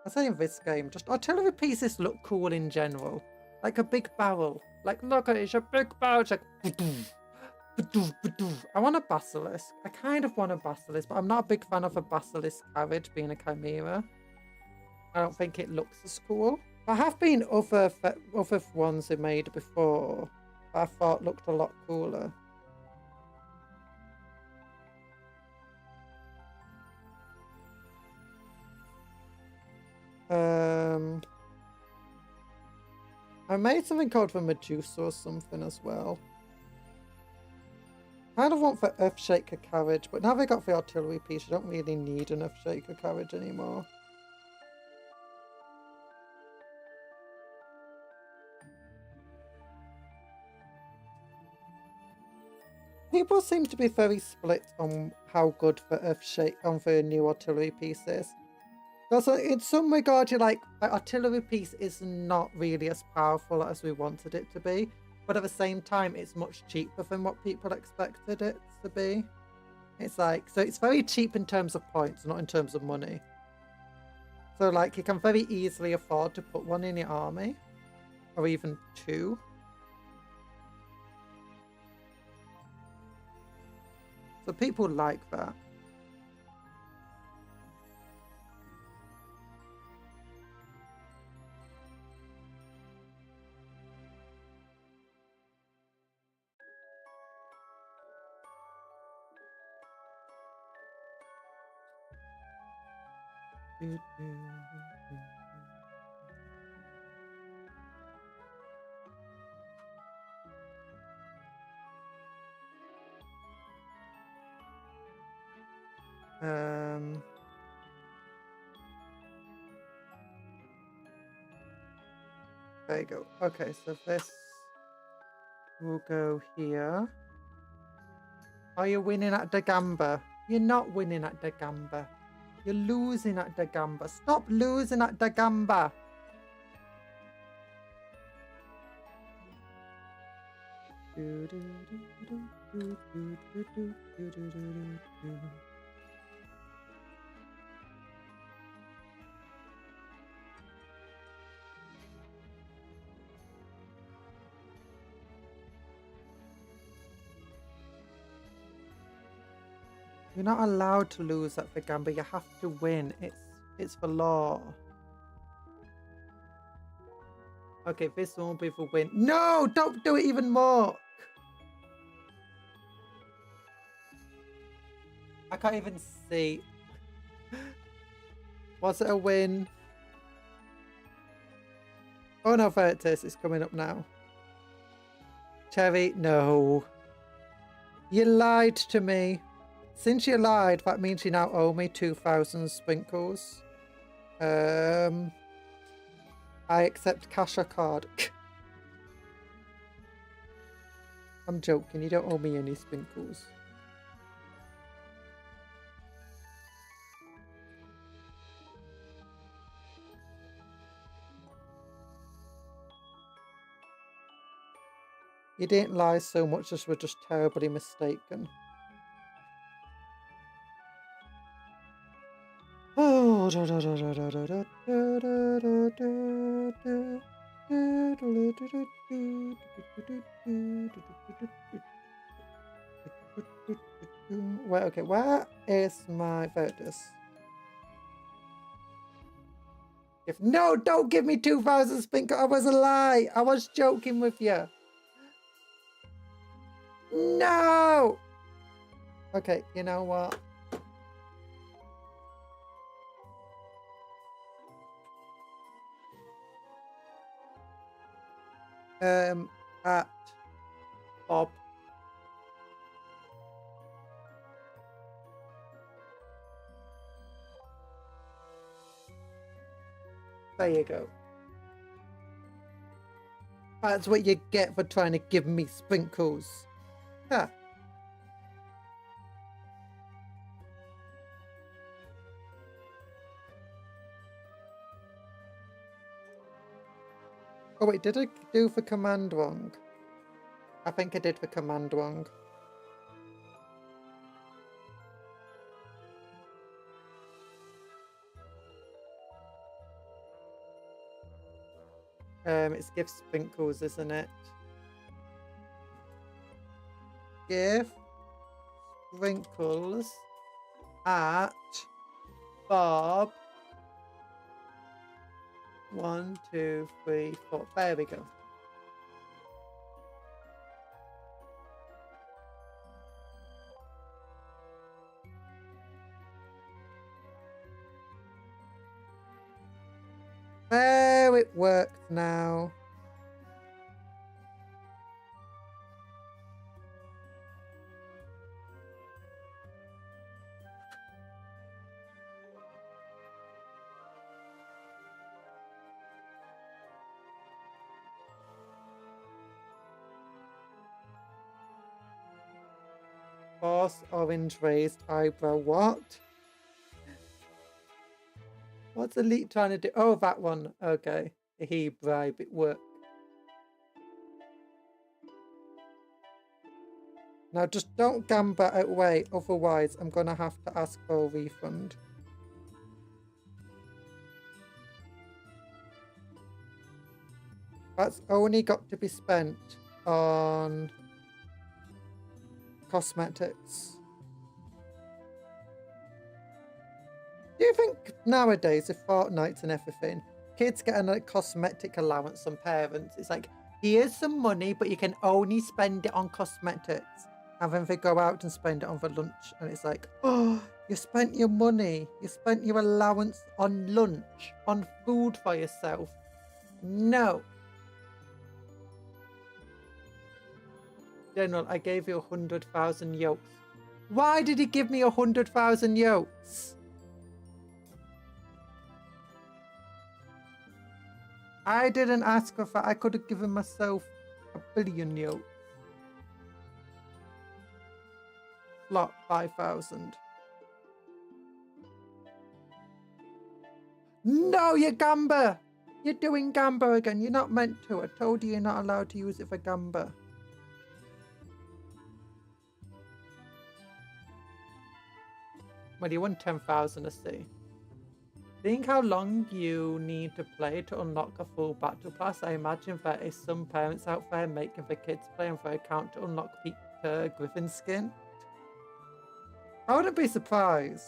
I say in this game, just artillery pieces look cool in general. Like a big barrel. Like, look at it, it's a big bow. It's like, I want a basilisk. I kind of want a basilisk, but I'm not a big fan of a basilisk carriage being a chimera. I don't think it looks as cool. There have been other ones they made before that I thought looked a lot cooler. I made something called the Medusa or something as well. Kind of want the Earthshaker carriage, but now they got the artillery piece, you don't really need an Earthshaker carriage anymore. People seem to be very split on how good the new artillery piece is. Because in some regard, you're like, the artillery piece is not really as powerful as we wanted it to be. But at the same time, it's much cheaper than what people expected it to be. It's like, so it's very cheap in terms of points, not in terms of money. So like, you can very easily afford to put one in your army. Or even two. So people like that. There you go. Okay, so this will go here. Are you winning at the Gamba? You're not winning at the Gamba. You're losing at the Gamba. Stop losing at the Gamba. You're not allowed to lose at the Gamba. You have to win. It's the law. Okay, this won't be the win. No, don't do it even more. I can't even see. Was it a win? Oh no, there it is. It's coming up now. Cherry, no. You lied to me. Since you lied, that means you now owe me 2,000 sprinkles. I accept cash or card. I'm joking, you don't owe me any sprinkles. You didn't lie so much as we're just terribly mistaken. Oh, well, okay, where is my Virtus? No, don't give me 2,000 sprinkles. I was a lie. I was joking with you. No! Okay, you know what? At Bob. There you go. That's what you get for trying to give me sprinkles. Huh. Oh wait, did I do the command wrong? I think I did the command wrong. It's GiveSprinkles, isn't it? GiveSprinkles at Bob 1, 2, 3, 4. There we go. There, it worked now. Boss orange raised eyebrow. What? What's Elite trying to do? Oh, that one. Okay. He bribe. It worked. Now just don't gamble it away. Otherwise, I'm going to have to ask for a refund. That's only got to be spent on cosmetics. Do you think nowadays, with Fortnite and everything, kids get a cosmetic allowance from parents? It's like, here's some money, but you can only spend it on cosmetics. And then they go out and spend it on the lunch. And it's like, oh, you spent your money. You spent your allowance on lunch, on food for yourself. No. General, I gave you 100,000 yolks. Why did he give me 100,000 yolks? I didn't ask for that. I could have given myself 1 billion yolks. Slot 5,000. No, you gamba! You're doing gamba again. You're not meant to. I told you you're not allowed to use it for gamba. Well, you won 10,000 a see. Think how long you need to play to unlock a full battle pass. I imagine there is some parents out there making their kids play on their account to unlock Peter Griffin's skin. I wouldn't be surprised,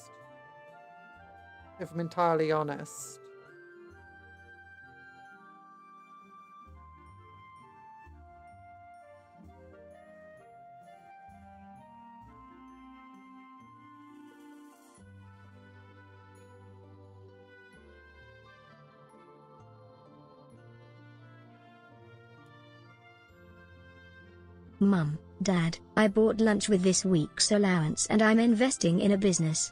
if I'm entirely honest. Mum, Dad, I bought lunch with this week's allowance and I'm investing in a business.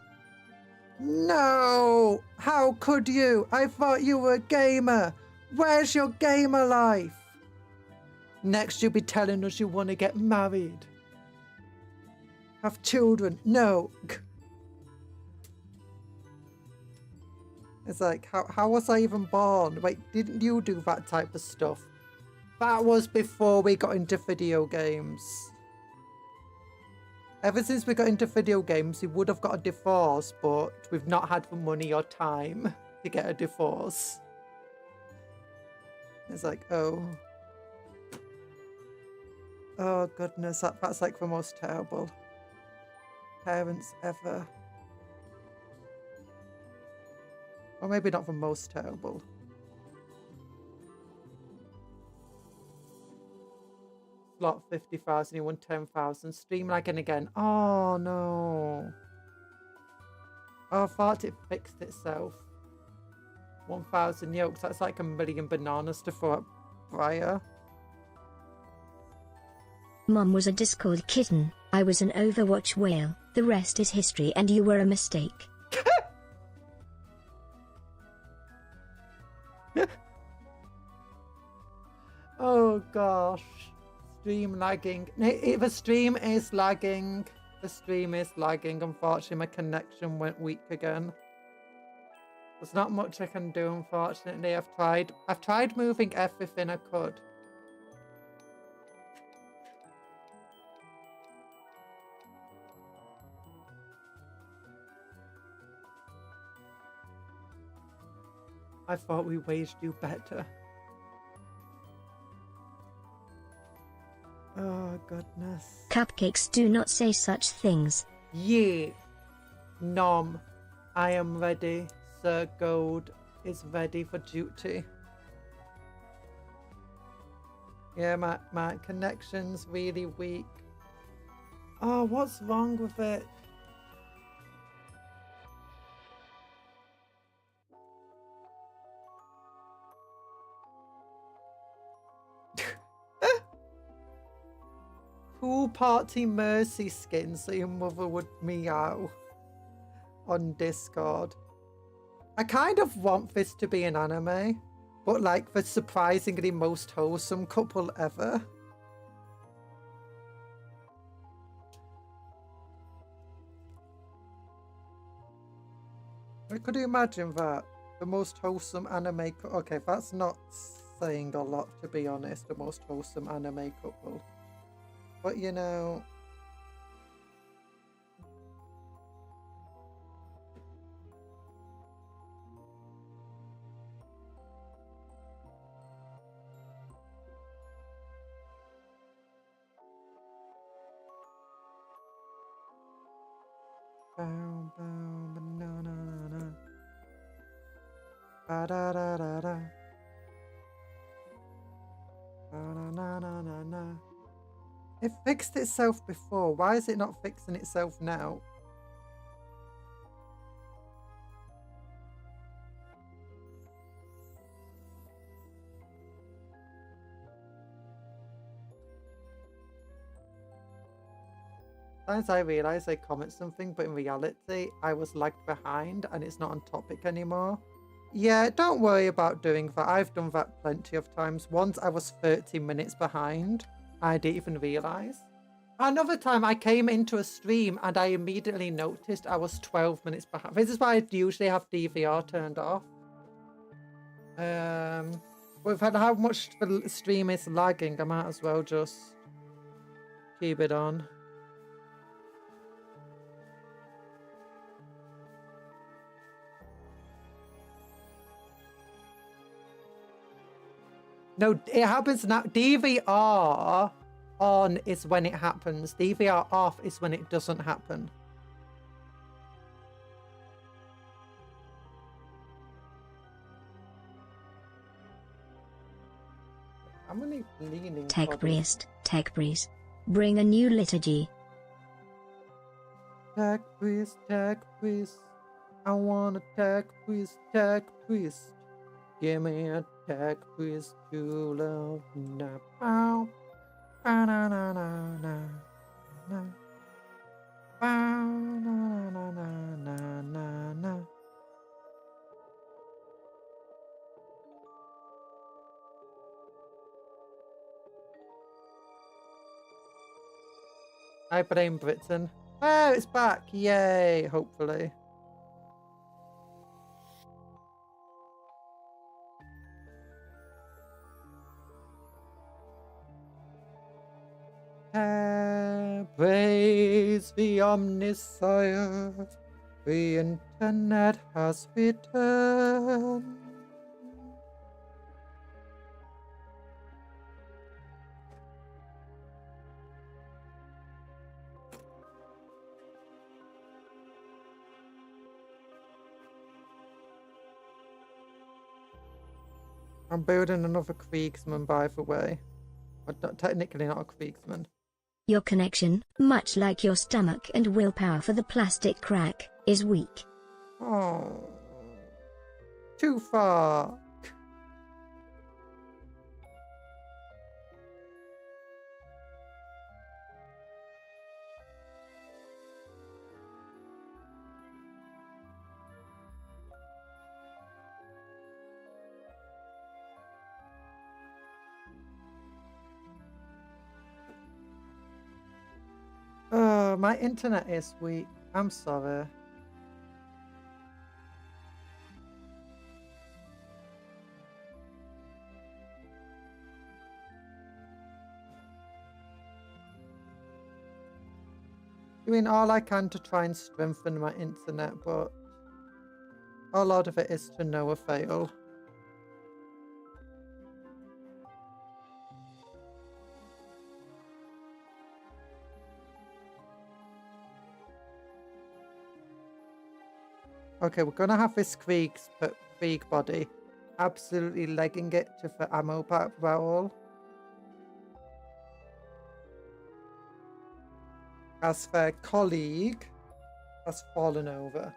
No! How could you? I thought you were a gamer. Where's your gamer life? Next you'll be telling us you want to get married. Have children. No. It's like, how was I even born? Wait, didn't you do that type of stuff? That was before we got into video games. Ever since we got into video games, we would have got a divorce, but we've not had the money or time to get a divorce. It's like, oh. Oh, goodness, that's like the most terrible parents ever. Or maybe not the most terrible. Slot 50,000, you won 10,000. Stream lagging again. Oh no. Oh, I thought it fixed itself. 1,000 yolks. That's like 1 million bananas to throw at Briar. Mum was a Discord kitten. I was an Overwatch whale. The rest is history and you were a mistake. Oh gosh. Stream lagging. The stream is lagging. The stream is lagging. Unfortunately, my connection went weak again. There's not much I can do, unfortunately. I've tried moving everything I could. I thought we waged you better. Oh goodness. Cupcakes do not say such things. Yeet. Nom. I am ready. Sir Gold is ready for duty. Yeah, my connection's really weak. Oh, what's wrong with it? Pool party mercy skin so your mother would meow on Discord. I kind of want this to be an anime, but like the surprisingly most wholesome couple ever. Could you imagine that? The most wholesome anime okay, that's not saying a lot, to be honest, the most wholesome anime couple. But you know... Bow, bow, banana, ba da da da da. Ba na na na na. It fixed itself before. Why is it not fixing itself now? Sometimes I realise I comment something, but in reality, I was lagged behind and it's not on topic anymore. Yeah, don't worry about doing that. I've done that plenty of times. Once I was 30 minutes behind. I didn't even realise. Another time I came into a stream and I immediately noticed I was 12 minutes behind. This is why I usually have DVR turned off. With how much the stream is lagging, I might as well just keep it on. No, it happens now. DVR on is when it happens. DVR off is when it doesn't happen. How many leaning Tech priest. Bring a new liturgy. Tech priest. I want a tech priest. Give me a tech priest to love now. Bow. Ba na na na na na. Bow na na na na na na. I blame Britain. Oh, it's back. Yay, hopefully. Praise the Omniscient, the internet has returned. I'm building another Kriegsman, by the way. But technically not a Kriegsman. Your connection, much like your stomach and willpower for the plastic crack, is weak. Oh, too far. Oh, my internet is weak. I'm sorry. Doing all I can to try and strengthen my internet, but a lot of it is to no avail. Okay, we're gonna have this Krieg body absolutely legging it to the ammo barrel. As their colleague has fallen over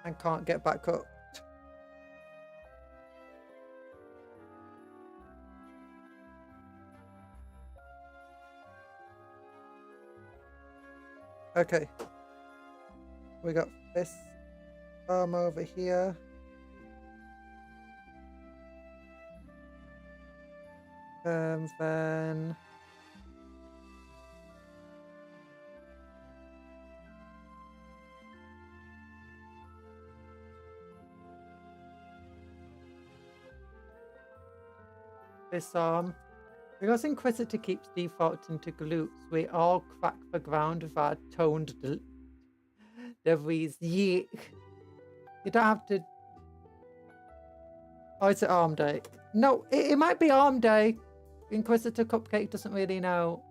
and can't get back up. Okay. We got this arm over here. And then this arm. Because Inquisitor keeps defaulting to glutes, we all crack the ground with our toned deliveries. Yeet. You don't have to... Oh, it's arm day. No, it might be arm day. Inquisitor Cupcake doesn't really know.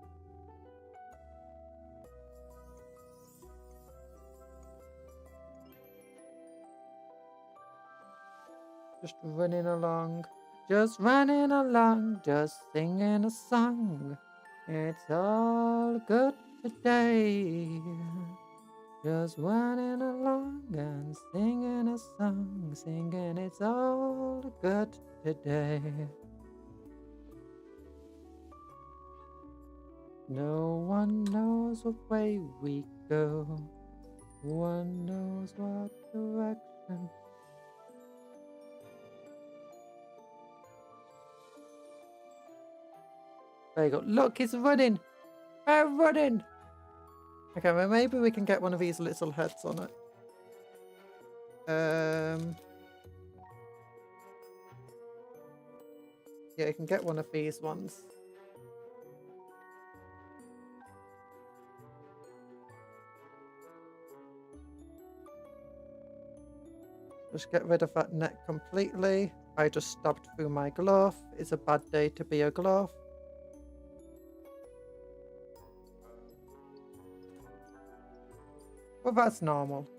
Just running along. Just running along, just singing a song. It's all good today. Just running along and singing a song. Singing it's all good today. No one knows what way we go. One knows what direction. There you go. Look, it's running. They're running. Okay, well, maybe we can get one of these little heads on it. Yeah, you can get one of these ones. Just get rid of that neck completely. I just stabbed through my glove. It's a bad day to be a glove. Well, that's normal.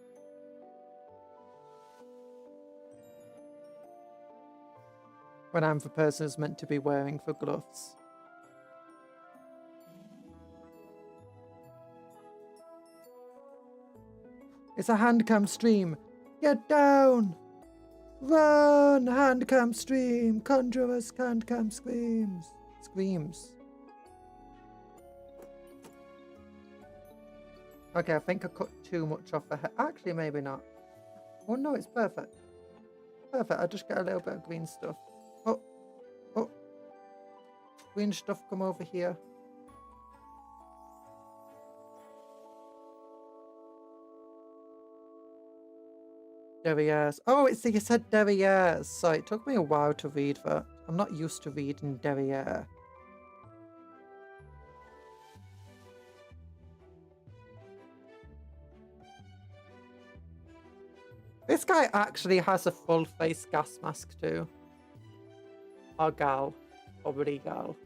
When I'm the person who's meant to be wearing the gloves. It's a handcam stream. Get down! Run! Handcam stream! Conjurer's handcam screams. Screams. Okay, I think I cut too much off the head. Actually, maybe not. Oh no, it's perfect. Perfect, I just get a little bit of green stuff. Oh. Oh. Green stuff, come over here. Derriere. Oh, it's you said derriere. Sorry, it took me a while to read that. I'm not used to reading derriere. This guy actually has a full face gas mask too. Or gal. Probably gal.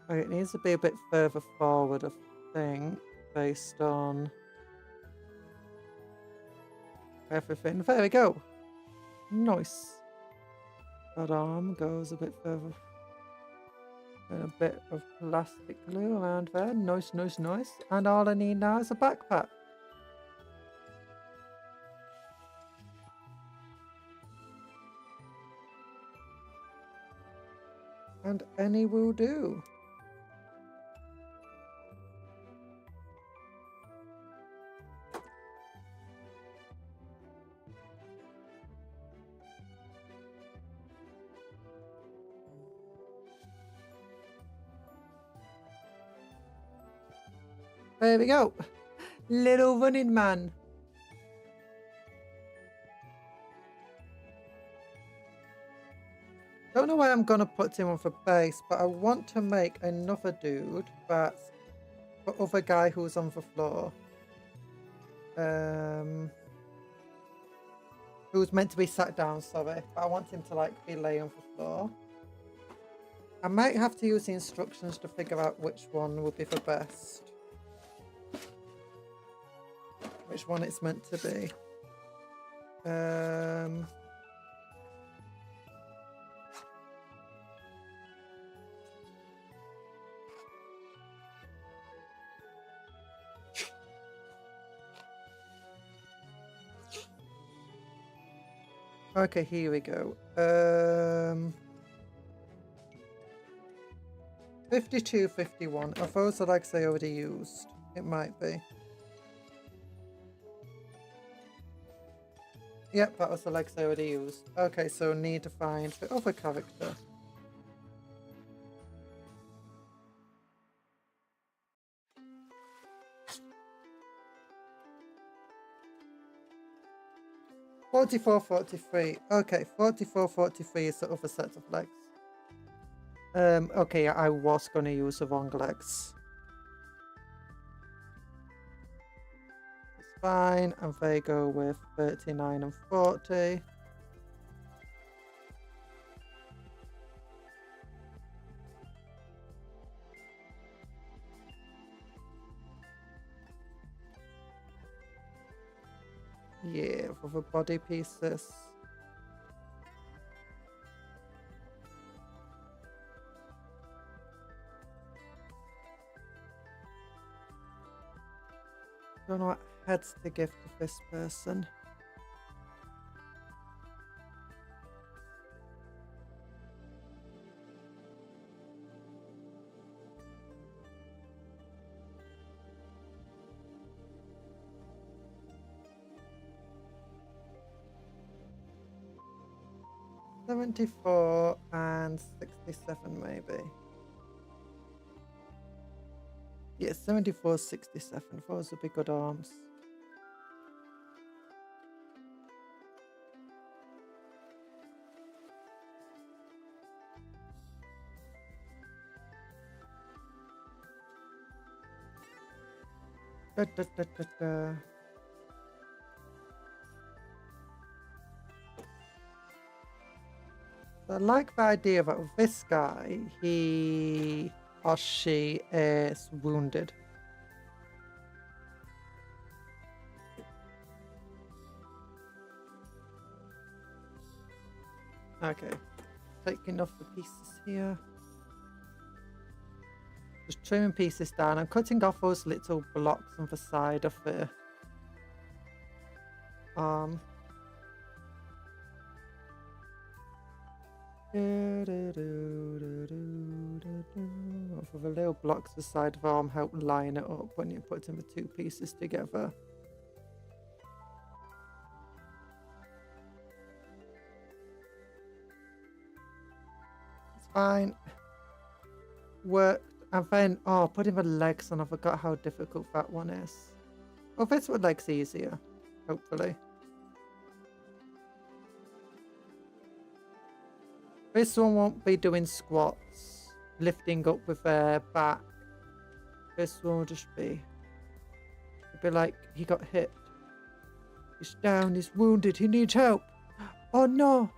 Okay, it needs to be a bit further forward, I think, based on everything. There we go. Nice. That arm goes a bit further. And a bit of plastic glue around there. Nice, nice, nice. And all I need now is a backpack. And any will do. There we go. Little running man. Don't know where I'm going to put him on for base, but I want to make another dude that's the other guy who's on the floor. Who's meant to be sat down, sorry. But I want him to like be laying on the floor. I might have to use the instructions to figure out which one would be the best. Which one it's meant to be. Okay, here we go. 52, 51. Are those the legs I already used? It might be. Yep, that was the legs I already used. Okay, so need to find the other character. $44, $43. Okay, $44, $43 is the other set of legs. Okay, I was going to use the wrong legs. It's fine, and they go with 39 and 40. Yeah, for the body pieces. Don't know what heads to give to this person. $74 and $67 maybe. Yeah, 74, 67. Those would be good arms. Da, da, da, da, da. I like the idea that with this guy, he or she is wounded. Okay, taking off the pieces here. Just trimming pieces down. I'm cutting off those little blocks on the side of the arm. For the little blocks the side of the arm help line it up when you're putting the two pieces together. It's fine. Worked. And then, oh, putting the legs on, I forgot how difficult that one is. Oh, this one legs easier, hopefully. This one won't be doing squats, lifting up with their back. This one will just be like he got hit. He's down, he's wounded, he needs help. Oh no!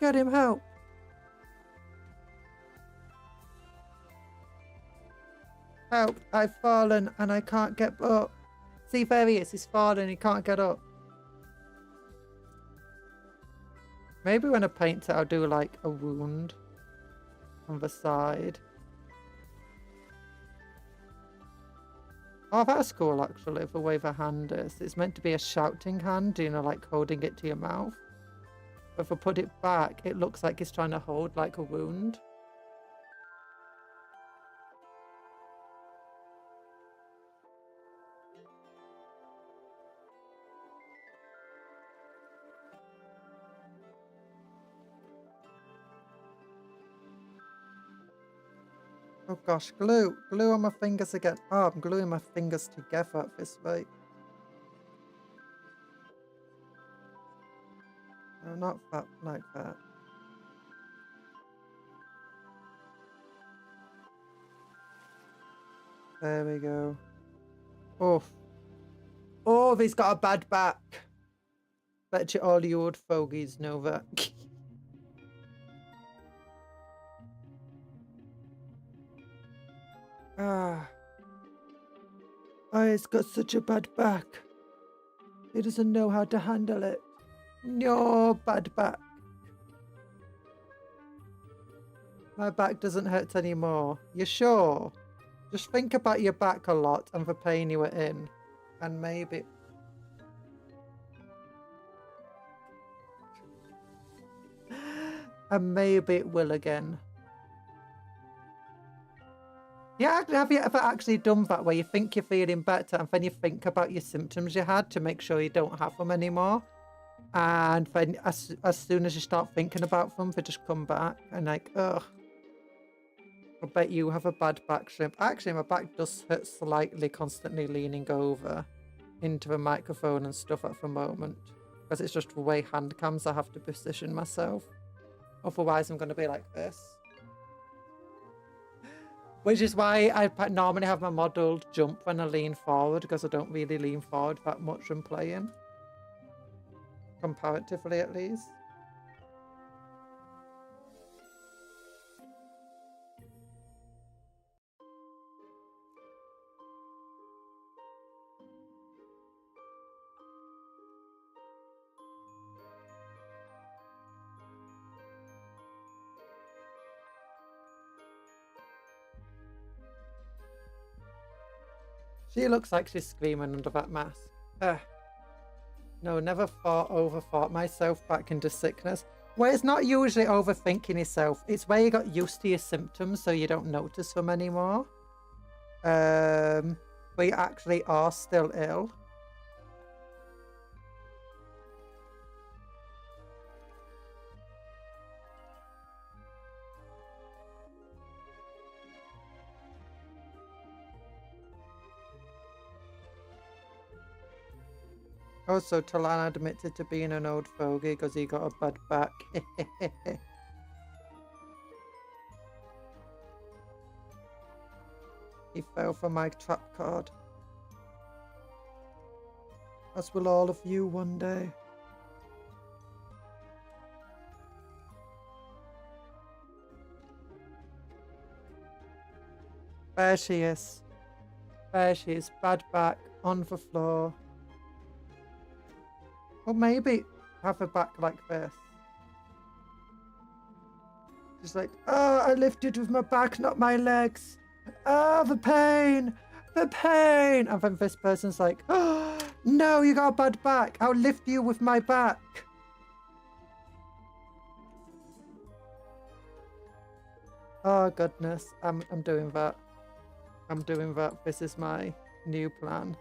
Get him help! Help, I've fallen and I can't get up. See, there he is, he's fallen, he can't get up. Maybe when I paint it, I'll do like a wound on the side. Oh, that's cool actually, the way the hand is. It's meant to be a shouting hand, you know, like holding it to your mouth. But if I put it back, it looks like he's trying to hold like a wound. Oh gosh, glue. Glue on my fingers again. Oh, I'm gluing my fingers together at this rate. No, not that, like that. There we go. Oh. Oh, he's got a bad back. Bet you all you old fogies know that. Ah. Oh, he's got such a bad back. He doesn't know how to handle it. No, bad back. My back doesn't hurt anymore. You sure? Just think about your back a lot and the pain you were in. And maybe... and maybe it will again. Yeah, have you ever actually done that where you think you're feeling better and then you think about your symptoms you had to make sure you don't have them anymore? And then as soon as you start thinking about them, they just come back and like, ugh. I bet you have a bad back, Shrimp. Actually, my back does hurt slightly constantly leaning over into the microphone and stuff at the moment. Because it's just the way hand cams I have to position myself. Otherwise, I'm going to be like this. Which is why I normally have my modelled jump when I lean forward, because I don't really lean forward that much when playing. Comparatively, at least. She looks like she's screaming under that mask. No, never overthought myself back into sickness. Well, it's not usually overthinking yourself. It's where you got used to your symptoms so you don't notice them anymore. But you actually are still ill. Also, Talan admitted to being an old fogey because he got a bad back. He fell for my trap card. As will all of you one day. There she is. There she is. Bad back on the floor. Or maybe have her back like this. She's like, oh, I lifted with my back, not my legs. Oh, the pain, the pain. And then this person's like, oh, no, you got a bad back. I'll lift you with my back. Oh, goodness. I'm doing that. I'm doing that. This is my new plan.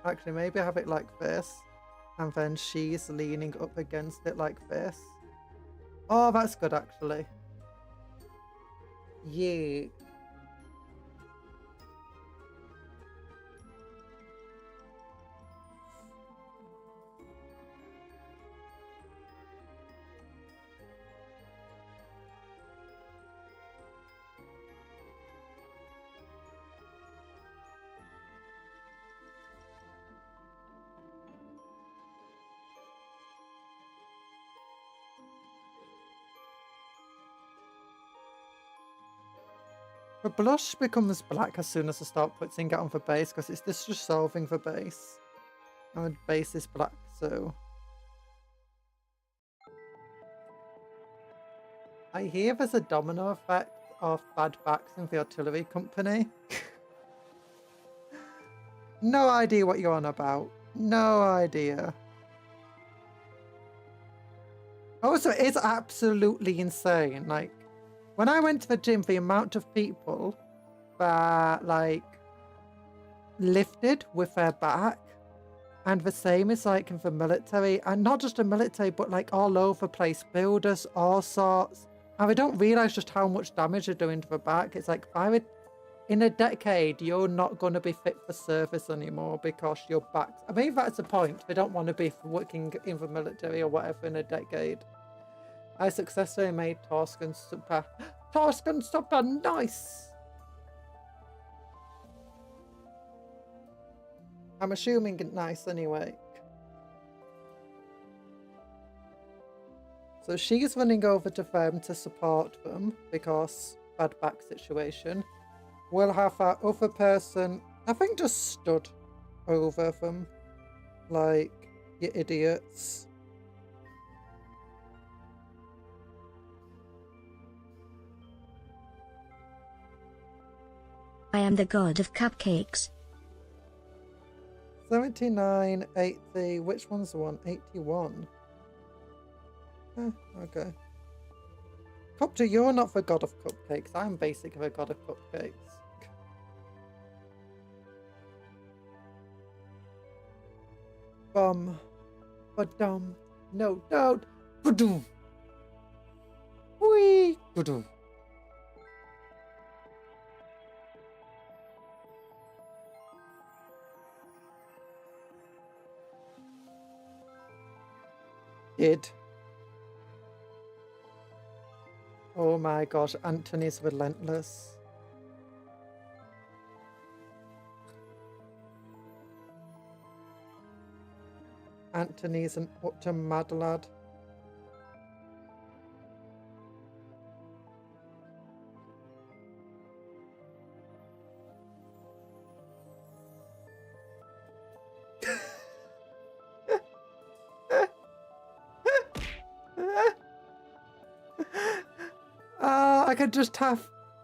Actually, maybe have it like this. And then she's leaning up against it like this. Oh, that's good, actually. Yeah. The blush becomes black as soon as I start putting it on the base, because it's just dissolving the base. And the base is black, so... I hear there's a domino effect of bad backs in the artillery company. No idea what you're on about. No idea. Also, it's absolutely insane. Like, when I went to the gym, the amount of people that, like, lifted with their back, and the same is, like, in the military, and not just the military, but, like, all over the place, builders, all sorts, and they don't realise just how much damage they're doing to the back. It's like, in a decade, you're not going to be fit for service anymore because your back... I mean, that's the point. They don't want to be working in the military or whatever in a decade. I successfully made Torsken super. Torsken super nice! I'm assuming it's nice anyway. So she's running over to them to support them because bad back situation. We'll have our other person, I think, just stood over them. Like, you idiots. I am the god of cupcakes. 79, 80, which one's the one? 81. Okay. Cuptle, you're not the god of cupcakes. I'm basically the god of cupcakes. Ba-dum. No, don't. Ba-doom. Whee. Ba-doom. Did. Oh my gosh, Anthony's relentless. Anthony's an utter mad lad.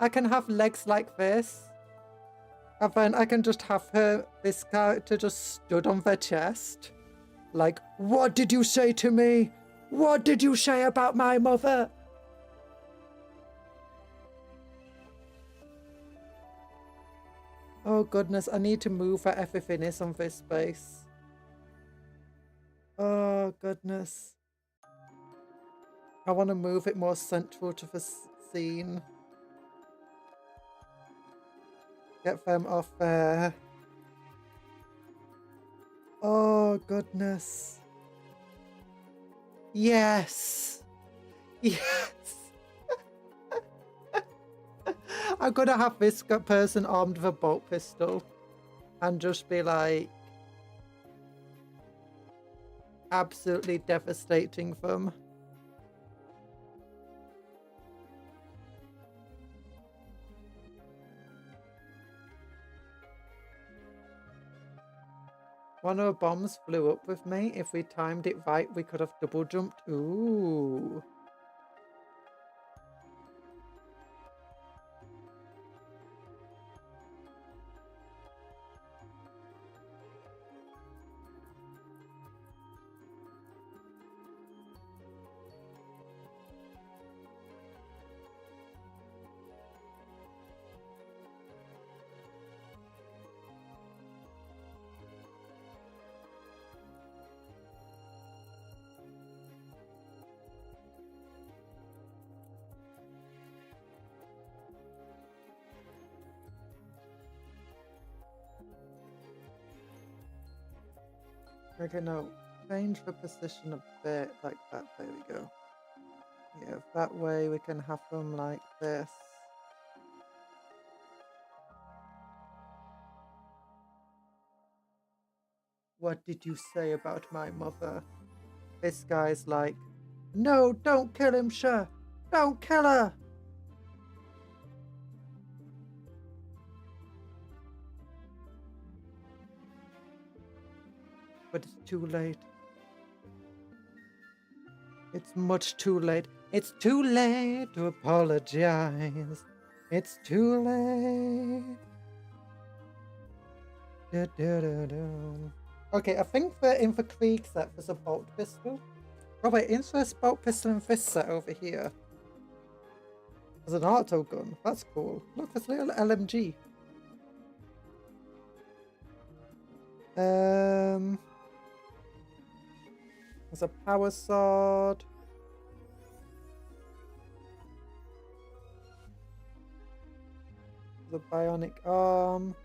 I can have legs like this. And then I can just have this character just stood on their chest. Like, what did you say to me? What did you say about my mother? Oh goodness, I need to move where everything is on this space. Oh goodness. I want to move it more central to the scene. Get them off there. Oh goodness. Yes. Yes. I'm gonna have this person armed with a bolt pistol and just be like absolutely devastating them. One of the bombs blew up with me. If we timed it right, we could have double jumped. Ooh. Okay, no. Change the position a bit like that. There we go. Yeah, that way we can have them like this. What did you say about my mother? This guy's like, no, don't kill him, sure. Don't kill her. But it's too late. It's much too late. It's too late to apologize. It's too late. Okay, I think that in the Krieg set there's a bolt pistol. Oh wait, insert bolt pistol in this set over here. There's an auto gun. That's cool. Look, there's a little LMG. There's a power sword. There's a bionic arm.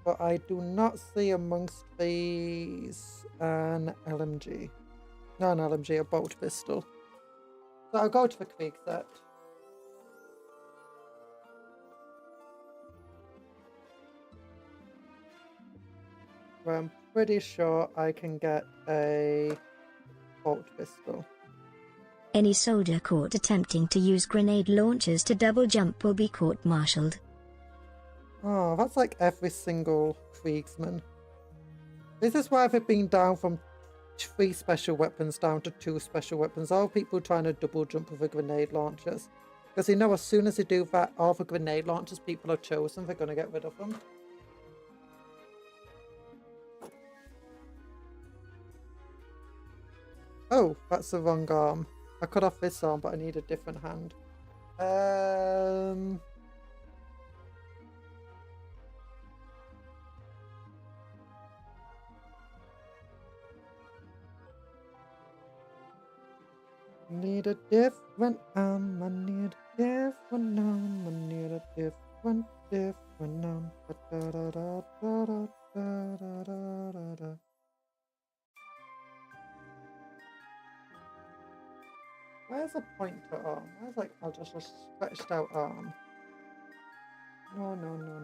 But I do not see amongst these an LMG. No, an LMG, a bolt pistol. So I'll go to the Krieg set. Where I'm pretty sure I can get a bolt pistol. Any soldier caught attempting to use grenade launchers to double jump will be court-martialed. Oh, that's like every single Kriegsman. This is why they've been down from 3 special weapons down to 2 special weapons. All people trying to double jump with the grenade launchers. Because you know, as soon as they do that, all the grenade launchers people are chosen, they're going to get rid of them. Oh, that's the wrong arm. I cut off this arm, but I need a different hand. Need a different arm, I need a different arm, I need a different arm. Da-da-da-da-da-da-da-da-da-da. Where's a pointer arm? Where's like just a stretched out arm? No, no, no, no,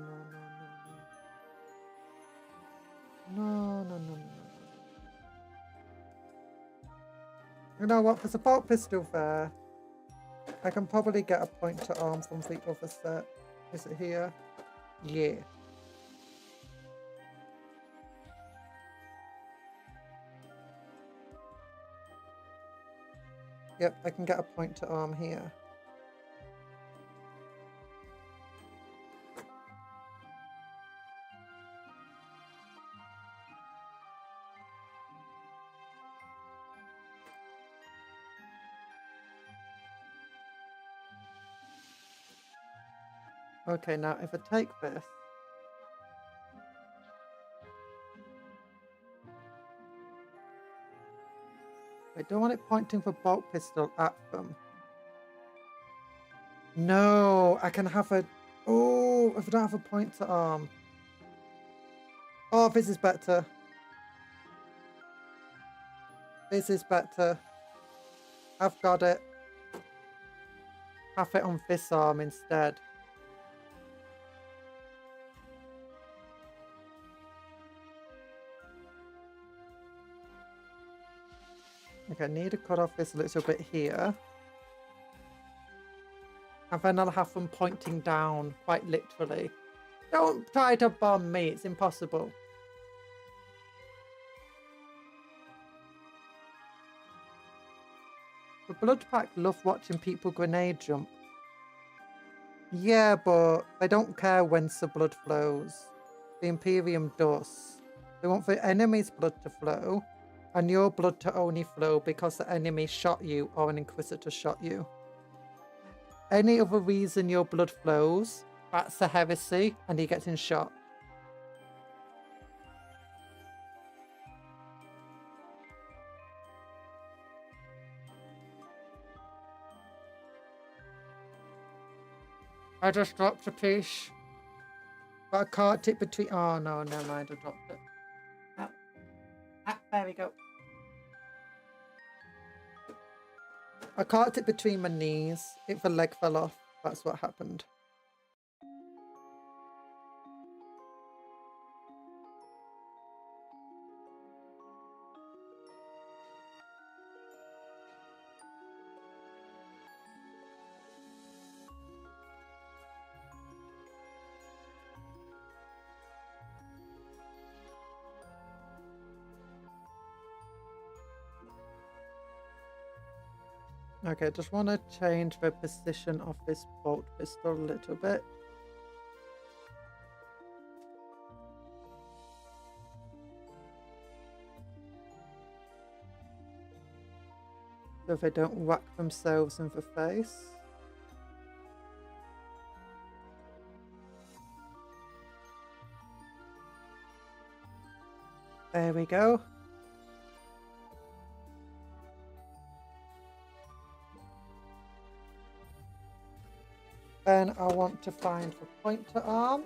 no, no, no. No, no, no, no, no. You know what? There's a bolt pistol there. I can probably get a pointer arm from the other set. Is it here? Yeah. Yep, I can get a pointer arm here. Okay, now if I take this, I don't want it pointing the bolt pistol at them. No, I can have a... Oh, if I don't have a pointer arm. Oh, this is better. This is better. I've got it. Have it on this arm instead. Okay, I need to cut off this little bit here. And then I'll have them pointing down, quite literally. Don't try to bomb me, it's impossible. The Blood Pack love watching people grenade jump. Yeah, but they don't care whence the blood flows. The Imperium does. They want the enemy's blood to flow, and your blood to only flow because the enemy shot you or an Inquisitor shot you. Any other reason your blood flows, that's a heresy, and he gets in shot. I just dropped a piece. But I can't tip between... Oh, no, never mind, I dropped it. There we go. I caught it between my knees. The leg fell off. That's what happened. Okay, just want to change the position of this bolt pistol a little bit. So they don't whack themselves in the face. There we go. Then I want to find the pointer arm.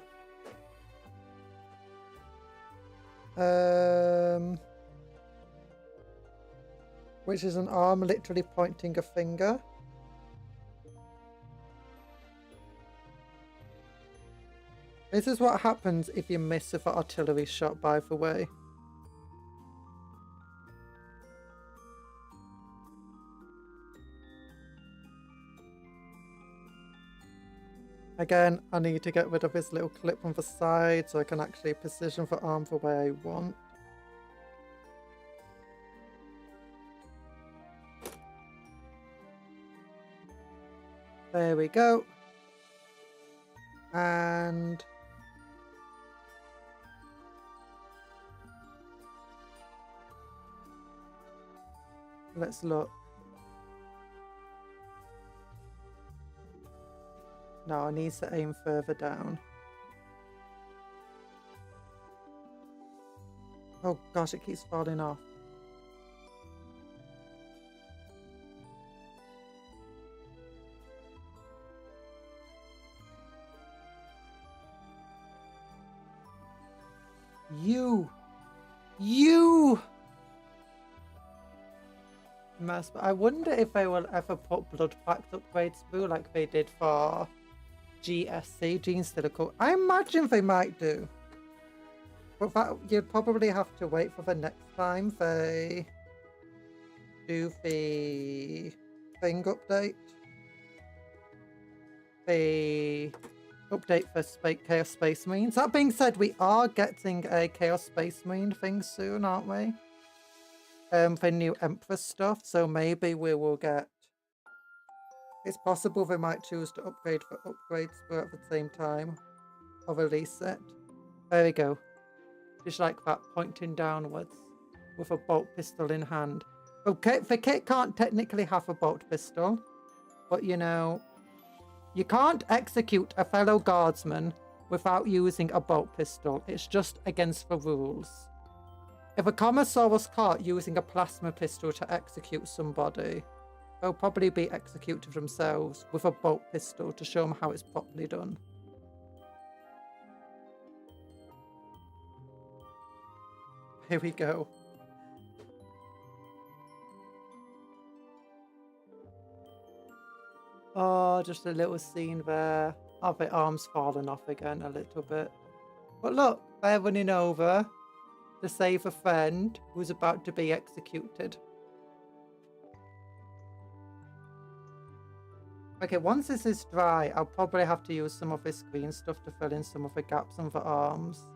Which is an arm literally pointing a finger. This is what happens if you miss with an artillery shot, by the way. Again, I need to get rid of this little clip on the side so I can actually position the arm the way I want. There we go. And let's look. No, I need to aim further down. Oh gosh, it keeps falling off. You must. I wonder if they will ever put blood pact upgrades through like they did for GSC, Gene Stealer Cult. I imagine they might do. But that, you'd probably have to wait for the next time they do the thing update. The update for Chaos Space Marines. That being said, we are getting a Chaos Space Marine thing soon, aren't we? For new Emperor stuff, so maybe we will get... It's possible they might choose to upgrade for upgrades but at the same time or release it. There we go. Just like that, pointing downwards with a bolt pistol in hand. Okay, the kit can't technically have a bolt pistol, but you know, you can't execute a fellow guardsman without using a bolt pistol. It's just against the rules. If a commissar was caught using a plasma pistol to execute somebody, they'll probably be executed themselves with a bolt pistol to show them how it's properly done. Here we go. Oh, just a little scene there. Oh, the arm's fallen off again a little bit. But look, they're running over to save a friend who's about to be executed. Okay, once this is dry, I'll probably have to use some of this green stuff to fill in some of the gaps on the arms.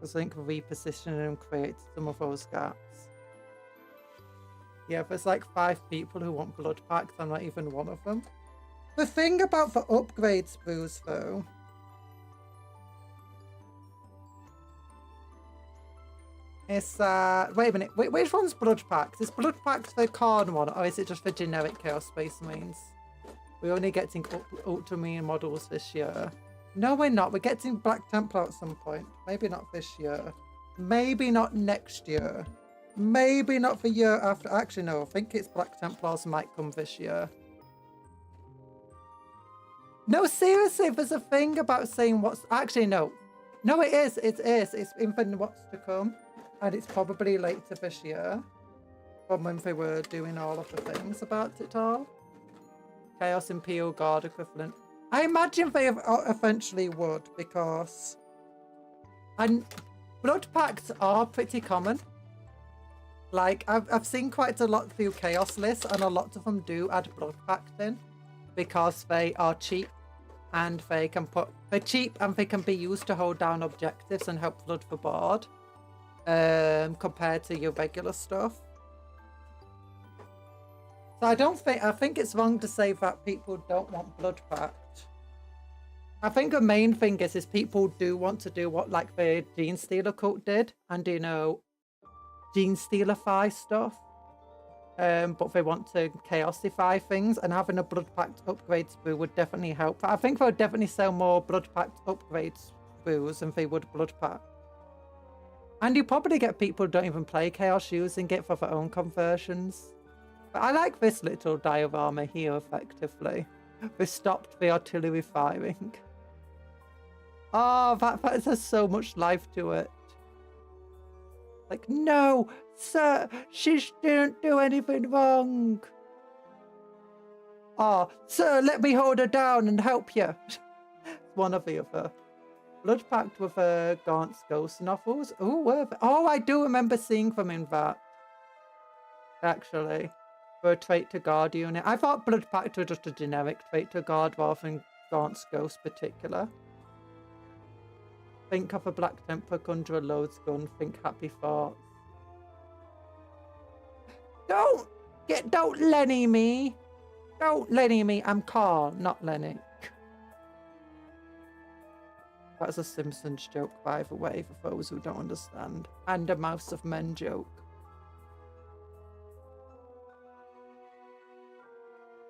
I think repositioning them creates some of those gaps. Yeah, there's like 5 people who want blood packs. I'm not even one of them. The thing about the upgrade sprues, though, is wait a minute. Which one's blood packs? Is blood packs the Khan one, or is it just for generic Chaos Space Marines? We're only getting Ultramarine models this year. No, we're not. We're getting Black Templar at some point. Maybe not this year. Maybe not next year. Maybe not the year after. Actually, no. I think it's Black Templars might come this year. No, seriously. There's a thing about saying what's... Actually, no. No, it is. It is. It's in what's to come. And it's probably later this year. From when they were doing all of the things about it all. Chaos Imperial Guard equivalent. I imagine they eventually would, because blood packs are pretty common. Like, I've seen quite a lot through Chaos lists, and a lot of them do add blood packs in because they are cheap and they're cheap and they can be used to hold down objectives and help flood the board compared to your regular stuff. So I think it's wrong to say that people don't want blood pact. I think the main thing is people do want to do what like the Gene Stealer Cult did and, you know, Gene Stealerify stuff. But they want to chaosify things, and having a blood pact upgrade sprue would definitely help. I think they would definitely sell more blood pact upgrade sprues than they would blood pact. And you probably get people who don't even play Chaos using it for their own conversions. But I like this little diorama here, effectively. We stopped the artillery firing. Oh, that has so much life to it. Like, no, sir, she didn't do anything wrong. Oh, sir, let me hold her down and help you. One or the other. Blood pact with Gaunt's ghost novels. Oh, I do remember seeing them in that. Actually. For a trait to guard unit. I thought blood pact was just a generic trait to guard rather than Gaunt's Ghost particular. Think of a Black Temper, Conjure a Loads gun, think happy farts. Don't Lenny me. Don't Lenny me. I'm Carl, not Lenny. That's a Simpsons joke, by the way, for those who don't understand. And a Mouse of Men joke.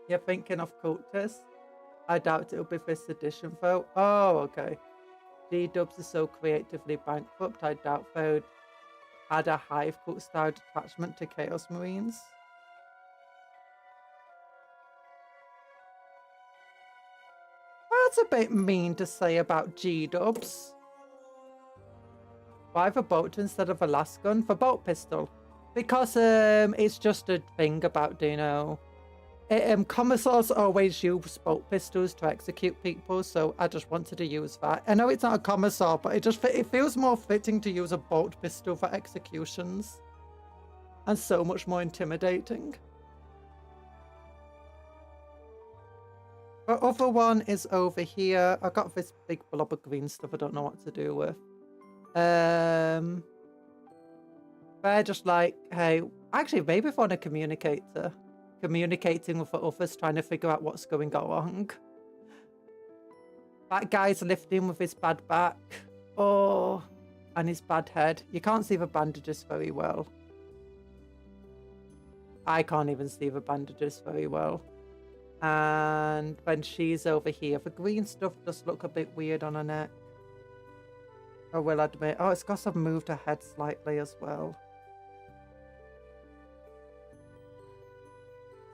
You're thinking of Cultist? I doubt it'll be this edition, though. Oh, okay. G-Dubs are so creatively bankrupt, I doubt they'd had a Hive Cult-style attachment to Chaos Marines. That's a bit mean to say about G-Dubs. Why the bolt instead of a last gun? For bolt pistol. Because it's just a thing about, you know... Commissars always use bolt pistols to execute people, so I just wanted to use that. I know it's not a commissar, but it feels more fitting to use a bolt pistol for executions. And so much more intimidating. The other one is over here. I got this big blob of green stuff I don't know what to do with. They're just like, hey, actually maybe if I want a communicator. Communicating with the others, trying to figure out what's going on. That guy's lifting with his bad back. Oh, and his bad head. You can't see the bandages very well. I can't even see the bandages very well. And when she's over here, the green stuff does look a bit weird on her neck. I will admit. Oh, it's got to have moved her head slightly as well.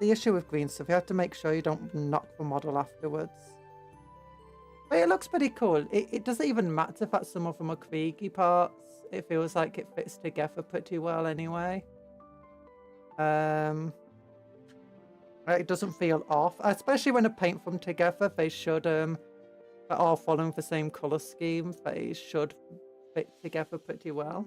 The issue with green stuff, you have to make sure you don't knock the model afterwards. But it looks pretty cool. It doesn't even matter if that's some of them are Krieg parts. It feels like it fits together pretty well anyway. It doesn't feel off. Especially when I paint them together, they should, they're all following the same colour scheme. They should fit together pretty well.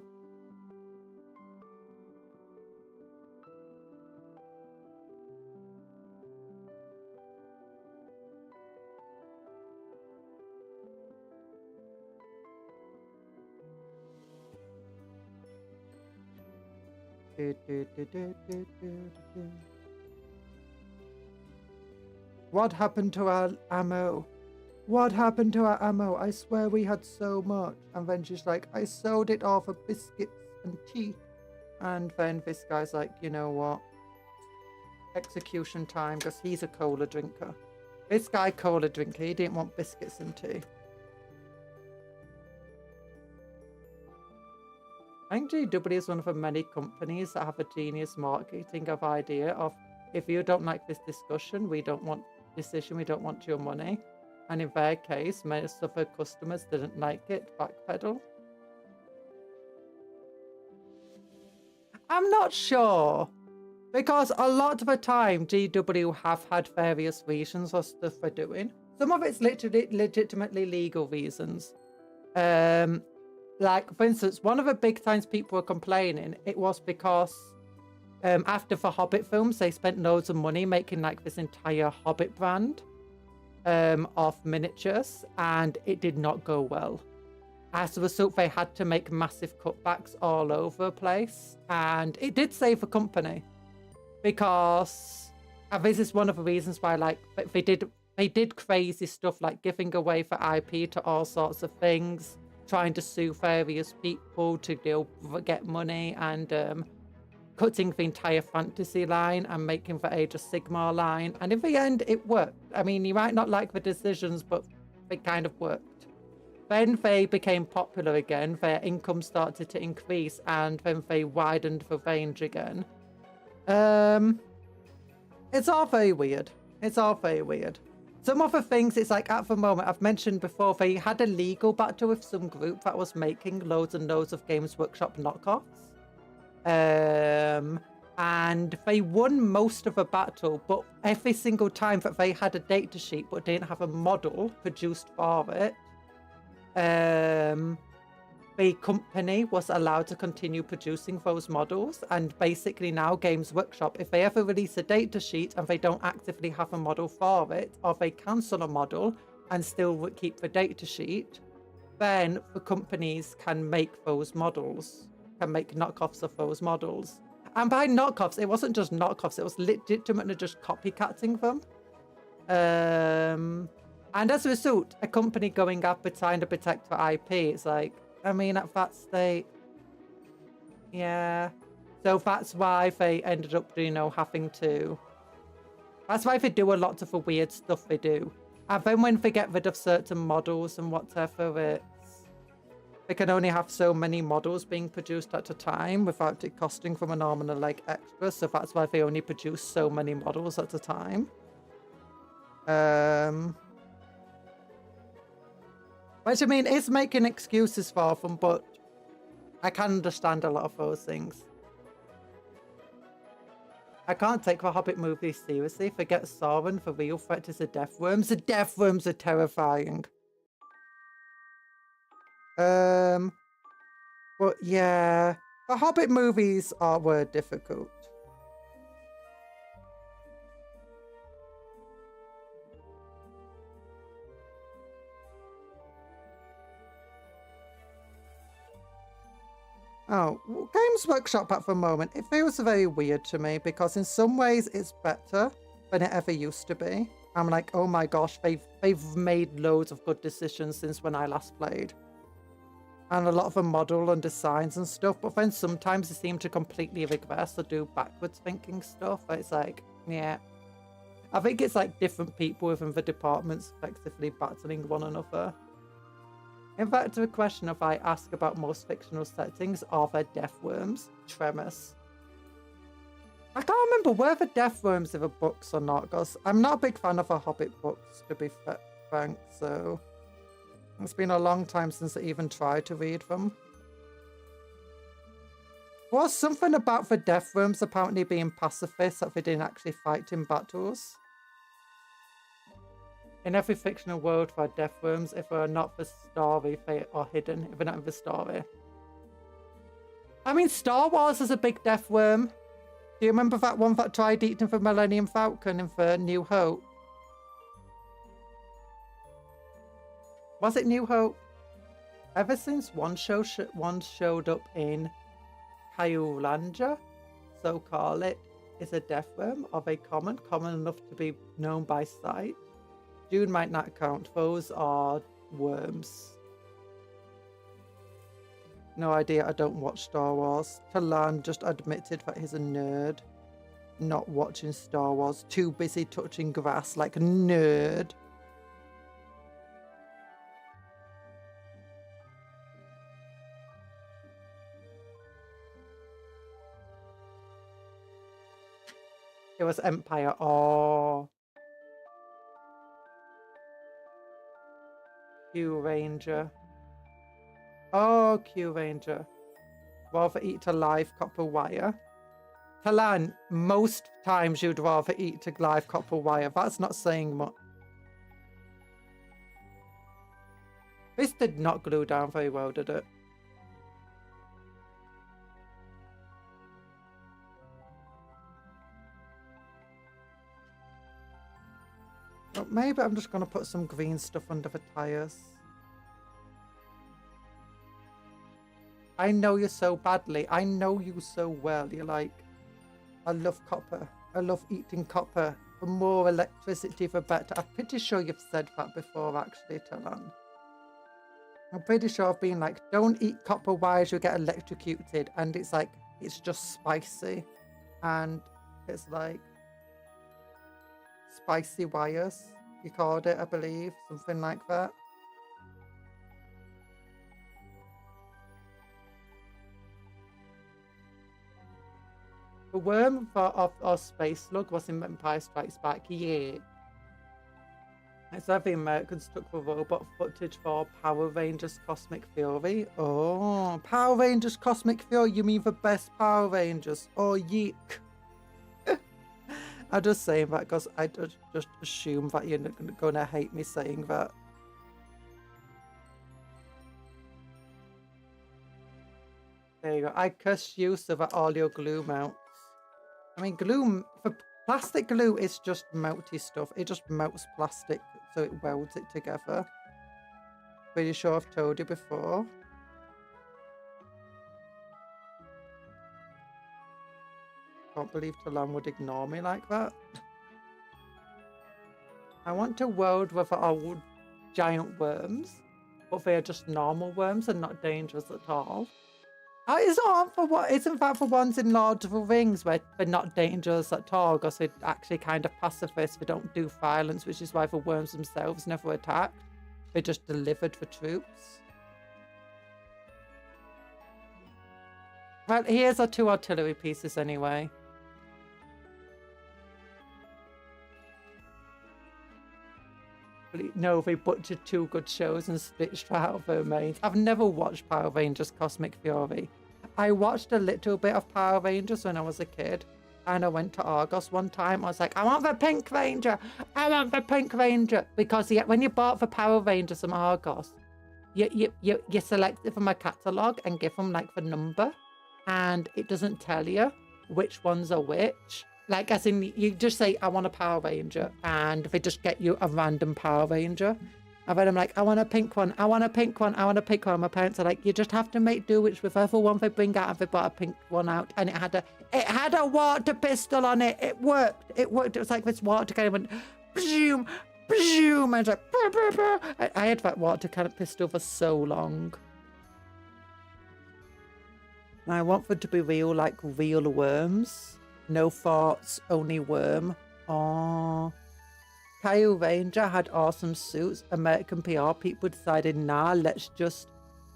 What happened to our ammo? What happened to our ammo? I swear we had so much. And then she's like, I sold it all for biscuits and tea. And then this guy's like, you know what? Execution time, because he's a cola drinker. This guy cola drinker, he didn't want biscuits and tea. I think GW is one of the many companies that have a genius marketing of idea of, if you don't like this discussion, we don't want we don't want your money. And in their case, most of their customers didn't like it, backpedal. I'm not sure. Because a lot of the time, GW have had various reasons for stuff they're doing. Some of it's literally legitimately legal reasons. Like, for instance, one of the big times people were complaining, it was because after the Hobbit films, they spent loads of money making like this entire Hobbit brand of miniatures, and it did not go well. As a result, they had to make massive cutbacks all over the place, and it did save the company because this is one of the reasons why, like, they did crazy stuff like giving away for IP to all sorts of things, trying to sue various people to get money, and cutting the entire fantasy line and making the Age of Sigmar line. And in the end, it worked. I mean, you might not like the decisions, but it kind of worked. Then they became popular again, their income started to increase, and then they widened the range again. It's all very weird. It's all very weird. Some other things, it's like, at the moment, I've mentioned before, they had a legal battle with some group that was making loads and loads of Games Workshop knockoffs. And they won most of the battle, but every single time that they had a data sheet but didn't have a model produced for it, the company was allowed to continue producing those models. And basically now Games Workshop, if they ever release a data sheet and they don't actively have a model for it, or they cancel a model, and still keep the data sheet, then the companies can make those models, can make knockoffs of those models. And by knockoffs, it wasn't just knockoffs, it was legitimately just copycatting them. And as a result, a company going up and trying to protect the IP, it's like, I mean, at that state, yeah. So that's why they ended up, you know, having to, that's why they do a lot of the weird stuff they do. And then when they get rid of certain models and whatever, they can only have so many models being produced at a time without it costing them an arm and a leg extra. So that's why they only produce so many models at a time. Which I mean is making excuses for them, but I can understand a lot of those things. I can't take the Hobbit movie seriously. Forget Sauron, the real threat is the Death Worms. The Death Worms are terrifying. But yeah, the Hobbit movies were difficult. Oh, Games Workshop at the moment, it feels very weird to me because in some ways it's better than it ever used to be. I'm like, oh my gosh, they've made loads of good decisions since when I last played. And a lot of the model and designs and stuff, but then sometimes they seem to completely regress or do backwards thinking stuff. It's like, yeah. I think it's like different people within the departments effectively battling one another. In fact, to the question if I ask about most fictional settings, are there death worms? Tremors. I can't remember, were the death worms in the books or not, because I'm not a big fan of the Hobbit books, to be frank, so it's been a long time since I even tried to read them. Was something about the death worms apparently being pacifists, that they didn't actually fight in battles? In every fictional world, there are death worms. If they are not the story, they are hidden. If they're not in the story. I mean, Star Wars is a big death worm. Do you remember that one that tried eating the Millennium Falcon in the New Hope? Was it New Hope? Ever since one showed up in Kyulanja, so call it, is a death worm of a common enough to be known by sight. June might not count. Those are worms. No idea. I don't watch Star Wars. Talan just admitted that he's a nerd. Not watching Star Wars. Too busy touching grass like a nerd. It was Empire. Oh. Q Ranger. Oh, Q Ranger. Rather eat a live copper wire. Talan, most times you'd rather eat a live copper wire. That's not saying much. This did not glue down very well, did it? Well, maybe I'm just going to put some green stuff under the tires. I know you so badly. I know you so well. You're like, I love copper. I love eating copper. The more electricity, the better. I'm pretty sure you've said that before, actually, Talan. I'm pretty sure I've been like, don't eat copper wires, you'll get electrocuted. And it's like, it's just spicy. And it's like, spicy wires, you called it, I believe. Something like that. The worm of our space slug was in Empire Strikes Back. Yeah. It's like the Americans took the robot footage for Power Rangers Cosmic Fury. Oh, Power Rangers Cosmic Fury. You mean the best Power Rangers? Oh, yeek. I'm just saying that because I just assume that you're going to hate me saying that. There you go. I curse you so that all your glue melts. I mean, glue, for plastic glue is just melty stuff. It just melts plastic so it welds it together. Pretty sure I've told you before. Can't believe Talan would ignore me like that. I want to weld with old giant worms, but they are just normal worms and not dangerous at all. Isn't that for ones in Lord of the Rings where they're not dangerous at all because they're actually kind of pacifist, they don't do violence, which is why the worms themselves never attacked. They just delivered the troops. Well, here's our 2 artillery pieces anyway. No, they butchered 2 good shows and stitched out of their remains. I've never watched Power Rangers Cosmic Fury. I watched a little bit of Power Rangers when I was a kid. And I went to Argos one time. I was like, I want the Pink Ranger. I want the Pink Ranger. Because when you bought the Power Rangers from Argos, you select it from a catalogue and give them like the number. And it doesn't tell you which ones are which. Like, as in, you just say, I want a Power Ranger, and they just get you a random Power Ranger. And then I'm like, I want a pink one, I want a pink one, I want a pink one. And my parents are like, you just have to make do whichever one they bring out, and they brought a pink one out, and it had a water pistol on it. It worked. It was like this water cannon went, boom, boom, and I was like, brr, brr, brr. I had that water cannon pistol for so long. And I want them to be real, like real worms. No thoughts, only worm. Aww. Kyle Ranger had awesome suits. American PR people decided, nah, let's just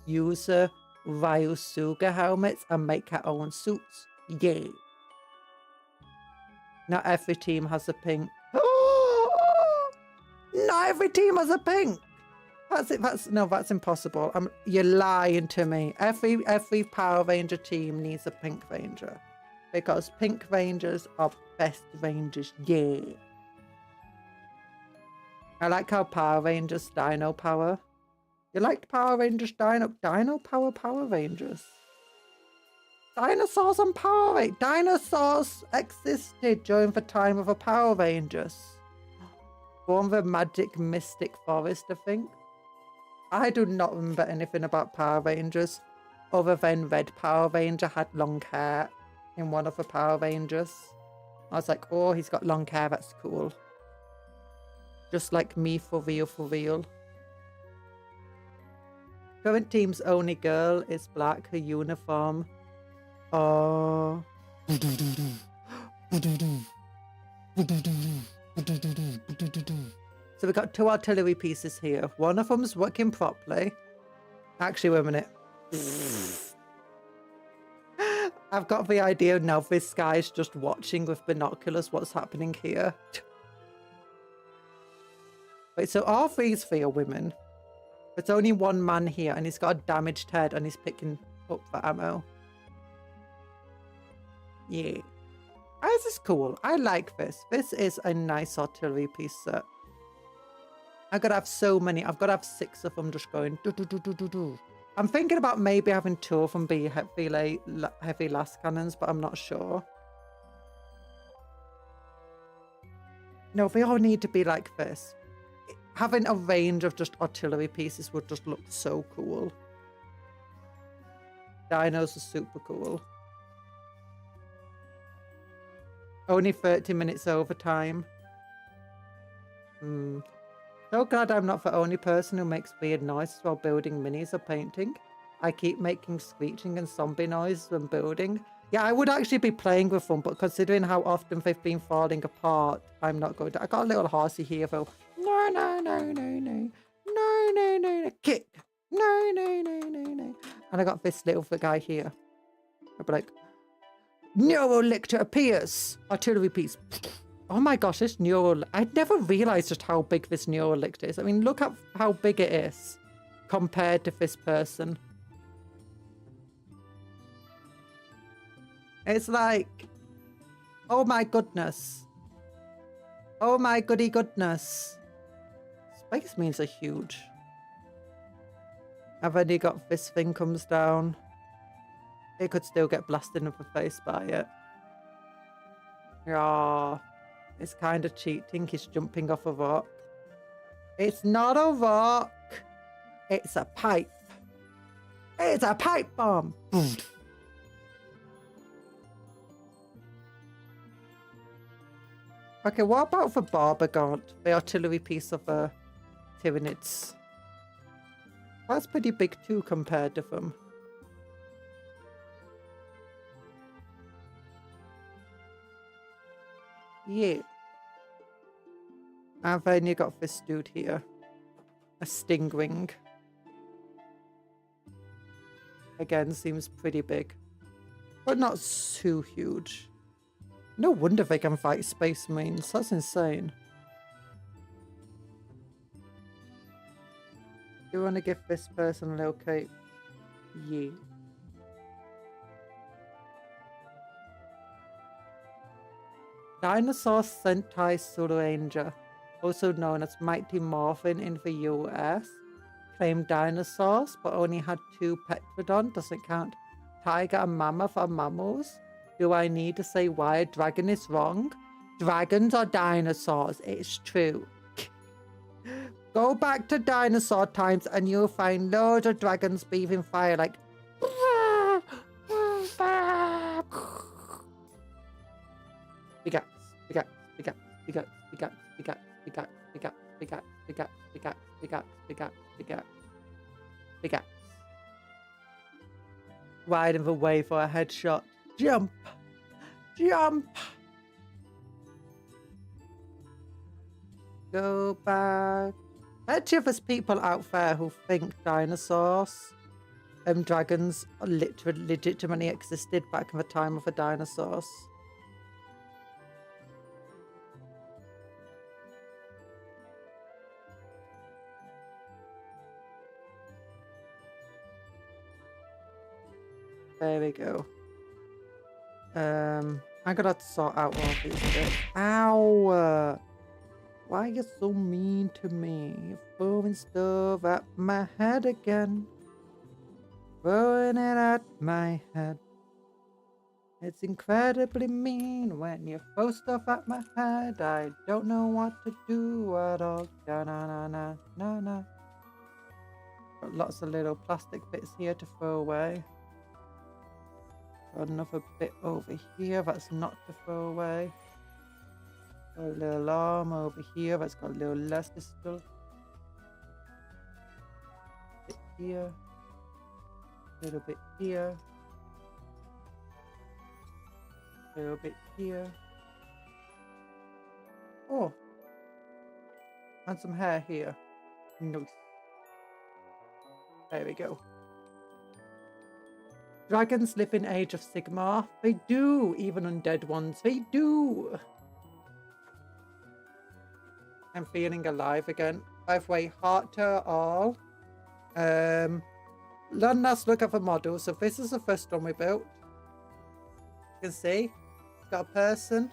use the Ryusuga helmets and make our own suits. Yay. Not every team has a pink. Not every team has a pink. That's impossible. You're lying to me. Every Power Ranger team needs a pink Ranger. Because pink Rangers are best Rangers, yeah. I like how Power Rangers Dino Power. You liked Power Rangers Dino Power Rangers. Dinosaurs and Power Rangers. Dinosaurs existed during the time of the Power Rangers. Born the magic mystic forest, I think. I do not remember anything about Power Rangers other than Red Power Ranger had long hair in one of the Power Rangers. I was like, oh, he's got long hair, that's cool. Just like me, for real, for real. Current team's only girl is black, her uniform. Oh. So we've got 2 artillery pieces here. One of them's working properly. Actually, wait a minute. I've got the idea now this guy's just watching with binoculars what's happening here. Wait, so all 3 are women. There's only one man here and he's got a damaged head and he's picking up the ammo. Yeah. This is cool. I like this. This is a nice artillery piece set. I've got to have so many. I've got to have 6 of them just going do do do do do do. I'm thinking about maybe having 2 of them be heavy last cannons, but I'm not sure. No, they all need to be like this. Having a range of just artillery pieces would just look so cool. Dinos are super cool. Only 30 minutes overtime. So glad I'm not the only person who makes weird noises while building minis or painting. I keep making screeching and zombie noise when building. Yeah, I would actually be playing with them, but considering how often they've been falling apart, I'm not going to. I got a little horsey here though. No, no, no, no, no. No, no, no, no. Kick. No, no, no, no, no. And I got this little guy here. I'll be like, Neurolictor appears. Artillery piece. Oh my gosh, this I'd never realized just how big this Neurolictor is. I mean, look at how big it is compared to this person. It's like, oh my goodness. Oh my goody goodness. Space means are huge. I've already got this thing comes down. It could still get blasted in the face by it. Yeah. It's kind of cheating. He's jumping off a rock. It's not a rock. It's a pipe. It's a pipe bomb. Okay, what about for Barbagaunt, the artillery piece of Tyranids? That's pretty big too compared to them. Yeah. And then you got this dude here. A Stingwing. Again, seems pretty big. But not too huge. No wonder they can fight Space Marines. That's insane. Do you want to give this person a little cape? Yeah. Dinosaur Sentai Soul Ranger, also known as Mighty Morphin in the US, claimed dinosaurs but only had 2 Petrodon. Doesn't count. Tiger and mammoth are mammals. Do I need to say why a dragon is wrong? Dragons are dinosaurs. It's true. Go back to dinosaur times and you'll find loads of dragons breathing fire like... Big axe, big axe, big axe, big axe, big axe, big axe, big axe, big axe, big axe, big axe, big axe, big axe, big axe, big axe, big axe. Riding the way for a headshot. Jump! Jump! Go back. Bet you there's people out there who think dinosaurs and dragons legitimately existed back in the time of the dinosaurs. There we go. I'm gonna have to sort out all these bits. Ow! Why are you so mean to me? You're throwing stuff at my head again. Throwing it at my head. It's incredibly mean when you throw stuff at my head. I don't know what to do at all. Da na na na na na. Got lots of little plastic bits here to throw away. Got another bit over here that's not to throw away. Got a little arm over here that's got a little less crystal. Bit here. A little bit here. A little bit here. Oh! And some hair here. Nice. There we go. Dragons live in Age of Sigmar. They do, even undead ones. They do. I'm feeling alive again. By the way, heart to all. Let's look at the model. So this is the first one we built. You can see. It's got a person.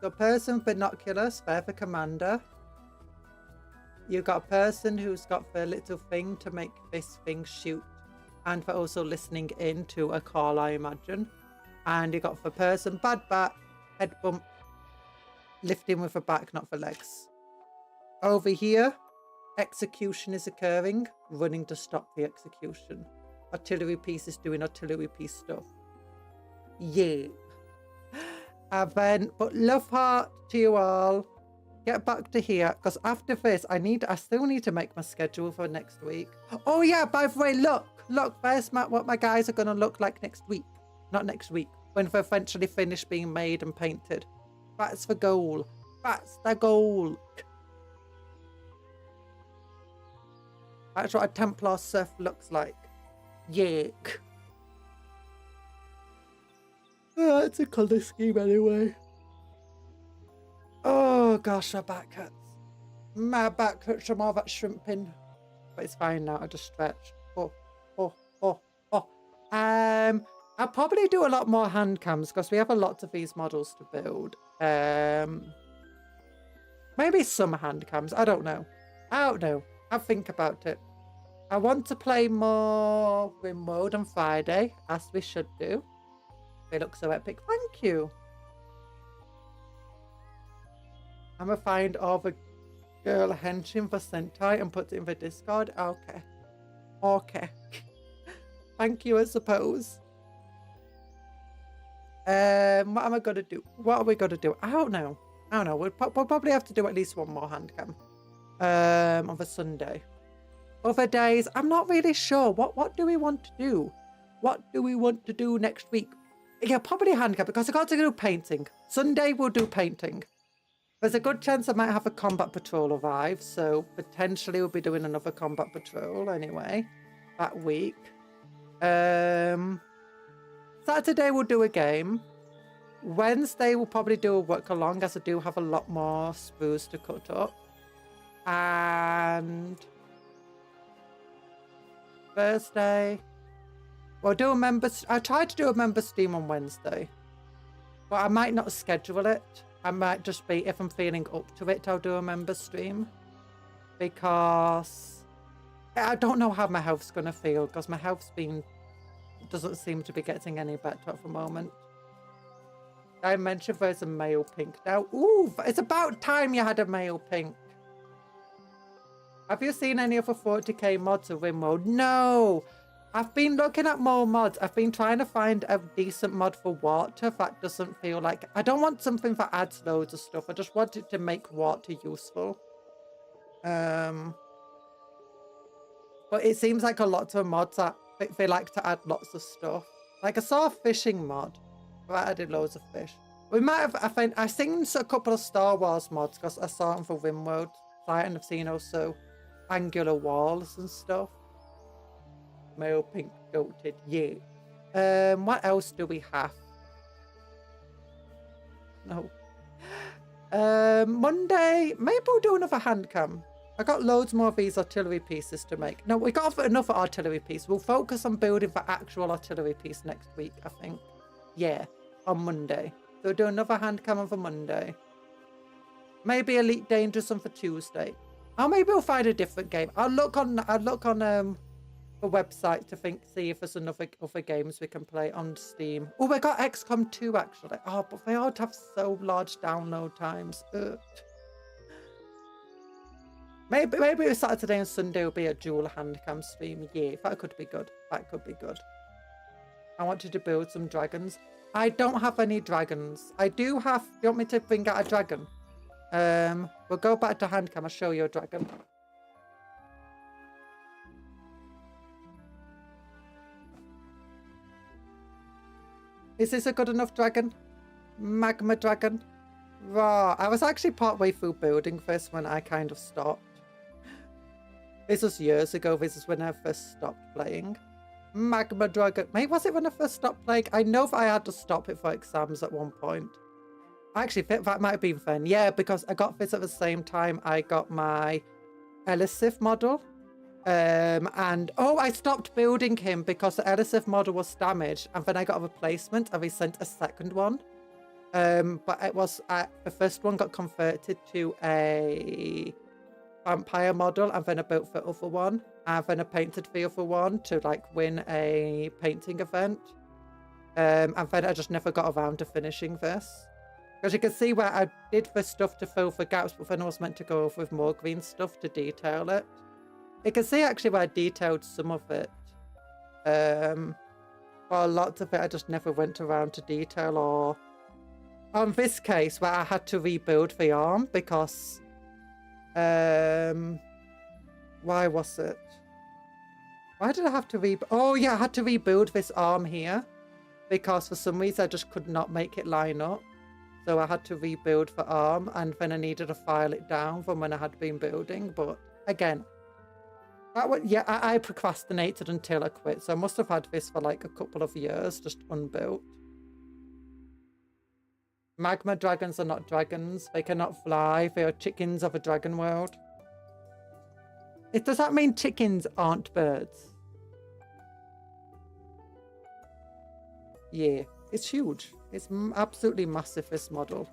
Got a person with binoculars. They're the commander. You've got a person who's got the little thing to make this thing shoot. And for also listening in to a call, I imagine. And you got the person, bad bat, head bump, lifting with the back, not the legs. Over here, execution is occurring, running to stop the execution. Artillery piece is doing artillery piece stuff. Yeah. And then, but love heart to you all. Get back to here, because after this, I still need to make my schedule for next week. Oh yeah, by the way, look, there's what my guys are going to look like next week. Not next week, when they're eventually finished being made and painted. That's the goal. That's the goal. That's what a Templar Seth looks like. Yuck. Oh, it's a colour scheme anyway. Oh gosh, my back hurts. My back hurts from all that shrimping. But it's fine now, I just stretched. I'll probably do a lot more hand cams because we have a lot of these models to build. Maybe some hand cams, I don't know. I'll think about it. I want to play more remote on Friday, as we should do. They look so epic. Thank you. I'm gonna find all the girl henshin for Sentai and put it in the Discord. Okay. Okay. Thank you, I suppose. What am I gonna do? What are we gonna do? I don't know. We'll probably have to do at least one more handcam. On the Sunday. Other days, I'm not really sure. What do we want to do? What do we want to do next week? Yeah, probably handcam because I got to do painting. Sunday we'll do painting. There's a good chance I might have a combat patrol arrive, so potentially we'll be doing another combat patrol anyway that week. Saturday we'll do a game. Wednesday we'll probably do a work along as I do have a lot more sprues to cut up. And Thursday we'll do a members. I tried to do a member stream on Wednesday, but I might not schedule it. I might just be, if I'm feeling up to it, I'll do a member stream. Because I don't know how my health's going to feel, because my health's doesn't seem to be getting any better at the moment. I mentioned there's a male pink now. Ooh, it's about time you had a male pink. Have you seen any of the 40k mods of Rimworld? No! I've been looking at more mods. I've been trying to find a decent mod for water that doesn't feel like... I don't want something that adds loads of stuff. I just want it to make water useful. But it seems like a lot of mods that they like to add lots of stuff. Like I saw a fishing mod that added loads of fish. We might have... I've seen a couple of Star Wars mods because I saw them for Rimworld site, and I've seen also angular walls and stuff. Male pink goated, yeah. What else do we have? No. Monday, maybe we'll do another handcam. I got loads more of these artillery pieces to make. No, we got another artillery piece. We'll focus on building the actual artillery piece next week, I think. Yeah, on Monday. So we'll do another handcam on for Monday. Maybe Elite Dangerous on for Tuesday. Or maybe we'll find a different game. I'll look on the website to see if there's other games we can play on Steam. Oh, we got XCOM 2 actually. Oh, but they all have so large download times. Ugh. Maybe Saturday and Sunday will be a dual handcam stream. Yeah, that could be good. That could be good. I wanted to build some dragons. I don't have any dragons. I do have... Do you want me to bring out a dragon? We'll go back to handcam. I'll show you a dragon. Is this a good enough dragon? Magma dragon? Raw. I was actually partway through building this when I kind of stopped. This was years ago. This is when I first stopped playing. Magma dragon. Mate, was it when I first stopped playing? I know that I had to stop it for exams at one point. Actually, that might have been fun. Yeah, because I got this at the same time I got my Elisif model. And I stopped building him because the Elisif model was damaged, and then I got a replacement and they sent a second one. But it was the first one got converted to a vampire model, and then I built the other one, and then I painted the other one to like win a painting event. And then I just never got around to finishing this. Because you can see where I did the stuff to fill the gaps, but then I was meant to go over with more green stuff to detail it. You can see actually where I detailed some of it. But a lot of it I just never went around to detail. Or on this case where I had to rebuild the arm because... why was it? Why did I have to rebuild? Oh yeah, I had to rebuild this arm here. Because for some reason I just could not make it line up. So I had to rebuild the arm, and then I needed to file it down from when I had been building. But again... I procrastinated until I quit, so I must have had this for like a couple of years, just unbuilt. Magma dragons are not dragons. They cannot fly. They are chickens of a dragon world. Does that mean chickens aren't birds? Yeah, it's huge. It's absolutely massive, this model.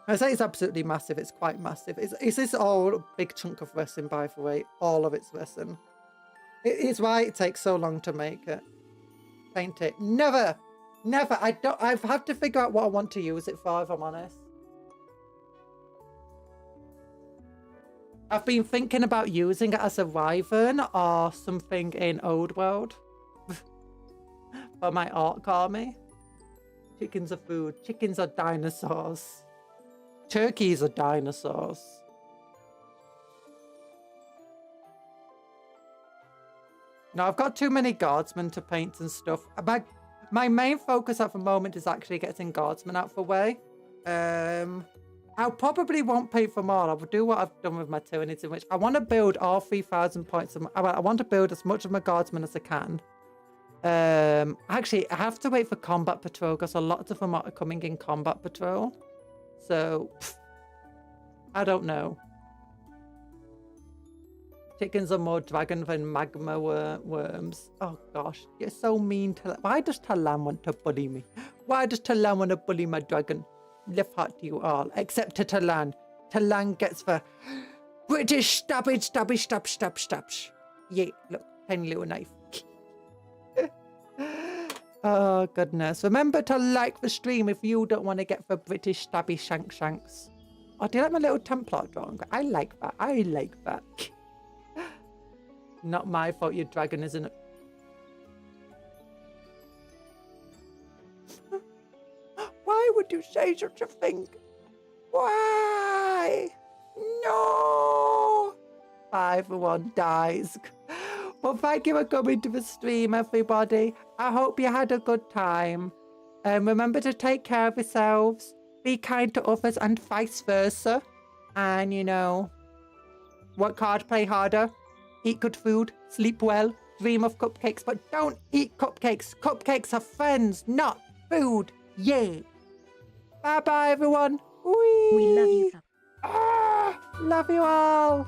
I say it's absolutely massive. It's quite massive. Is this all a big chunk of resin, by the way? All of it's resin. It's why it takes so long to make it. Paint it. Never. Never. I've had to figure out what I want to use it for, if I'm honest. I've been thinking about using it as a wyvern or something in Old World for my orc army. Chickens are food. Chickens are dinosaurs. Turkeys are dinosaurs. No, I've got too many guardsmen to paint and stuff. My main focus at the moment is actually getting guardsmen out of the way. I probably won't paint them all. I'll do what I've done with my Tyranids, in which I want to build all 3,000 points. I want to build as much of my guardsmen as I can. Actually, I have to wait for combat patrol because a lot of them are coming in combat patrol. So, I don't know. Chickens are more dragon than magma worms. Oh gosh, you're so mean to... Why does Talan want to bully me? Why does Talan want to bully my dragon? Lift heart to you all, except to Talan. Talan gets the British stabby. Yeah, look, tiny little knife. Oh goodness. Remember to like the stream if you don't want to get the British stabby shanks. Oh, do you like my little Templar drawing? I like that. I like that. Not my fault your dragon isn't... Why would you say such a thing? Why? No! 5-1 dies. Well, thank you for coming to the stream, everybody. I hope you had a good time. Remember to take care of yourselves. Be kind to others and vice versa. And, you know, work hard, play harder. Eat good food, sleep well, dream of cupcakes, but don't eat cupcakes. Cupcakes are friends, not food. Yay. Bye-bye, everyone. Whee! We love you, Cup. Love you all.